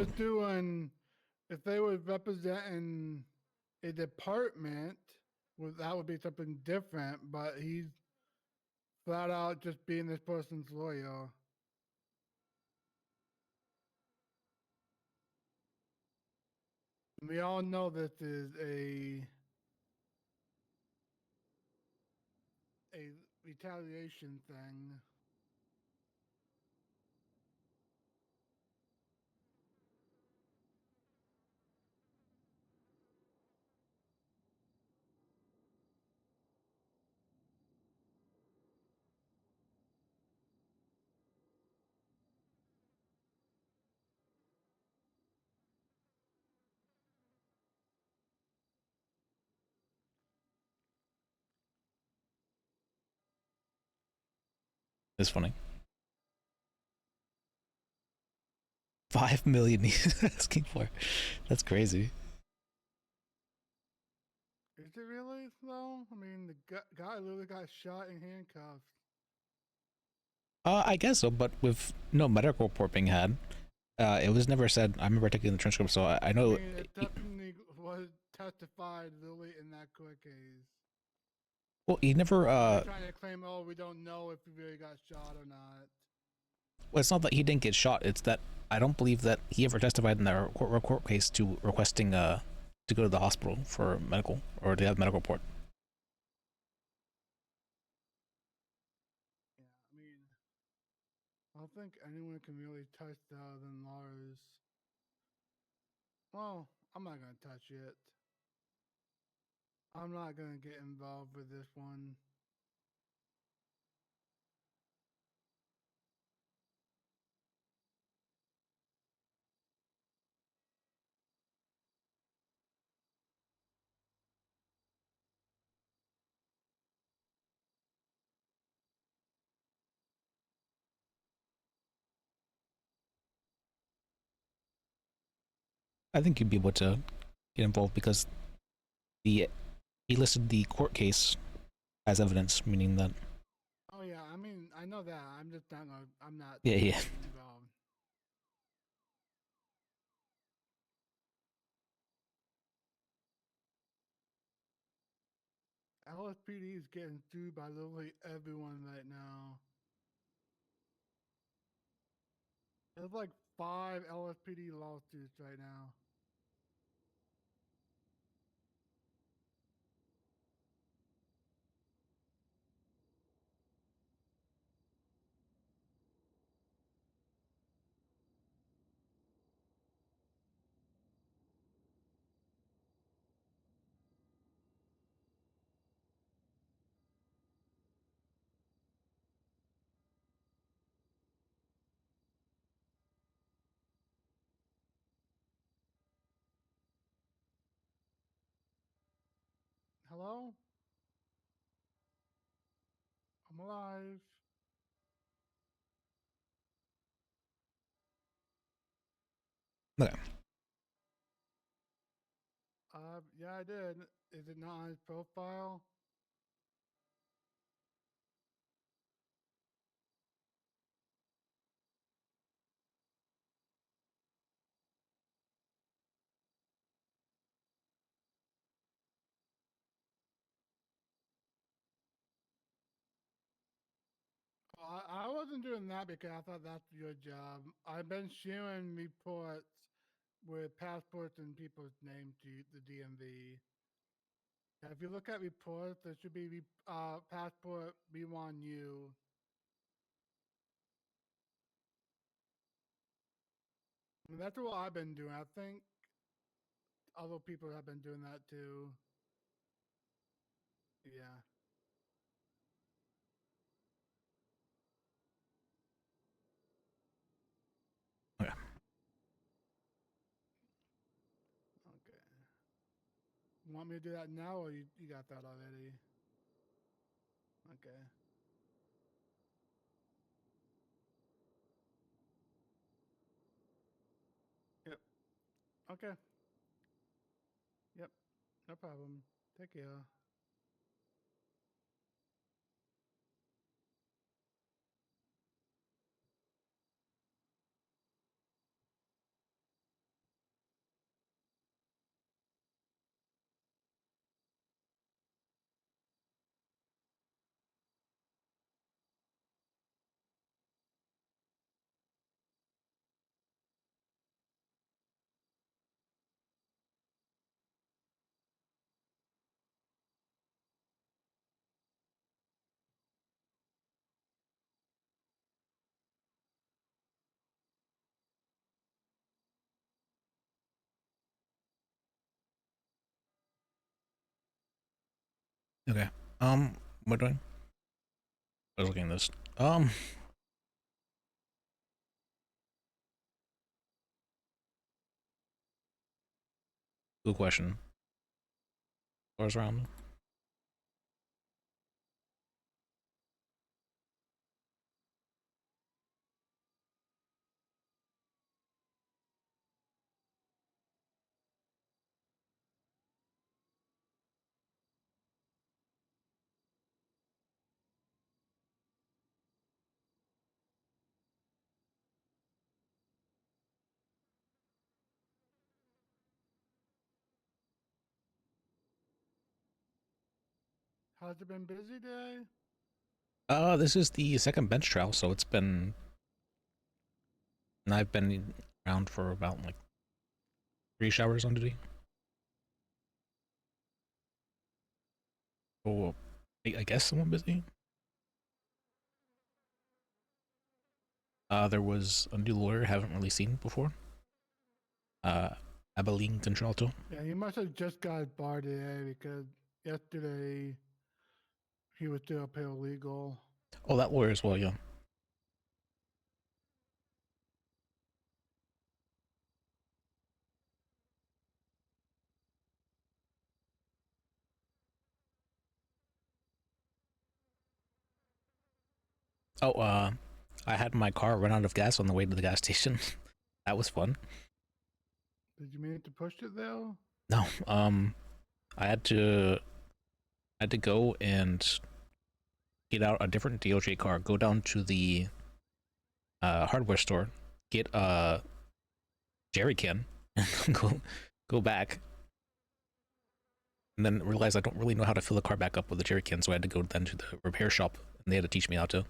if they were representing a department, well, that would be something different. But he's flat out just being this person's lawyer. We all know this is a retaliation thing. It's funny. 5 million he's asking for. That's crazy. Is it really though? I mean, the guy literally got shot in handcuffs. I guess so, but with no medical report being had, it was never said. I remember taking the transcript, so I know. I mean, it definitely was testified literally in that court case. Well, he never. They're trying to claim, oh, we don't know if he really got shot or not. Well, it's not that he didn't get shot. It's that I don't believe that he ever testified in the court case to requesting to go to the hospital for medical or to have medical report. I don't think anyone can really touch that other than Lars. Well, I'm not gonna touch it. I'm not gonna get involved with this one. I think you'd be able to get involved because he listed the court case as evidence, meaning that Oh yeah, I mean, I know that. I'm just not gonna. I'm not. Yeah. Involved. LSPD is getting sued by literally everyone right now. There's like 5 LSPD lawsuits right now. Hello? I'm alive. Okay. Yeah, I did. Is it not on his profile? I wasn't doing that because I thought that's your job. I've been sharing reports with passports and people's names to the DMV. If you look at reports, there should be passport B1U. I mean, that's what I've been doing. I think other people have been doing that too. Yeah. Okay. Okay. You want me to do that now, or you got that already? Okay. Yep. Okay. Yep. No problem. Take care. Okay. What doing? I was looking at this. Good question. Doors around. Has it been busy day? This is the second bench trial, so it's been. And I've been around for about like 3 showers on duty. Oh, I guess someone busy. There was a new lawyer I haven't really seen before. Abilene Contralto. Yeah, he must have just got barred today because yesterday he was still paralegal. Oh, that lawyer as well, yeah. Oh, I had my car run out of gas on the way to the gas station. That was fun. Did you mean to push it though? No, I had to go and get out a different DOJ car, go down to the hardware store, get a jerry can, and go back, and then realize I don't really know how to fill the car back up with a jerry can, so I had to go then to the repair shop, and they had to teach me how to.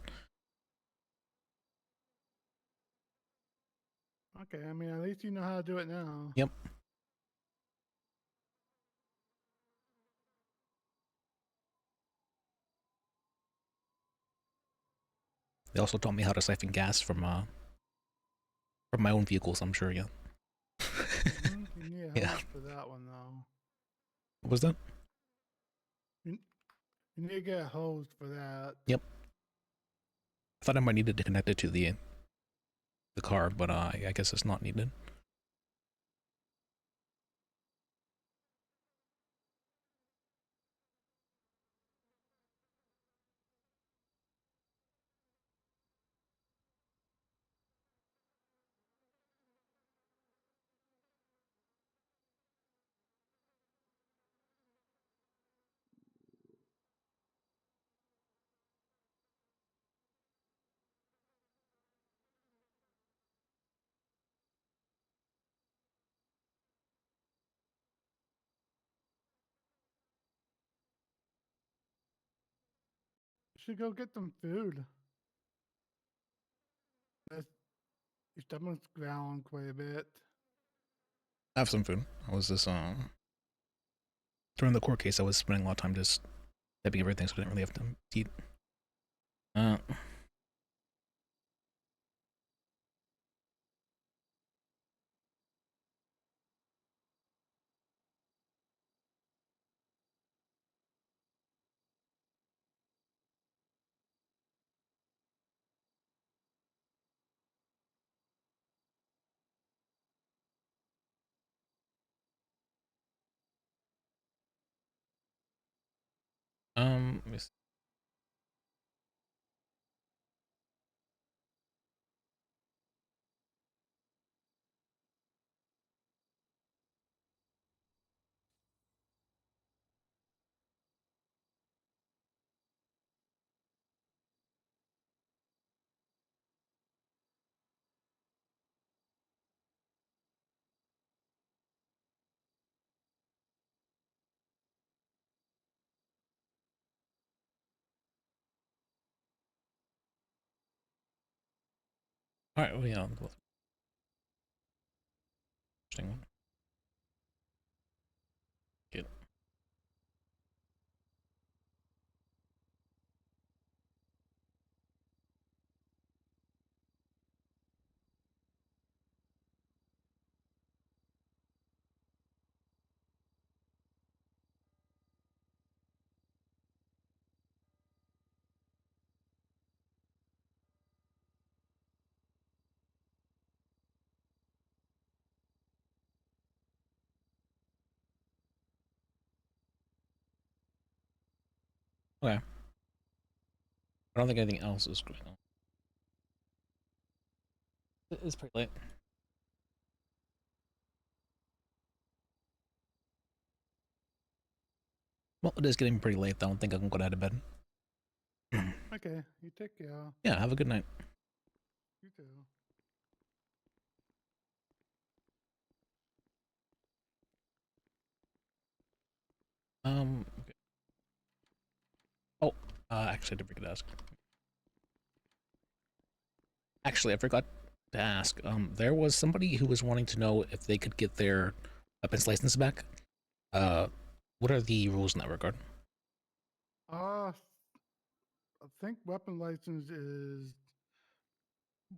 Okay, I mean, at least you know how to do it now. Yep. They also taught me how to siphon gas from my own vehicles, I'm sure, yeah. You need a Yeah. hose for that one though. What was that? You need to get a hose for that. Yep. I thought I might need to connect it to the car, but I guess it's not needed. You should go get some food. That's, your stomach's growling quite a bit. I have some food. I was just during the court case, I was spending a lot of time just typing everything, so I didn't really have to eat. Let me see. All right, well, yeah, interesting one. Good. Okay. I don't think anything else is going on. It's pretty late. Well, it is getting pretty late. I don't think I can go down to bed. Okay, you take care. Yeah, have a good night. You too. Okay. Oh, actually, I did forget to ask. Actually, I forgot to ask. There was somebody who was wanting to know if they could get their weapons license back. What are the rules in that regard? I think weapon license is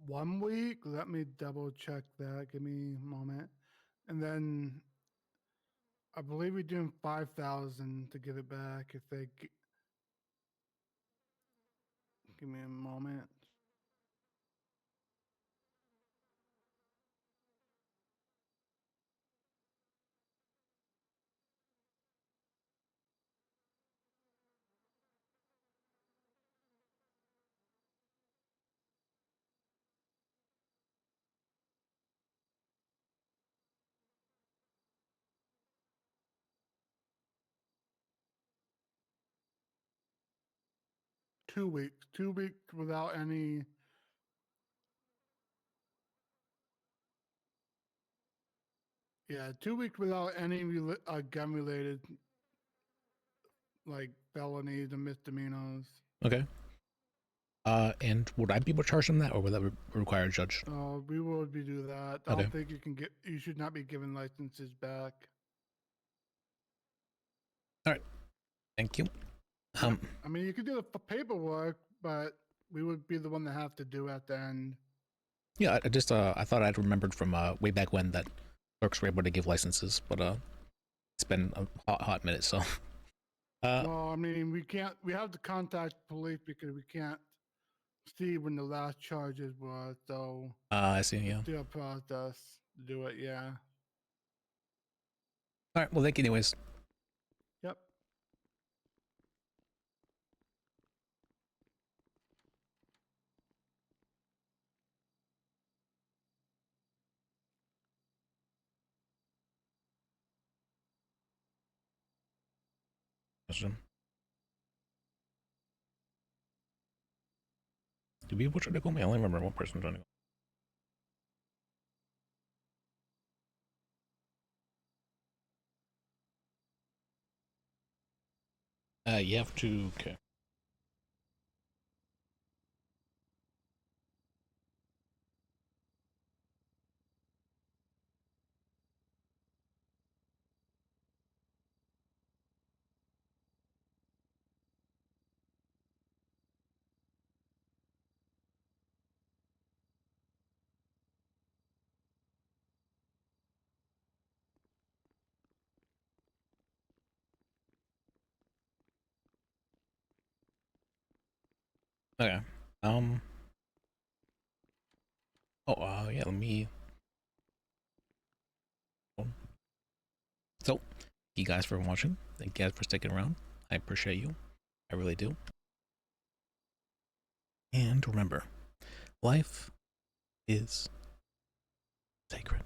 1 week. Let me double check that. Give me a moment. And then I believe we're doing 5,000 to get it back if they give me a moment. Two weeks. 2 weeks without any. Yeah, 2 weeks without any gun related like felonies and misdemeanors. Okay. And would I be able to charge them that, or would that require a judge? We will be do that. I Okay. don't think you can get. You should not be giving licenses back. All right. Thank you. I mean, you could do the paperwork, but we would be the one that have to do at the end. Yeah, I just I thought I'd remembered from way back when that clerks were able to give licenses, but it's been a hot minute, so. Well, I mean, we can't. We have to contact police because we can't see when the last charges were. So. I see. Yeah. Still a process to do it. Yeah. All right. Well, thank you, anyways. Yep. Question. Do people try to call me? I only remember one person trying to call. You have to. Okay. Okay. Oh, yeah. Let me. So, thank you guys for watching. Thank you guys for sticking around. I appreciate you. I really do. And remember, life is sacred.